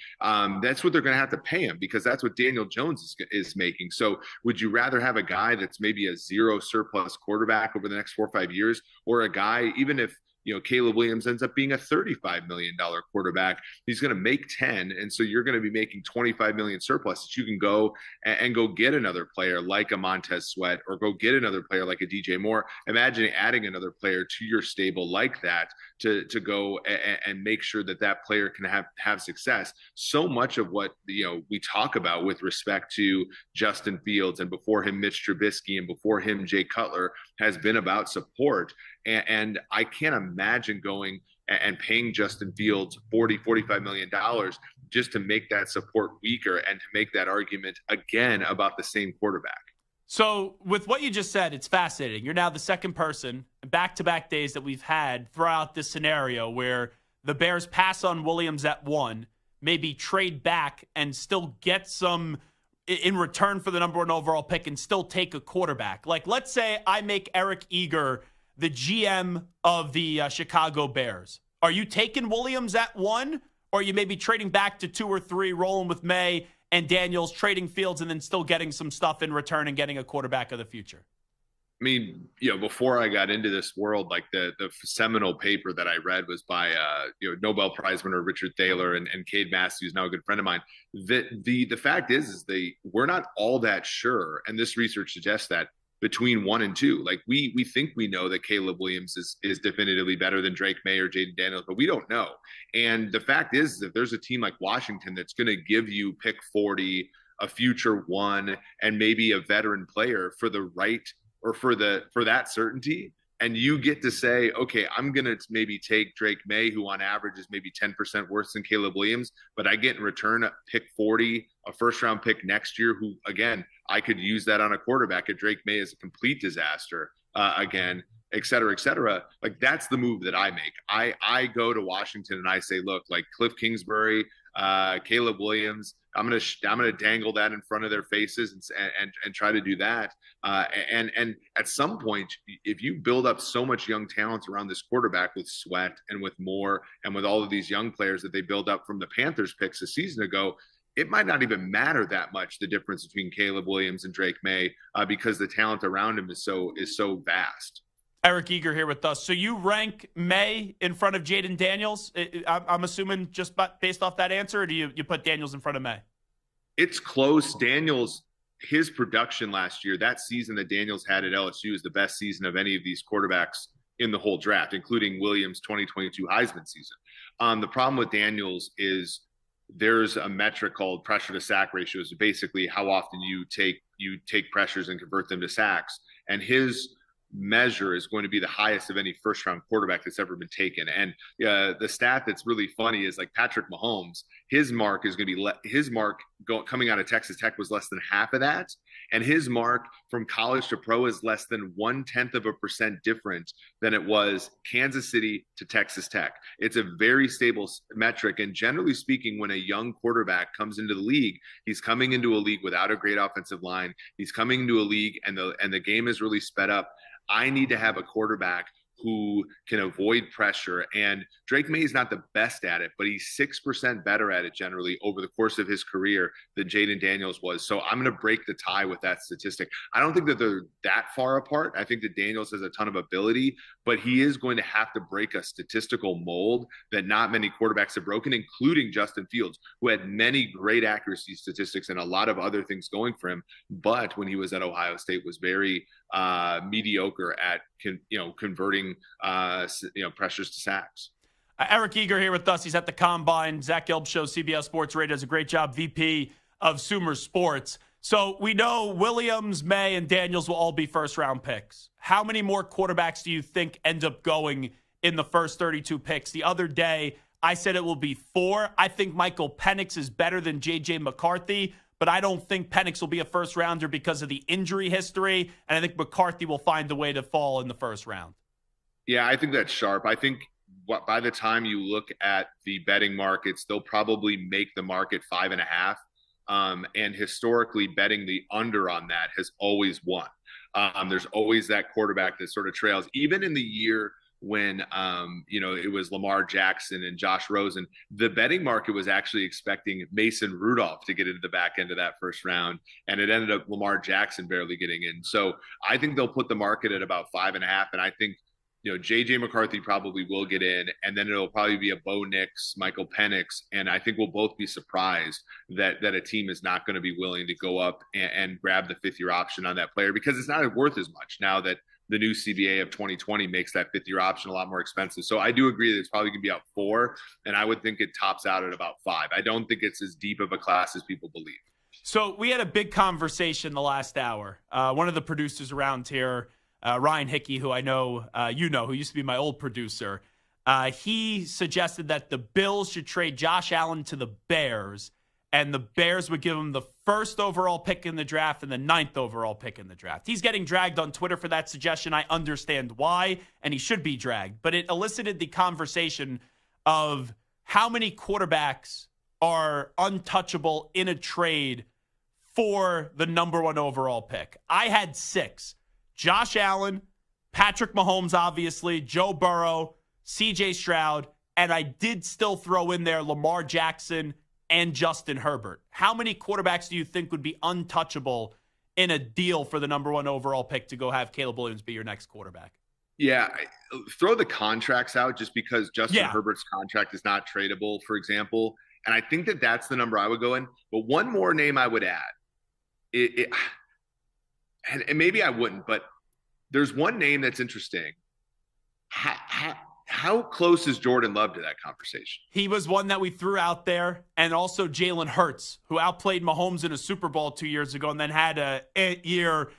[SPEAKER 20] That's what they're going to have to pay him, because that's what Daniel Jones is making. So would you rather have a guy that's maybe a zero surplus quarterback over the next 4 or 5 years, or a guy, even if Caleb Williams ends up being a $35 million quarterback, he's going to make 10. And so you're going to be making 25 million surplus that you can go and go get another player like a Montez Sweat, or go get another player like a DJ Moore. Imagine adding another player to your stable like that to go and make sure that that player can have success. So much of what, we talk about with respect to Justin Fields, and before him, Mitch Trubisky, and before him, Jay Cutler, has been about support. And I can't imagine going and paying Justin Fields $45 million just to make that support weaker and to make that argument again about the same quarterback.
[SPEAKER 3] So with what you just said, it's fascinating. You're now the second person back-to-back days that we've had throughout this scenario where the Bears pass on Williams at 1, maybe trade back and still get some in return for the number 1 overall pick and still take a quarterback. Like, let's say I make Eric Eager the GM of the Chicago Bears. Are you taking Williams at 1, or are you maybe trading back to 2 or 3, rolling with May and Daniels, trading Fields, and then still getting some stuff in return and getting a quarterback of the future?
[SPEAKER 20] I mean, before I got into this world, like the seminal paper that I read was by Nobel Prize winner Richard Thaler and Cade Massey, who's now a good friend of mine. The fact is we're not all that sure, and this research suggests that, between 1 and 2. Like, we think we know that Caleb Williams is definitively better than Drake May or Jaden Daniels, but we don't know. And the fact is that there's a team like Washington that's going to give you pick 40, a future 1, and maybe a veteran player for the right, or for that certainty. And you get to say, okay, I'm going to maybe take Drake May, who on average is maybe 10% worse than Caleb Williams, but I get in return a pick 40, a first-round pick next year, who, again, I could use that on a quarterback. At Drake May is a complete disaster, again, et cetera, et cetera. Like, that's the move that I make. I go to Washington and I say, look, like Cliff Kingsbury, Caleb Williams, I'm gonna dangle that in front of their faces and try to do that. And at some point, if you build up so much young talent around this quarterback with Sweat and with Moore and with all of these young players that they build up from the Panthers picks a season ago, it might not even matter that much, the difference between Caleb Williams and Drake May, because the talent around him is so vast.
[SPEAKER 3] Eric Eager here with us. So you rank May in front of Jaden Daniels? I'm assuming just based off that answer, or do you put Daniels in front of May?
[SPEAKER 20] It's close. Daniels, his production last year, that season that Daniels had at LSU, is the best season of any of these quarterbacks in the whole draft, including Williams' 2022 Heisman season. The problem with Daniels is there's a metric called pressure to sack ratio. Is basically how often you take pressures and convert them to sacks. And his measure is going to be the highest of any first-round quarterback that's ever been taken. And the stat that's really funny is, like, Patrick Mahomes, his mark is going to be coming out of Texas Tech was less than half of that, and his mark from college to pro is less than 0.1% different than it was Kansas City to Texas Tech. It's a very stable metric, and generally speaking, when a young quarterback comes into the league, he's coming into a league without a great offensive line. He's coming into a league, and the game is really sped up. I need to have a quarterback who can avoid pressure. And Drake May is not the best at it, but he's 6% better at it generally over the course of his career than Jaden Daniels was. So I'm going to break the tie with that statistic. I don't think that they're that far apart. I think that Daniels has a ton of ability, but he is going to have to break a statistical mold that not many quarterbacks have broken, including Justin Fields, who had many great accuracy statistics and a lot of other things going for him. But when he was at Ohio State, was very mediocre at converting pressures to sacks.
[SPEAKER 3] Eric Eager here with us. He's at the Combine. Zach Gelb Show, CBS Sports Radio, does a great job, VP of Sumer Sports. So we know Williams, May, and Daniels will all be first-round picks. How many more quarterbacks do you think end up going in the first 32 picks? The other day, I said it will be 4. I think Michael Penix is better than J.J. McCarthy, but I don't think Penix will be a first-rounder because of the injury history, and I think McCarthy will find a way to fall in the first round.
[SPEAKER 20] Yeah, I think that's sharp. I think by the time you look at the betting markets, they'll probably make the market 5.5. And historically, betting the under on that has always won. There's always that quarterback that sort of trails. Even in the year when, it was Lamar Jackson and Josh Rosen, the betting market was actually expecting Mason Rudolph to get into the back end of that first round. And it ended up Lamar Jackson barely getting in. So I think they'll put the market at about 5.5. And I think, J.J. McCarthy probably will get in, and then it'll probably be a Bo Nix, Michael Penix, and I think we'll both be surprised that a team is not going to be willing to go up and grab the fifth-year option on that player, because it's not worth as much now that the new CBA of 2020 makes that fifth-year option a lot more expensive. So I do agree that it's probably going to be out 4, and I would think it tops out at about 5. I don't think it's as deep of a class as people believe.
[SPEAKER 3] So we had a big conversation the last hour. One of the producers around here, Ryan Hickey, who I know who used to be my old producer, he suggested that the Bills should trade Josh Allen to the Bears, and the Bears would give him the first overall pick in the draft and the 9th overall pick in the draft. He's getting dragged on Twitter for that suggestion. I understand why, and he should be dragged. But it elicited the conversation of how many quarterbacks are untouchable in a trade for the number 1 overall pick. I had 6. Josh Allen, Patrick Mahomes, obviously, Joe Burrow, C.J. Stroud, and I did still throw in there Lamar Jackson and Justin Herbert. How many quarterbacks do you think would be untouchable in a deal for the number 1 overall pick to go have Caleb Williams be your next quarterback?
[SPEAKER 20] Yeah, throw the contracts out just because Justin Herbert's contract is not tradable, for example. And I think that that's the number I would go in. But one more name I would add. And maybe I wouldn't, but there's one name that's interesting. How close is Jordan Love to that conversation?
[SPEAKER 3] He was one that we threw out there, and also Jalen Hurts, who outplayed Mahomes in a Super Bowl 2 years ago and then had a year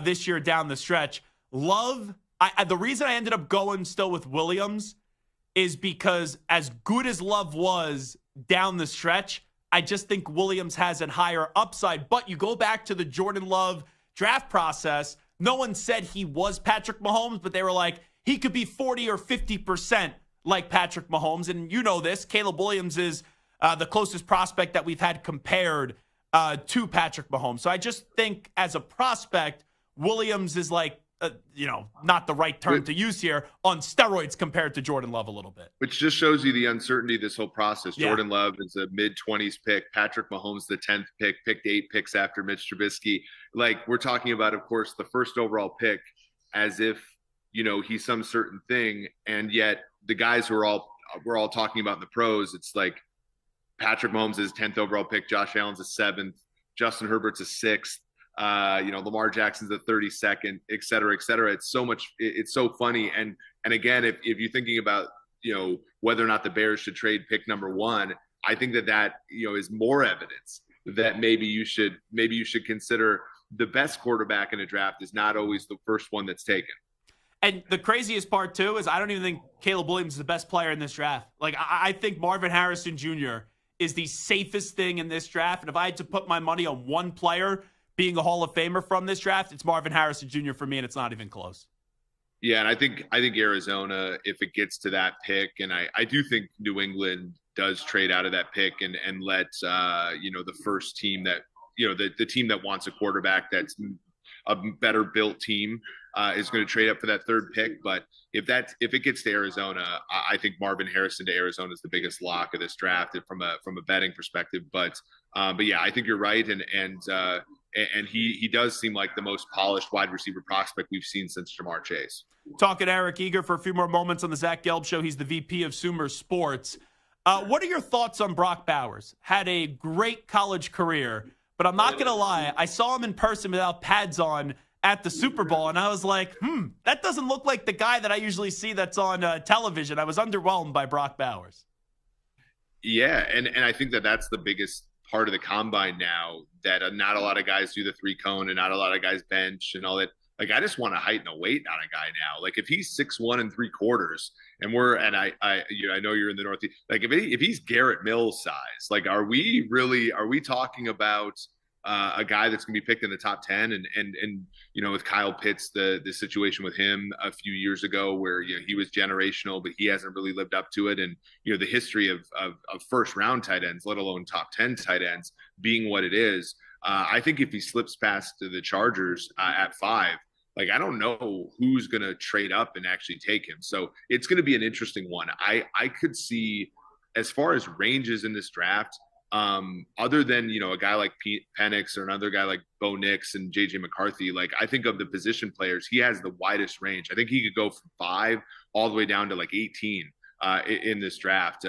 [SPEAKER 3] this year down the stretch. Love, the reason I ended up going still with Williams is because as good as Love was down the stretch, I just think Williams has a higher upside. But you go back to the Jordan Love draft process, no one said he was Patrick Mahomes, but they were like, he could be 40 or 50% like Patrick Mahomes. And you know this, Caleb Williams is the closest prospect that we've had compared to Patrick Mahomes. So I just think as a prospect, Williams is like, not the right term to use here, on steroids compared to Jordan Love a little bit.
[SPEAKER 20] Which just shows you the uncertainty of this whole process. Yeah. Jordan Love is a mid-20s pick. Patrick Mahomes, the 10th pick, picked 8 picks after Mitch Trubisky. Like, we're talking about, of course, the first overall pick as if, he's some certain thing. And yet the guys we're all talking about in the pros, it's like Patrick Mahomes is 10th overall pick. Josh Allen's a 7th. Justin Herbert's a 6th. Lamar Jackson's the 32nd, et cetera, et cetera. It's so funny. And again, if you're thinking about, whether or not the Bears should trade pick number 1, I think that is more evidence that maybe you should consider the best quarterback in a draft is not always the first one that's taken.
[SPEAKER 3] And the craziest part too is I don't even think Caleb Williams is the best player in this draft. Like, I think Marvin Harrison Jr. is the safest thing in this draft. And if I had to put my money on one player being a Hall of Famer from this draft, it's Marvin Harrison Jr. for me, and it's not even close.
[SPEAKER 20] Yeah, and I think Arizona, if it gets to that pick, and I do think New England does trade out of that pick and let the first team that the team that wants a quarterback that's a better built team is going to trade up for that third pick. But if it gets to Arizona, I think Marvin Harrison to Arizona is the biggest lock of this draft from a betting perspective. But yeah, I think you're right, and he does seem like the most polished wide receiver prospect we've seen since Jamar Chase.
[SPEAKER 3] Talking to Eric Eager for a few more moments on the Zach Gelb Show. He's the VP of Sumer Sports. What are your thoughts on Brock Bowers? Had a great college career, but I'm not going to lie. I saw him in person without pads on at the Super Bowl, and I was like, that doesn't look like the guy that I usually see that's on television. I was underwhelmed by Brock Bowers.
[SPEAKER 20] Yeah, and I think that's the biggest part of the combine now, that not a lot of guys do the 3-cone and not a lot of guys bench and all that. Like, I just want to heighten a weight on a guy now. Like, if he's 6'1" 3/4, and I know you're in the Northeast. Like, if he's Garrett Mills size, like, are we talking about a guy that's going to be picked in the top 10? And with Kyle Pitts, the situation with him a few years ago, where he was generational, but he hasn't really lived up to it. And the history of first round tight ends, let alone top 10 tight ends, being what it is. I think if he slips past the Chargers at 5. Like, I don't know who's going to trade up and actually take him. So it's going to be an interesting one. I could see, as far as ranges in this draft, other than, a guy like Pete Penix or another guy like Bo Nix and J.J. McCarthy, like, I think of the position players, he has the widest range. I think he could go from 5 all the way down to like 18 in this draft,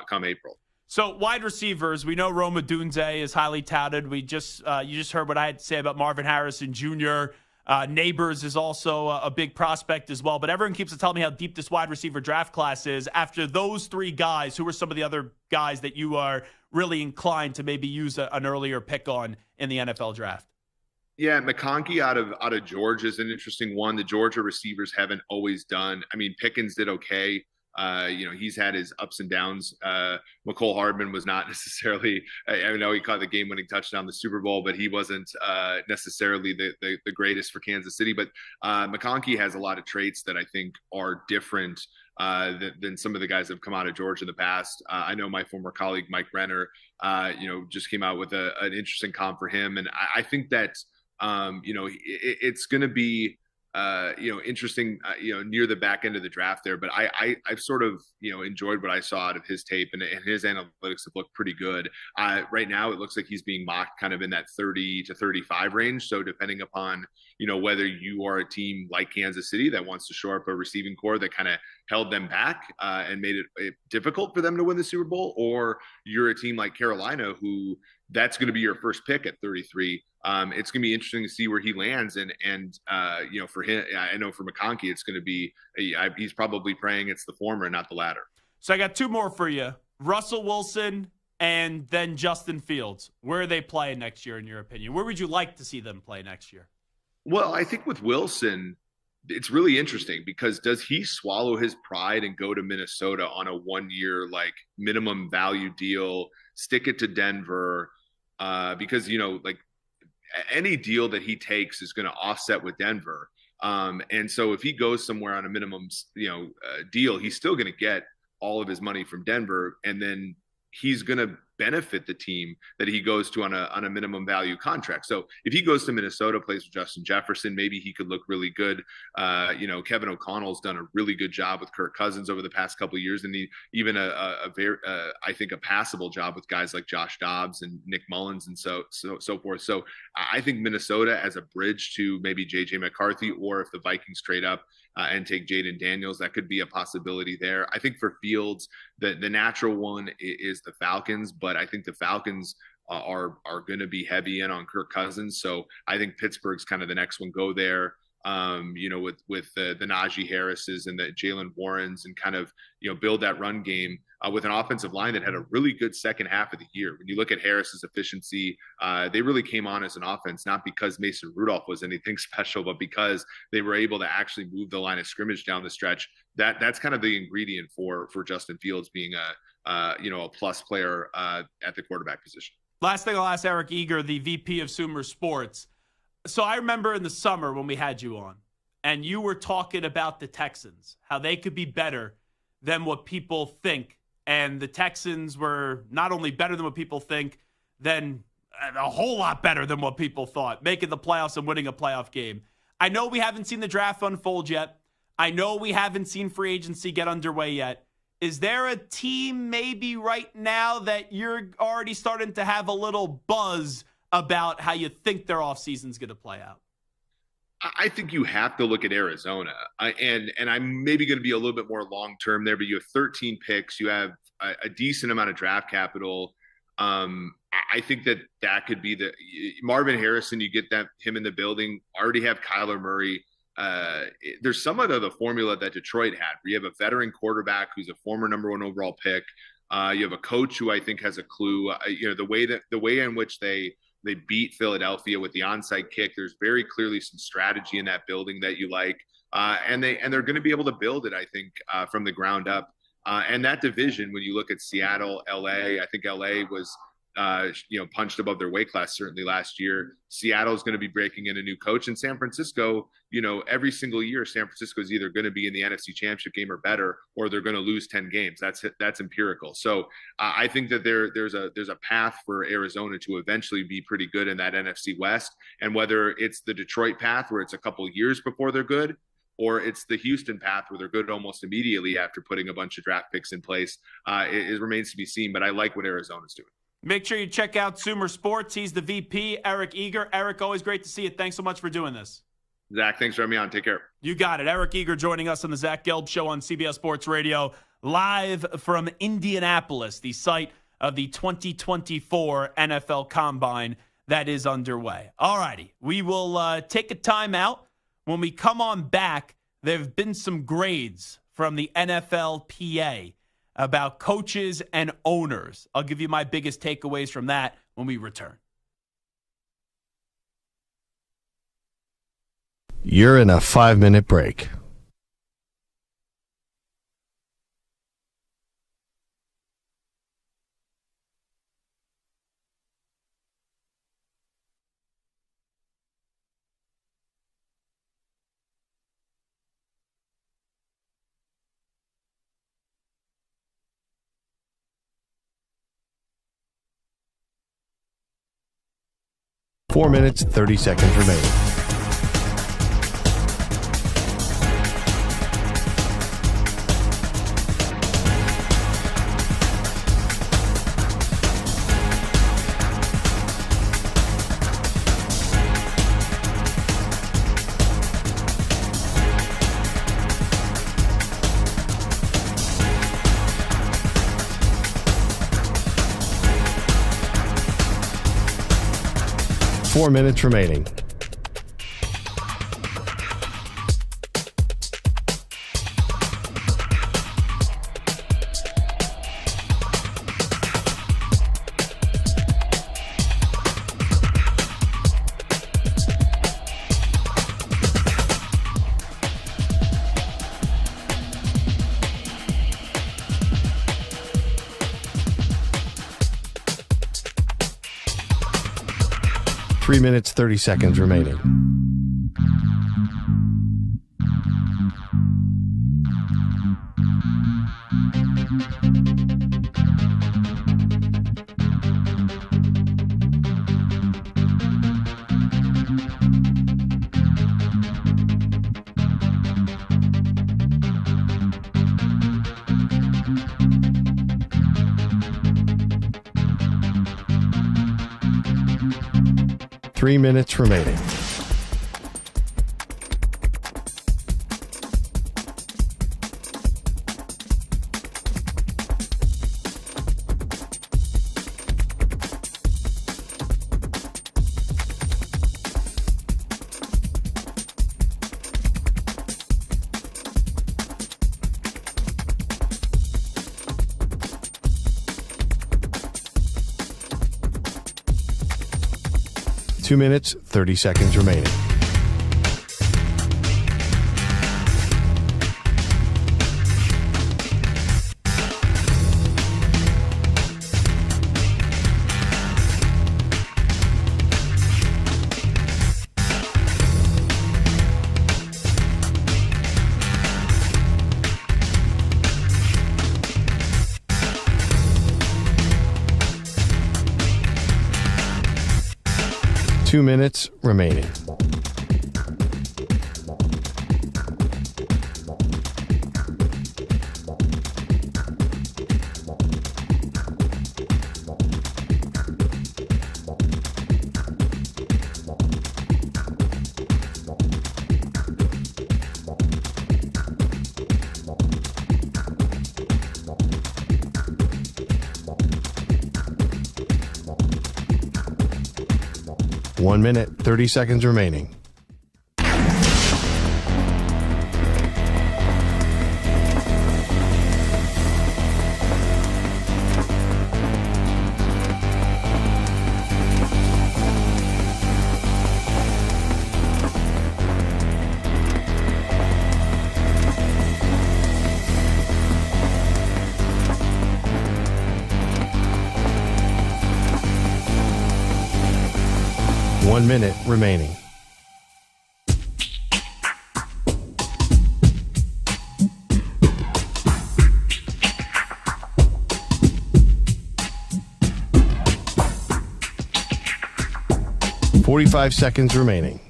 [SPEAKER 20] come April.
[SPEAKER 3] So wide receivers, we know Rome Odunze is highly touted. You just heard what I had to say about Marvin Harrison Jr., Neighbors is also a big prospect as well. But everyone keeps telling me how deep this wide receiver draft class is. After those 3 guys, who are some of the other guys that you are really inclined to maybe use an earlier pick on in the NFL draft?
[SPEAKER 20] Yeah, McConkey out of Georgia is an interesting one. The Georgia receivers haven't always done. I mean, Pickens did okay. He's had his ups and downs. McCole Hardman was not necessarily, I know he caught the game-winning touchdown in the Super Bowl, but he wasn't necessarily the greatest for Kansas City. But McConkey has a lot of traits that I think are different than some of the guys that have come out of Georgia in the past. I know my former colleague, Mike Renner, just came out with an interesting comp for him. And I think that, it's going to be, interesting, near the back end of the draft there. But I've sort of, enjoyed what I saw out of his tape, and his analytics have looked pretty good. Right now, it looks like he's being mocked kind of in that 30 to 35 range. So depending upon, whether you are a team like Kansas City that wants to shore up a receiving core that kind of held them back and made it difficult for them to win the Super Bowl, or you're a team like Carolina who that's going to be your first pick at 33. It's going to be interesting to see where he lands. And for him, I know for McConkey, it's going to be, he's probably praying it's the former and not the latter.
[SPEAKER 3] So I got 2 more for you. Russell Wilson and then Justin Fields. Where are they playing next year, in your opinion? Where would you like to see them play next year?
[SPEAKER 20] Well, I think with Wilson, it's really interesting because does he swallow his pride and go to Minnesota on a 1-year, like, minimum value deal, stick it to Denver? Because, any deal that he takes is going to offset with Denver. And so if he goes somewhere on a minimum, deal, he's still going to get all of his money from Denver. And then he's going to benefit the team that he goes to on a minimum value contract. So if he goes to Minnesota, plays with Justin Jefferson, maybe he could look really good. Kevin O'Connell's done a really good job with Kirk Cousins over the past couple of years, and even I think a passable job with guys like Josh Dobbs and Nick Mullins and so forth. So I think Minnesota as a bridge to maybe JJ McCarthy, or if the Vikings trade up and take Jaden Daniels, that could be a possibility there. I think for Fields, the natural one is the Falcons, but I think the Falcons are going to be heavy in on Kirk Cousins. So I think Pittsburgh's kind of the next one. Go there, with the Najee Harrises and the Jalen Warrens, and kind of, build that run game with an offensive line that had a really good second half of the year. When you look at Harris's efficiency, they really came on as an offense, not because Mason Rudolph was anything special, but because they were able to actually move the line of scrimmage down the stretch. That's kind of the ingredient for Justin Fields being a plus player at the quarterback position.
[SPEAKER 3] Last thing I'll ask Eric Eager, the VP of Sumer Sports. So I remember in the summer when we had you on, and you were talking about the Texans, how they could be better than what people think. And the Texans were not only better than what people think, then a whole lot better than what people thought, making the playoffs and winning a playoff game. I know we haven't seen the draft unfold yet. I know we haven't seen free agency get underway yet. Is there a team maybe right now that you're already starting to have a little buzz about how you think their offseason's going to play out?
[SPEAKER 20] I think you have to look at Arizona, and I'm maybe going to be a little bit more long-term there, but you have 13 picks. You have a decent amount of draft capital. I think that could be the Marvin Harrison. You get him in the building. Already have Kyler Murray. There's some of the formula that Detroit had, where you have a veteran quarterback who's a former number 1 overall pick. You have a coach who I think has a clue. The way in which they beat Philadelphia with the onside kick. There's very clearly some strategy in that building that you like, and they're going to be able to build it, I think, from the ground up. And that division, when you look at Seattle, LA, I think LA was punched above their weight class certainly last year. Seattle's going to be breaking in a new coach, and San Francisco, every single year, San Francisco is either going to be in the NFC Championship game or better, or they're going to lose 10 games. That's empirical. So I think that there's a path for Arizona to eventually be pretty good in that NFC West, and whether it's the Detroit path where it's a couple of years before they're good, or it's the Houston path where they're good almost immediately after putting a bunch of draft picks in place, it remains to be seen. But I like what Arizona's doing.
[SPEAKER 3] Make sure you check out Sumer Sports. He's the VP, Eric Eager. Eric, always great to see you. Thanks so much for doing this.
[SPEAKER 20] Zach, thanks for having me on. Take care.
[SPEAKER 3] You got it. Eric Eager joining us on the Zach Gelb Show on CBS Sports Radio, live from Indianapolis, the site of the 2024 NFL Combine that is underway. All righty. We will take a timeout. When we come on back, there have been some grades from the NFLPA about coaches and owners. I'll give you my biggest takeaways from that when we return.
[SPEAKER 1] You're in a 5-minute break. Four minutes, 30 seconds remaining. Four minutes remaining. Three minutes, 30 seconds remaining. Three minutes remaining. Two minutes, 30 seconds remaining. Two minutes remaining. 1 minute, 30 seconds remaining. One minute remaining. Forty-five seconds remaining.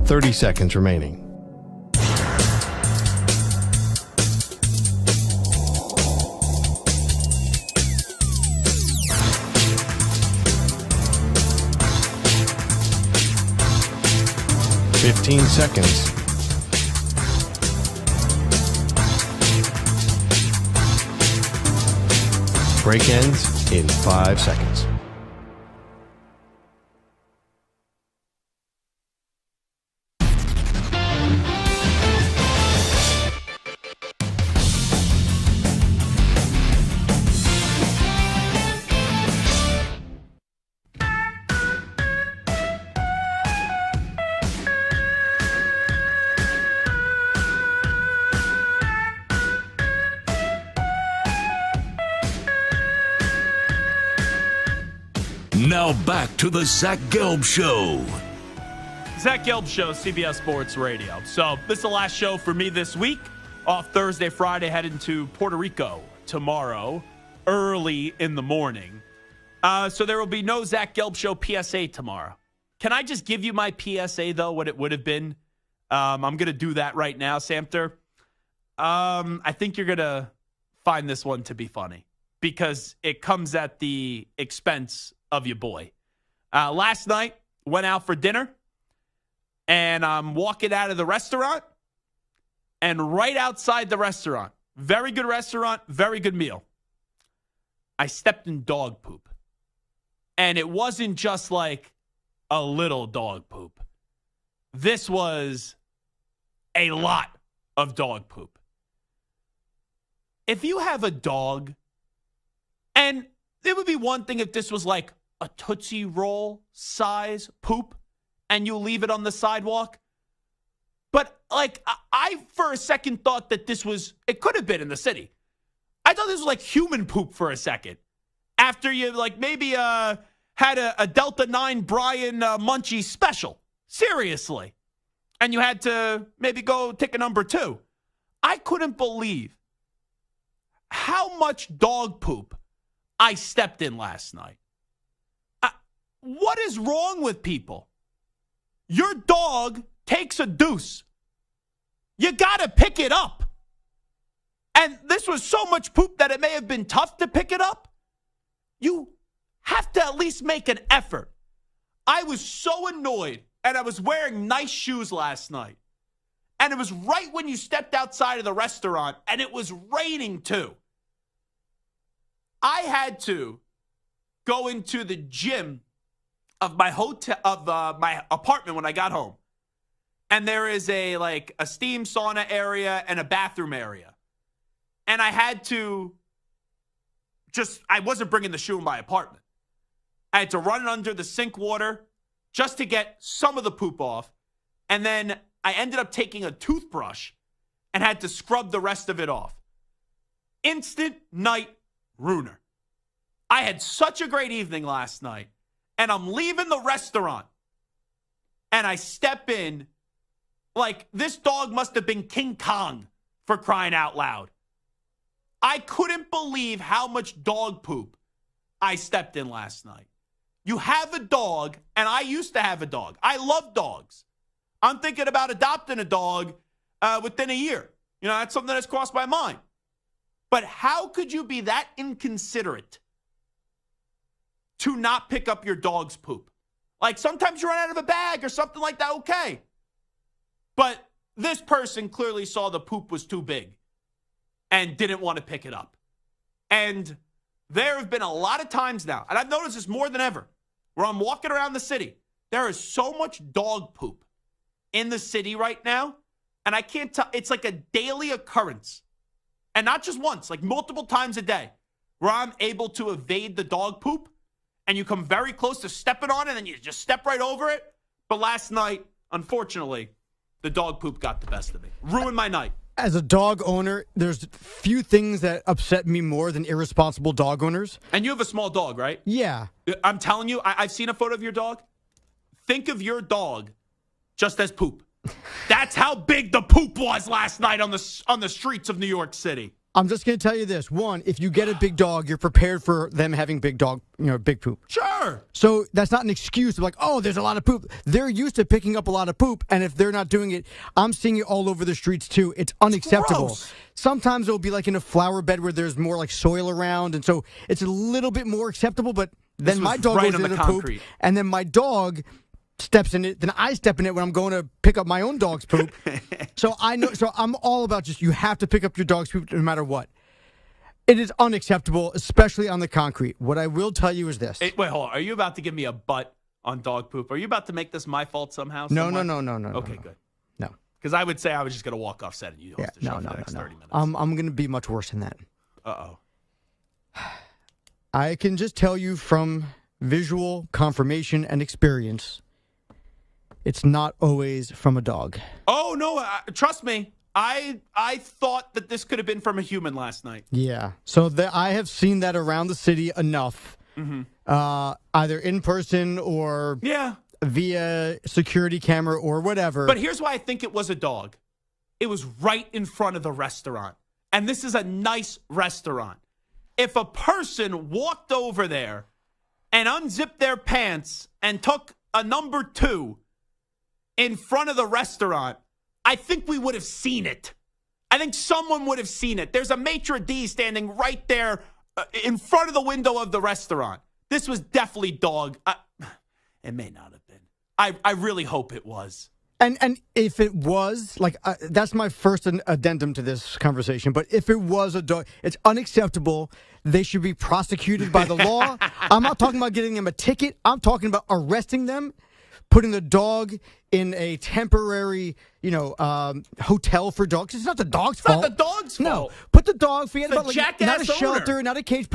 [SPEAKER 1] Thirty seconds remaining. Fifteen seconds. Break ends in 5 seconds.
[SPEAKER 2] Now back to the Zach Gelb Show.
[SPEAKER 3] Zach Gelb Show, CBS Sports Radio. So this is the last show for me this week. Off Thursday, Friday, heading to Puerto Rico tomorrow, early in the morning. So there will be no Zach Gelb Show PSA tomorrow. Can I just give you my PSA, though, what it would have been? I'm going to do that right now, Samter. I think you're going to find this one to be funny because it comes at the expense of your boy. Last night, went out for dinner, and I'm walking out of the restaurant, and right outside the restaurant, very good restaurant, very good meal, I stepped in dog poop. And it wasn't just like a little dog poop. This was a lot of dog poop. If you have a dog, and it would be one thing if this was like a Tootsie Roll size poop and you leave it on the sidewalk. But like I for a second thought that it could have been in the city. I thought this was like human poop for a second. After you like maybe had a Delta 9 Brian Munchie special. Seriously. And you had to maybe go take a number 2. I couldn't believe how much dog poop I stepped in last night. What is wrong with people? Your dog takes a deuce. You got to pick it up. And this was so much poop that it may have been tough to pick it up. You have to at least make an effort. I was so annoyed, and I was wearing nice shoes last night. And it was right when you stepped outside of the restaurant, and it was raining too. I had to go into the gym of my my apartment when I got home. And there is a steam sauna area and a bathroom area. And I had to I wasn't bringing the shoe in my apartment. I had to run it under the sink water just to get some of the poop off. And then I ended up taking a toothbrush and had to scrub the rest of it off. Instant night ruiner. I had such a great evening last night, and I'm leaving the restaurant, and I step in like this dog must have been King Kong, for crying out loud. I couldn't believe how much dog poop I stepped in last night. You have a dog, and I used to have a dog. I love dogs. I'm thinking about adopting a dog within a year. You know, that's something that's crossed my mind. But how could you be that inconsiderate to not pick up your dog's poop? Like sometimes you run out of a bag or something like that, okay. But this person clearly saw the poop was too big and didn't want to pick it up. And there have been a lot of times now, and I've noticed this more than ever, where I'm walking around the city. There is so much dog poop in the city right now, and I can't tell. It's like a daily occurrence. And not just once, like multiple times a day, where I'm able to evade the dog poop, and you come very close to stepping on it, and then you just step right over it. But last night, unfortunately, the dog poop got the best of me. Ruined my night.
[SPEAKER 4] As a dog owner, there's few things that upset me more than irresponsible dog owners.
[SPEAKER 3] And you have a small dog, right?
[SPEAKER 4] Yeah.
[SPEAKER 3] I'm telling you, I've seen a photo of your dog. Think of your dog just as poop. That's how big the poop was last night on the streets of New York City.
[SPEAKER 4] I'm just going to tell you this. One, if you get a big dog, you're prepared for them having big poop.
[SPEAKER 3] Sure.
[SPEAKER 4] So that's not an excuse of like, oh, there's a lot of poop. They're used to picking up a lot of poop, and if they're not doing it, I'm seeing it all over the streets too. It's unacceptable.
[SPEAKER 3] Gross.
[SPEAKER 4] Sometimes it'll be like in a flower bed where there's more like soil around, and so it's a little bit more acceptable, but then my dog goes into the poop, and then my dog steps in it, then I step in it when I'm going to pick up my own dog's poop. So I'm all about just, you have to pick up your dog's poop no matter what. It is unacceptable, especially on the concrete. What I will tell you is this.
[SPEAKER 3] Wait, hold on. Are you about to give me a butt on dog poop? Are you about to make this my fault somehow?
[SPEAKER 4] No.
[SPEAKER 3] Okay, good.
[SPEAKER 4] No.
[SPEAKER 3] Because I would say I was just going to walk off set and you host the show for the next 30 minutes.
[SPEAKER 4] I'm going to be much worse than that.
[SPEAKER 3] Uh-oh.
[SPEAKER 4] I can just tell you from visual confirmation and experience, it's not always from a dog.
[SPEAKER 3] Oh, no. Trust me. I thought that this could have been from a human last night.
[SPEAKER 4] Yeah. So I have seen that around the city enough, either in person or via security camera or whatever.
[SPEAKER 3] But here's why I think it was a dog. It was right in front of the restaurant. And this is a nice restaurant. If a person walked over there and unzipped their pants and took a number 2 in front of the restaurant, I think we would have seen it. I think someone would have seen it. There's a maitre d' standing right there in front of the window of the restaurant. This was definitely dog. It may not have been. I really hope it was.
[SPEAKER 4] And if it was, that's my first addendum to this conversation, but if it was a dog, it's unacceptable. They should be prosecuted by the law. I'm not talking about getting them a ticket. I'm talking about arresting them, putting the dog in a temporary, hotel for dogs. It's not the dog's fault.
[SPEAKER 3] Not the dog's fault.
[SPEAKER 4] No, put the dog. Forget about not a shelter,
[SPEAKER 3] owner.
[SPEAKER 4] not a cage.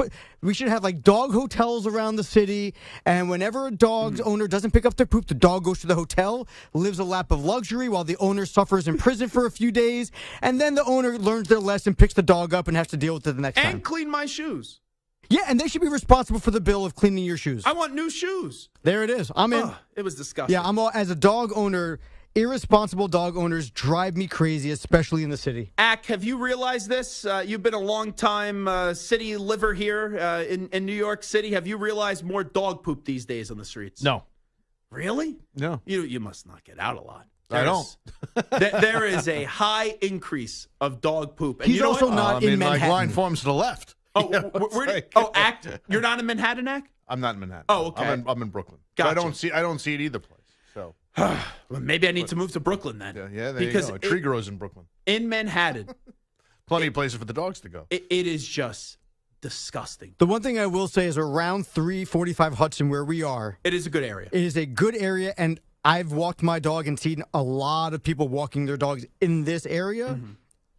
[SPEAKER 4] We should have dog hotels around the city. And whenever a dog's owner doesn't pick up their poop, the dog goes to the hotel, lives a lap of luxury while the owner suffers in prison for a few days, and then the owner learns their lesson, picks the dog up, and has to deal with it the next time.
[SPEAKER 3] And clean my shoes.
[SPEAKER 4] Yeah, and they should be responsible for the bill of cleaning your shoes.
[SPEAKER 3] I want new shoes.
[SPEAKER 4] There it is. I'm in.
[SPEAKER 3] It was disgusting.
[SPEAKER 4] Yeah, as a dog owner, irresponsible dog owners drive me crazy, especially in the city.
[SPEAKER 3] Ack, have you realized this? You've been a long-time city liver here in New York City. Have you realized more dog poop these days on the streets?
[SPEAKER 5] No.
[SPEAKER 3] Really?
[SPEAKER 5] No.
[SPEAKER 3] You must not get out a lot.
[SPEAKER 5] I don't.
[SPEAKER 3] There is a high increase of dog poop. And
[SPEAKER 4] He's also not in Manhattan.
[SPEAKER 5] Line forms to the left.
[SPEAKER 3] Oh, Act. You're not in Manhattan, Ack?
[SPEAKER 5] I'm not in Manhattan.
[SPEAKER 3] Oh, okay.
[SPEAKER 5] I'm in Brooklyn.
[SPEAKER 3] Gotcha.
[SPEAKER 5] So I don't see it either place. So
[SPEAKER 3] well, maybe I need to move to Brooklyn then.
[SPEAKER 5] Yeah, there
[SPEAKER 3] because
[SPEAKER 5] you go. A tree grows in Brooklyn.
[SPEAKER 3] In Manhattan.
[SPEAKER 5] Plenty of places for the dogs to go.
[SPEAKER 3] It is just disgusting.
[SPEAKER 4] The one thing I will say is around 345 Hudson, where we are.
[SPEAKER 3] It is a good area.
[SPEAKER 4] It is a good area, and I've walked my dog and seen a lot of people walking their dogs in this area. Mm-hmm.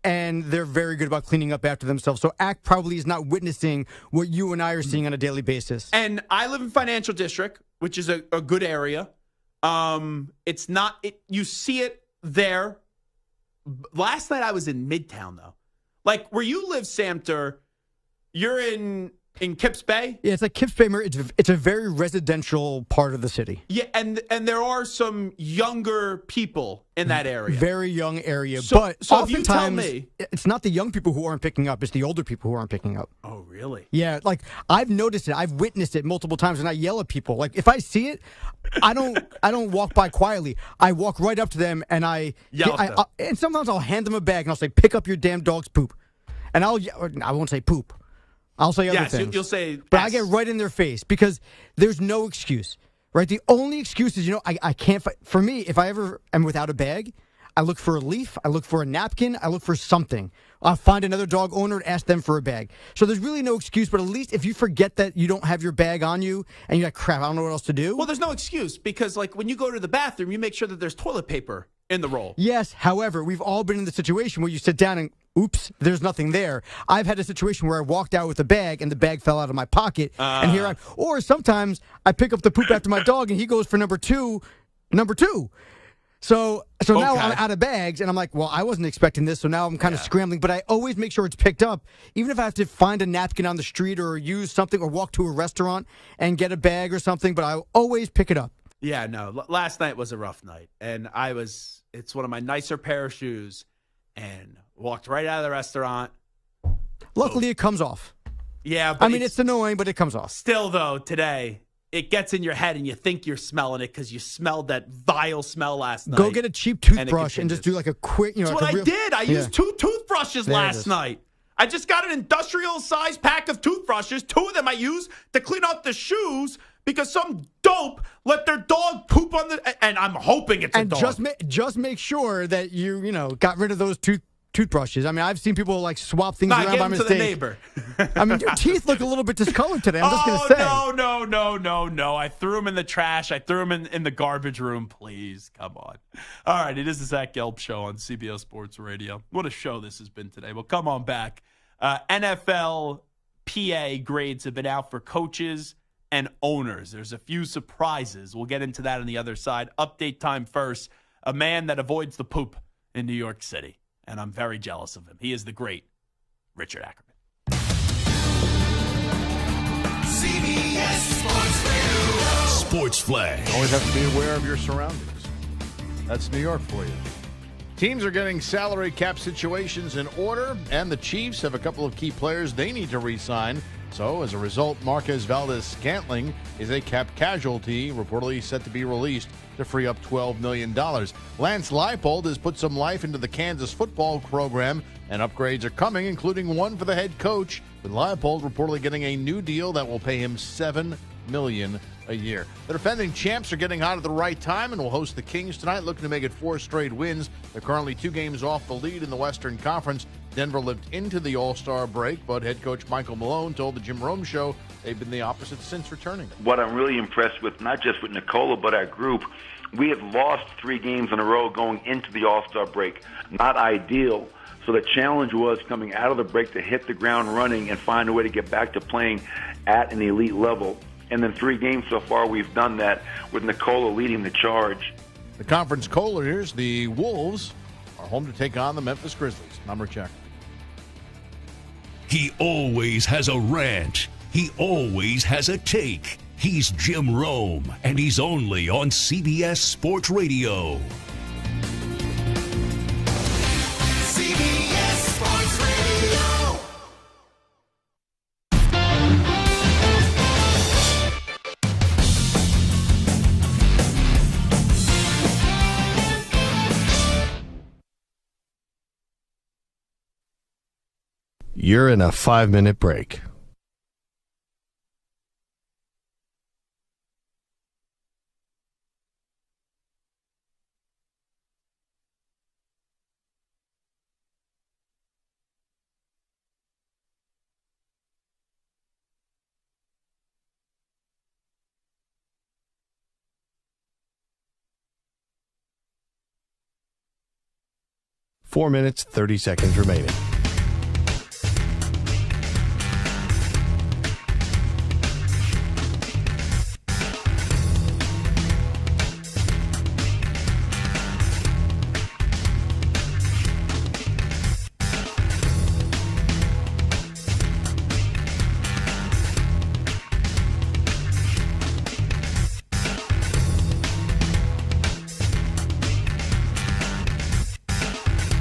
[SPEAKER 4] And they're very good about cleaning up after themselves. So ACT probably is not witnessing what you and I are seeing on a daily basis.
[SPEAKER 3] And I live in Financial District, which is a good area. It's not, you see it there. Last night I was in Midtown, though. Like where you live, Samter, you're in Kips Bay?
[SPEAKER 4] Yeah, it's like Kips Bay. It's a very residential part of the city.
[SPEAKER 3] Yeah, and there are some younger people in that area.
[SPEAKER 4] Very young area.
[SPEAKER 3] So
[SPEAKER 4] oftentimes,
[SPEAKER 3] if you tell me,
[SPEAKER 4] it's not the young people who aren't picking up. It's the older people who aren't picking up.
[SPEAKER 3] Oh, really?
[SPEAKER 4] Yeah, I've noticed it. I've witnessed it multiple times, and I yell at people. Like if I see it, I don't walk by quietly. I walk right up to them, and I and sometimes I'll hand them a bag, and I'll say, "Pick up your damn dog's poop," and I won't say poop. I'll say other things.
[SPEAKER 3] You'll say,
[SPEAKER 4] but I get right in their face because there's no excuse, right? The only excuse is, I can't. For me, if I ever am without a bag, I look for a leaf. I look for a napkin. I look for something. I'll find another dog owner and ask them for a bag. So there's really no excuse, but at least if you forget that you don't have your bag on you and you're like, crap, I don't know what else to do.
[SPEAKER 3] Well, there's no excuse because, like, when you go to the bathroom, you make sure that there's toilet paper in the roll.
[SPEAKER 4] Yes, however, we've all been in the situation where you sit down and, oops, there's nothing there. I've had a situation where I walked out with a bag and the bag fell out of my pocket, and here I'm. Or sometimes I pick up the poop after my dog and he goes for number two. So now I'm out of bags, and I'm like, well, I wasn't expecting this, so now I'm kind of scrambling. But I always make sure it's picked up, even if I have to find a napkin on the street or use something or walk to a restaurant and get a bag or something, but I always pick it up.
[SPEAKER 3] Yeah, no. Last night was a rough night, and it's one of my nicer pair of shoes, and walked right out of the restaurant.
[SPEAKER 4] Luckily, it comes off.
[SPEAKER 3] Yeah, but
[SPEAKER 4] I mean, it's annoying, but it comes off.
[SPEAKER 3] Still, though, today, it gets in your head, and you think you're smelling it because you smelled that vile smell last night.
[SPEAKER 4] Go get a cheap toothbrush and just do like a quick,
[SPEAKER 3] That's
[SPEAKER 4] like
[SPEAKER 3] what I did. I used 2 toothbrushes last night. I just got an industrial-sized pack of toothbrushes. 2 of them I used to clean out the shoes because some dope let their dog poop on the. And I'm hoping it's a dog.
[SPEAKER 4] And just make sure that you got rid of those toothbrushes. I mean, I've seen people like swap things around by mistake.
[SPEAKER 3] To the neighbor.
[SPEAKER 4] I mean, your teeth look a little bit discolored today. I'm just going to say.
[SPEAKER 3] No. I threw them in the trash. I threw them in the garbage room. Please, come on. All right, it is the Zach Gelb Show on CBS Sports Radio. What a show this has been today. Well, come on back. NFL PA grades have been out for coaches and owners. There's a few surprises. We'll get into that on the other side. Update time first. A man that avoids the poop in New York City. And I'm very jealous of him. He is the great Richard Ackerman.
[SPEAKER 2] CBS Sports Radio. Sports Flag.
[SPEAKER 5] Always have to be aware of your surroundings. That's New York for you. Teams are getting salary cap situations in order, and the Chiefs have a couple of key players they need to re-sign. So, as a result, Marquez Valdes-Scantling is a cap casualty, reportedly set to be released to free up $12 million. Lance Leipold has put some life into the Kansas football program, and upgrades are coming, including one for the head coach, with Leipold reportedly getting a new deal that will pay him $7 million a year. The defending champs are getting hot at the right time and will host the Kings tonight, looking to make it 4 straight wins. They're currently 2 games off the lead in the Western Conference. Denver lived into the All-Star break, but head coach Michael Malone told the Jim Rome Show they've been the opposite since returning.
[SPEAKER 6] What I'm really impressed with, not just with Nicola, but our group, we have lost 3 games in a row going into the All-Star break. Not ideal. So the challenge was coming out of the break to hit the ground running and find a way to get back to playing at an elite level. And then 3 games so far, we've done that with Nicola leading the charge.
[SPEAKER 5] The conference co-leaders, the Wolves, are home to take on the Memphis Grizzlies. Number check.
[SPEAKER 2] He always has a rant. He always has a take. He's Jim Rome, and he's only on CBS Sports Radio.
[SPEAKER 15] CBS Sports Radio.
[SPEAKER 1] You're in a 5-minute break. Four minutes, 30 seconds remaining.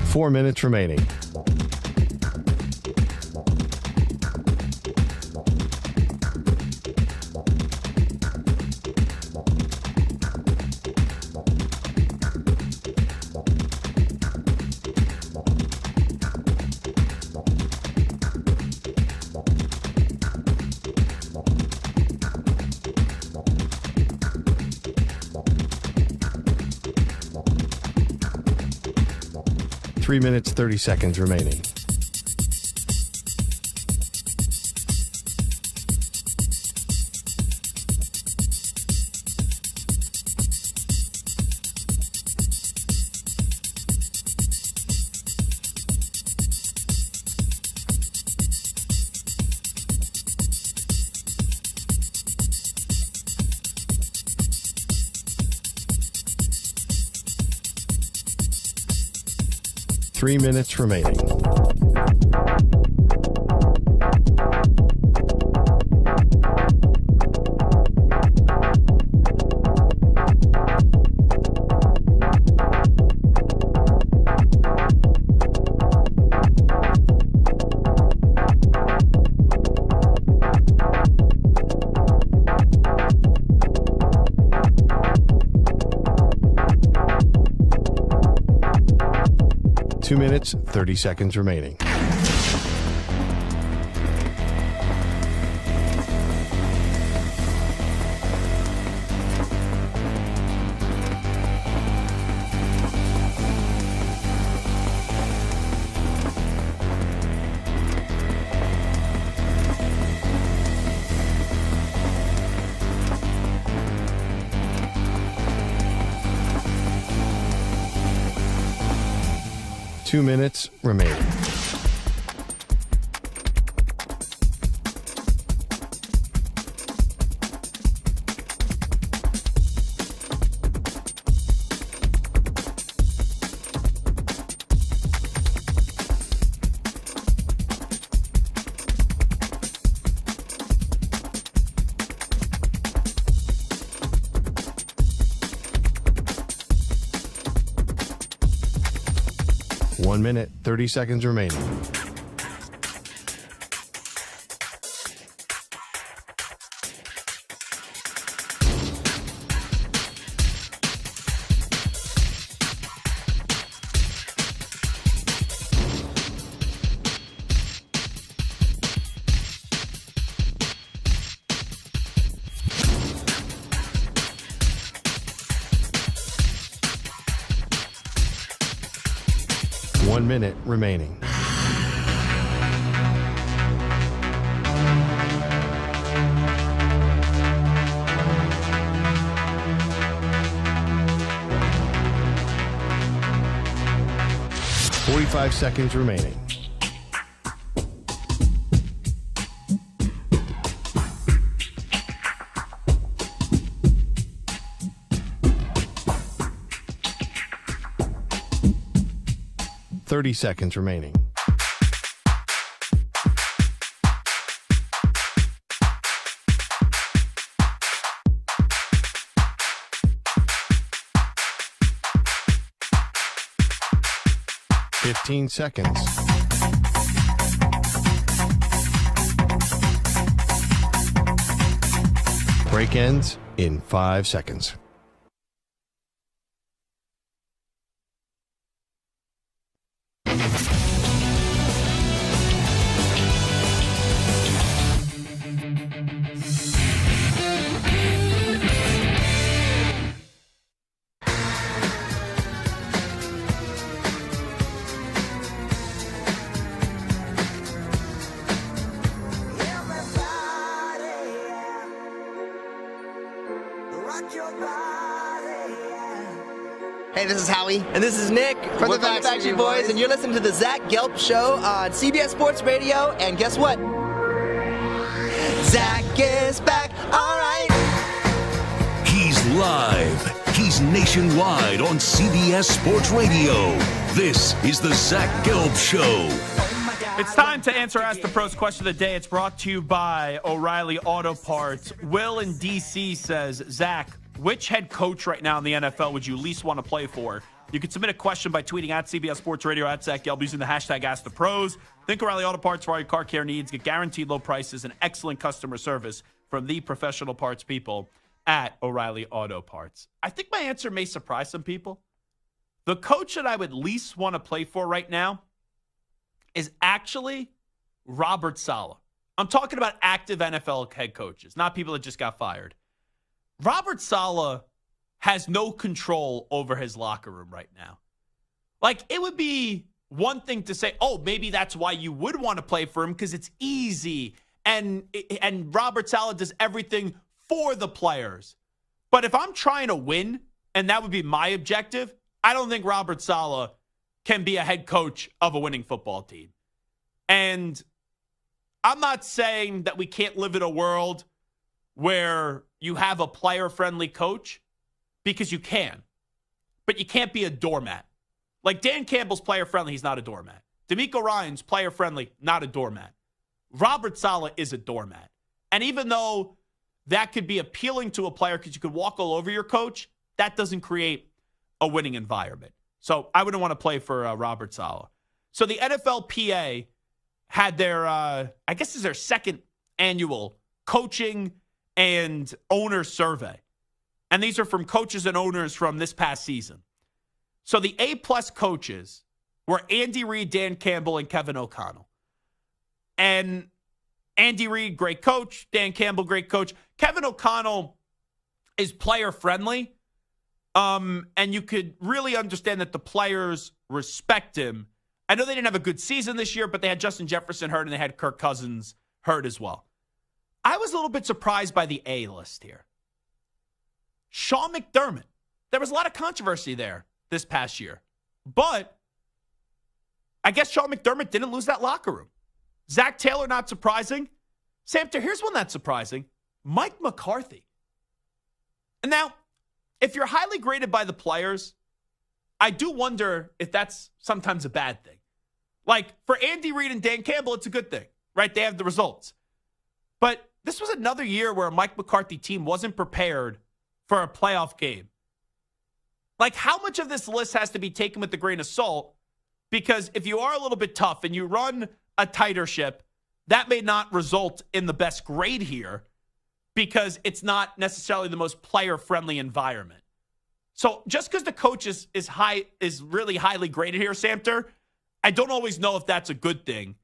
[SPEAKER 1] Four minutes remaining. 3 minutes, 30 seconds remaining. Three minutes remaining. Two minutes, 30 seconds remaining. Two minutes remaining. One minute, 30 seconds remaining. One minute remaining. Forty-five seconds remaining. Thirty seconds remaining. Fifteen seconds. Break ends in 5 seconds.
[SPEAKER 21] Hey, this is Howie. And this is Nick. From the Backstreet Boys. And you're listening to the Zach Gelb Show on CBS Sports Radio. And guess what? Zach is back. All right.
[SPEAKER 2] He's live. He's nationwide on CBS Sports Radio. This is the Zach Gelb Show.
[SPEAKER 3] It's time to answer Ask the Pros question of the day. It's brought to you by O'Reilly Auto Parts. Will in D.C. says, Zach, which head coach right now in the NFL would you least want to play for? You can submit a question by tweeting at CBS Sports Radio at Zach Gelb using the hashtag #AskThePros. Think O'Reilly Auto Parts for all your car care needs. Get guaranteed low prices and excellent customer service from the professional parts people at O'Reilly Auto Parts. I think my answer may surprise some people. The coach that I would least want to play for right now is actually Robert Saleh. I'm talking about active NFL head coaches, not people that just got fired. Robert Saleh has no control over his locker room right now. Like, it would be one thing to say, oh, maybe that's why you would want to play for him because it's easy. And Robert Saleh does everything for the players. But if I'm trying to win, and that would be my objective, I don't think Robert Saleh can be a head coach of a winning football team. And I'm not saying that we can't live in a world where you have a player-friendly coach, because you can. But you can't be a doormat. Like Dan Campbell's player-friendly, he's not a doormat. DeMeco Ryans, player-friendly, not a doormat. Robert Saleh is a doormat. And even though that could be appealing to a player because you could walk all over your coach, that doesn't create a winning environment. So I wouldn't want to play for Robert Saleh. So the NFLPA had their, I guess this is their second annual coaching and owner survey. And these are from coaches and owners from this past season. So the A-plus coaches were Andy Reid, Dan Campbell, and Kevin O'Connell. And Andy Reid, great coach. Dan Campbell, great coach. Kevin O'Connell is player-friendly. And you could really understand that the players respect him. I know they didn't have a good season this year, but they had Justin Jefferson hurt and they had Kirk Cousins hurt as well. I was a little bit surprised by the A list here. Sean McDermott. There was a lot of controversy there this past year. But I guess Sean McDermott didn't lose that locker room. Zach Taylor, not surprising. Samter, here's one that's surprising. Mike McCarthy. And now, if you're highly graded by the players, I do wonder if that's sometimes a bad thing. Like, for Andy Reid and Dan Campbell, it's a good thing, right? They have the results. But this was another year where a Mike McCarthy team wasn't prepared for a playoff game. Like, how much of this list has to be taken with a grain of salt? Because if you are a little bit tough and you run a tighter ship, that may not result in the best grade here because it's not necessarily the most player-friendly environment. So just because the coach is really highly graded here, Samter, I don't always know if that's a good thing.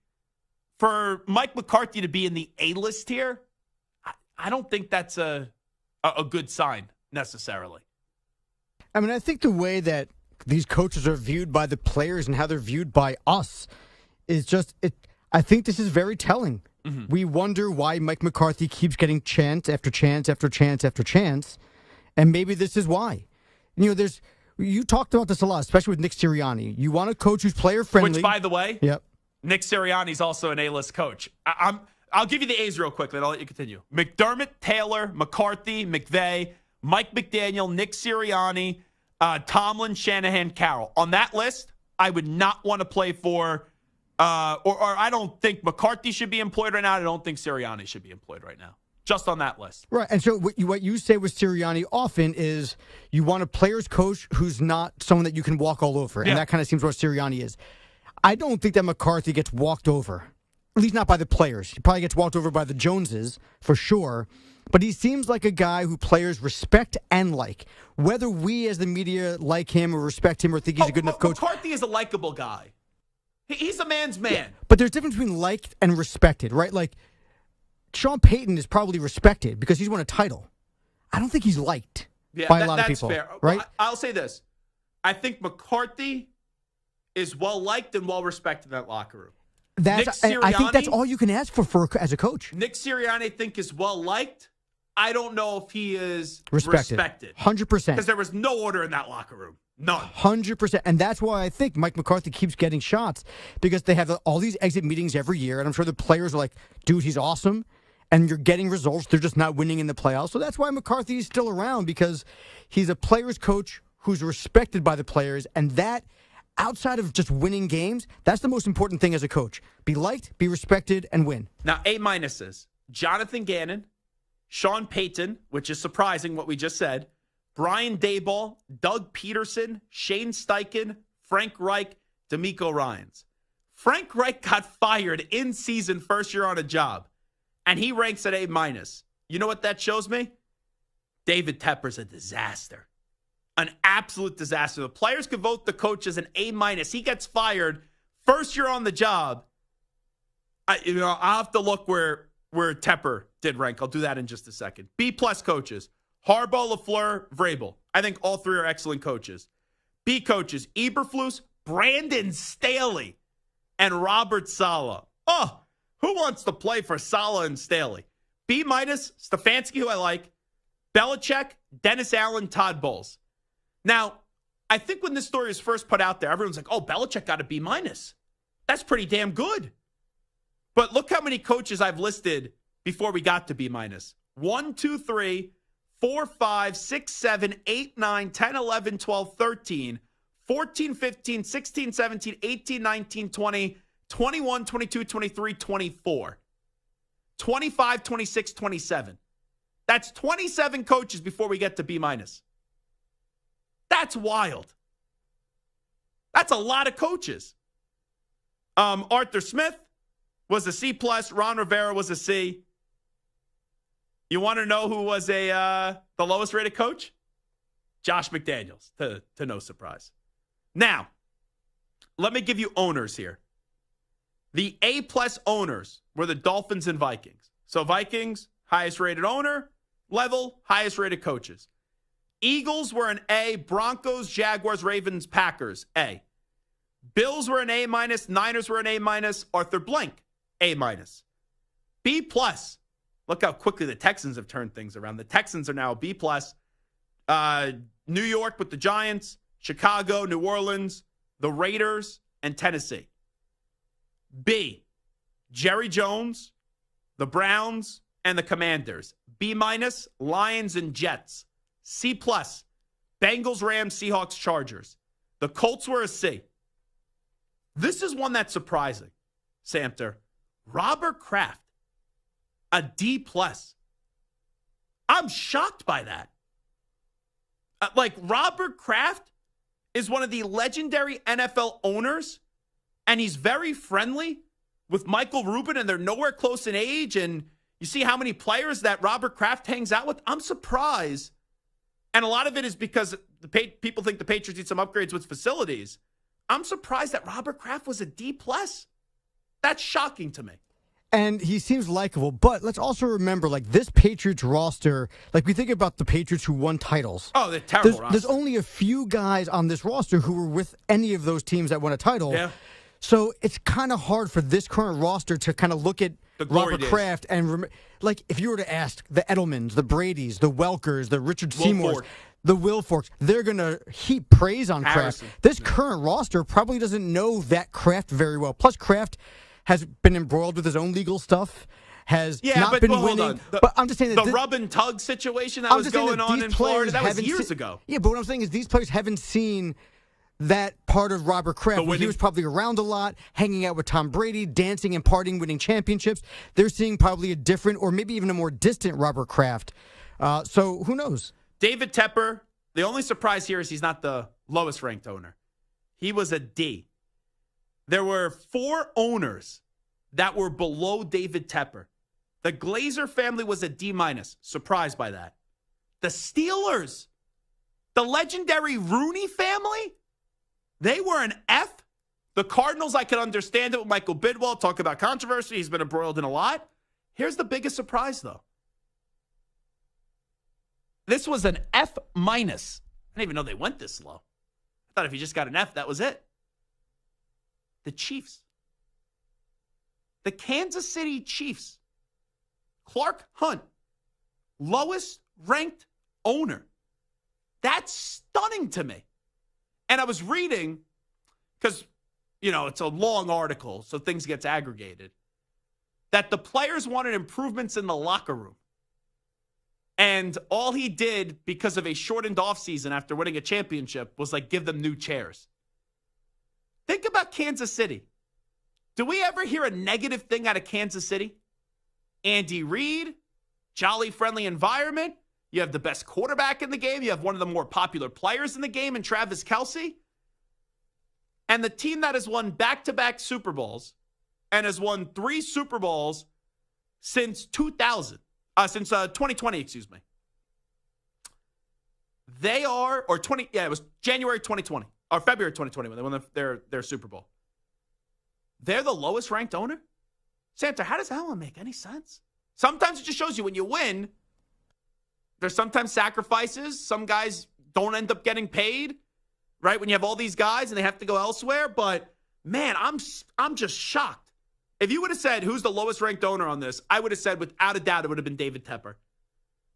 [SPEAKER 3] For Mike McCarthy to be in the A-list here, I don't think that's a good sign necessarily.
[SPEAKER 4] I mean, I think the way that these coaches are viewed by the players and how they're viewed by us is just it. I think this is very telling. Mm-hmm. We wonder why Mike McCarthy keeps getting chance after chance after chance after chance, and maybe this is why. You know, you talked about this a lot, especially with Nick Sirianni. You want a coach who's player friendly.
[SPEAKER 3] Which, by the way,
[SPEAKER 4] yep,
[SPEAKER 3] Nick Sirianni's also an A-list coach. I'll give you the A's real quickly, and I'll let you continue. McDermott, Taylor, McCarthy, McVay, Mike McDaniel, Nick Sirianni, Tomlin, Shanahan, Carroll. On that list, I would not want to play for, or I don't think McCarthy should be employed right now. I don't think Sirianni should be employed right now. Just on that list.
[SPEAKER 4] Right. And so what you say with Sirianni often is you want a player's coach who's not someone that you can walk all over. And that kind of seems what Sirianni is. I don't think that McCarthy gets walked over, at least not by the players. He probably gets walked over by the Joneses, for sure. But he seems like a guy who players respect and like. Whether we as the media like him or respect him or think he's a good enough coach.
[SPEAKER 3] McCarthy is a likable guy. He's a man's man.
[SPEAKER 4] Yeah, but there's a difference between liked and respected, right? Like, Sean Payton is probably respected because he's won a title. I don't think he's liked by a lot of people.
[SPEAKER 3] Fair.
[SPEAKER 4] Right?
[SPEAKER 3] I'll say this. I think McCarthy is well-liked and well-respected in that locker room.
[SPEAKER 4] I think that's all you can ask for as a coach.
[SPEAKER 3] Nick Sirianni, I think, is well-liked. I don't know if he is
[SPEAKER 4] respected. 100%.
[SPEAKER 3] Because there was no order in that locker room. None.
[SPEAKER 4] 100%. And that's why I think Mike McCarthy keeps getting shots, because they have all these exit meetings every year, and I'm sure the players are like, dude, he's awesome. And you're getting results. They're just not winning in the playoffs. So that's why McCarthy is still around, because he's a player's coach who's respected by the players. And that, outside of just winning games, that's the most important thing as a coach. Be liked, be respected, and win.
[SPEAKER 3] Now, A-minuses. Jonathan Gannon, Sean Payton, which is surprising what we just said, Brian Daboll, Doug Peterson, Shane Steichen, Frank Reich, DeMeco Ryans. Frank Reich got fired in season first year on a job. And he ranks at A-. You know what that shows me? David Tepper's a disaster. An absolute disaster. The players could vote the coach as an A-. He gets fired first year on the job. I'll have to look where Tepper did rank. I'll do that in just a second. B+ coaches. Harbaugh, LaFleur, Vrabel. I think all three are excellent coaches. B coaches. Eberflus, Brandon Staley and Robert Saleh. Oh, who wants to play for Saleh and Staley? B-, Stefanski, who I like, Belichick, Dennis Allen, Todd Bowles. Now, I think when this story was first put out there, everyone's like, oh, Belichick got a B-. That's pretty damn good. But look how many coaches I've listed before we got to B-. 1, 2, 3, 4, 5, 6, 7, 8, 9, 10, 11, 12, 13, 14, 15, 16, 17, 18, 19, 20, 21, 22, 23, 24, 25, 26, 27. That's 27 coaches before we get to B-. That's wild. That's a lot of coaches. Arthur Smith was a C+. Ron Rivera was a C. You want to know who was the lowest rated coach? Josh McDaniels, to no surprise. Now, let me give you owners here. The A+ owners were the Dolphins and Vikings. So Vikings, highest rated owner, level, highest rated coaches. Eagles were an A, Broncos, Jaguars, Ravens, Packers, A. Bills were an A-, Niners were an A-, Arthur Blank, A-. B+. Look how quickly the Texans have turned things around. The Texans are now B+. New York with the Giants, Chicago, New Orleans, the Raiders, and Tennessee. B, Jerry Jones, the Browns, and the Commanders. B-, Lions and Jets. C+, Bengals, Rams, Seahawks, Chargers. The Colts were a C. This is one that's surprising, Samter. Robert Kraft, a D+. I'm shocked by that. Robert Kraft is one of the legendary NFL owners, and he's very friendly with Michael Rubin, and they're nowhere close in age, and you see how many players that Robert Kraft hangs out with. I'm surprised. And a lot of it is because people think the Patriots need some upgrades with facilities. I'm surprised that Robert Kraft was a D+. That's shocking to me.
[SPEAKER 4] And he seems likable, but let's also remember, this Patriots roster, we think about the Patriots who won titles.
[SPEAKER 3] Oh, they're terrible roster.
[SPEAKER 4] There's only a few guys on this roster who were with any of those teams that won a title.
[SPEAKER 3] Yeah.
[SPEAKER 4] So it's kind of hard for this current roster to kind of look at Robert Kraft and, if you were to ask the Edelmans, the Bradys, the Welkers, the Richard Seymours, the Wilforks, they're going to heap praise on Kraft. This current roster probably doesn't know that Kraft very well. Plus, Kraft has been embroiled with his own legal stuff, has not been winning. But I'm just saying that
[SPEAKER 3] the rub and tug situation that was going on in Florida, that was years ago.
[SPEAKER 4] Yeah, but what I'm saying is these players haven't seen that part of Robert Kraft, where he was probably around a lot, hanging out with Tom Brady, dancing and partying, winning championships. They're seeing probably a different or maybe even a more distant Robert Kraft. So who knows?
[SPEAKER 3] David Tepper, the only surprise here is he's not the lowest ranked owner. He was a D. There were 4 owners that were below David Tepper. The Glazer family was a D-. Surprised by that. The Steelers, the legendary Rooney family, they were an F. The Cardinals, I could understand it with Michael Bidwell. Talk about controversy. He's been embroiled in a lot. Here's the biggest surprise, though. This was an F-. I didn't even know they went this low. I thought if you just got an F, that was it. The Chiefs. The Kansas City Chiefs. Clark Hunt, lowest ranked owner. That's stunning to me. And I was reading, because, it's a long article, so things get aggregated, that the players wanted improvements in the locker room. And all he did, because of a shortened offseason after winning a championship, was give them new chairs. Think about Kansas City. Do we ever hear a negative thing out of Kansas City? Andy Reid, jolly, friendly environment. You have the best quarterback in the game. You have one of the more popular players in the game in Travis Kelce. And the team that has won back-to-back Super Bowls and has won 3 Super Bowls since 2020, excuse me. They are, it was January 2020, or February 2020 when they won their Super Bowl. They're the lowest ranked owner? Santa, how does that one make any sense? Sometimes it just shows you when you win, there's sometimes sacrifices. Some guys don't end up getting paid. right? When you have all these guys and they have to go elsewhere. But, man, I'm just shocked. If you would have said who's the lowest ranked owner on this, I would have said without a doubt it would have been David Tepper.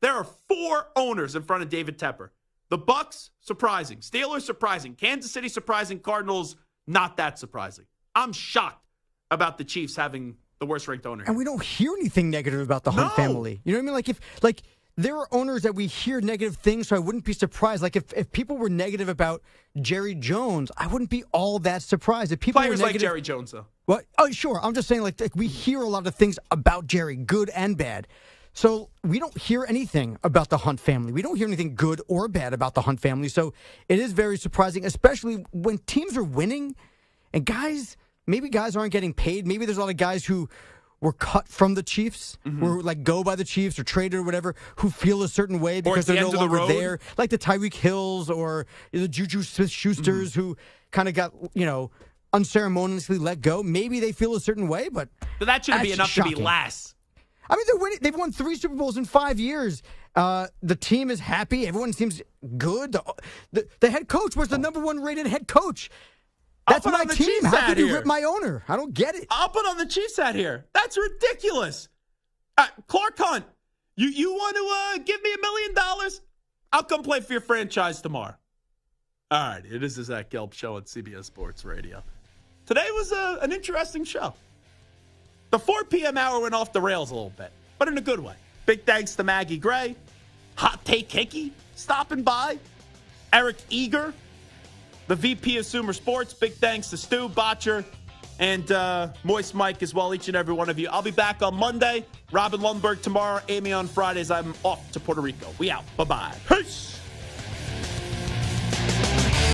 [SPEAKER 3] There are 4 owners in front of David Tepper. The Bucks, surprising. Steelers, surprising. Kansas City, surprising. Cardinals, not that surprising. I'm shocked about the Chiefs having the worst ranked owner.
[SPEAKER 4] And we don't hear anything negative about the Hunt family. You know what I mean? Like there are owners that we hear negative things, so I wouldn't be surprised. Like if people were negative about Jerry Jones, I wouldn't be all that surprised. If people
[SPEAKER 3] Players
[SPEAKER 4] were negative,
[SPEAKER 3] like Jerry Jones, though.
[SPEAKER 4] What? Oh, sure. I'm just saying, like we hear a lot of things about Jerry, good and bad. So we don't hear anything about the Hunt family. We don't hear anything good or bad about the Hunt family. So it is very surprising, especially when teams are winning and maybe guys aren't getting paid. Maybe there's a lot of guys who were cut from the Chiefs, were like go by the Chiefs or traded or whatever, who feel a certain way because they're no longer there. Like the Tyreek Hills or the Juju Smith-Schusters who kind of got, unceremoniously let go. Maybe they feel a certain way, but
[SPEAKER 3] that shouldn't be enough to be last.
[SPEAKER 4] I mean, they've won 3 Super Bowls in 5 years. The team is happy. Everyone seems good. The head coach was the number 1 rated head coach. That's my team. How could you rip my owner? I don't get it.
[SPEAKER 3] I'll put on the Chiefs hat here. That's ridiculous. Clark Hunt, you want to give me $1 million? I'll come play for your franchise tomorrow. All right, it is the Zach Gelb Show on CBS Sports Radio. Today was an interesting show. The 4 p.m. hour went off the rails a little bit, but in a good way. Big thanks to Maggie Gray, Hot Take Hickey stopping by, Eric Eager, the VP of Sumer Sports. Big thanks to Stu Botcher and Moist Mike as well, each and every one of you. I'll be back on Monday. Robin Lundberg tomorrow, Amy on Fridays. I'm off to Puerto Rico. We out. Bye-bye. Peace.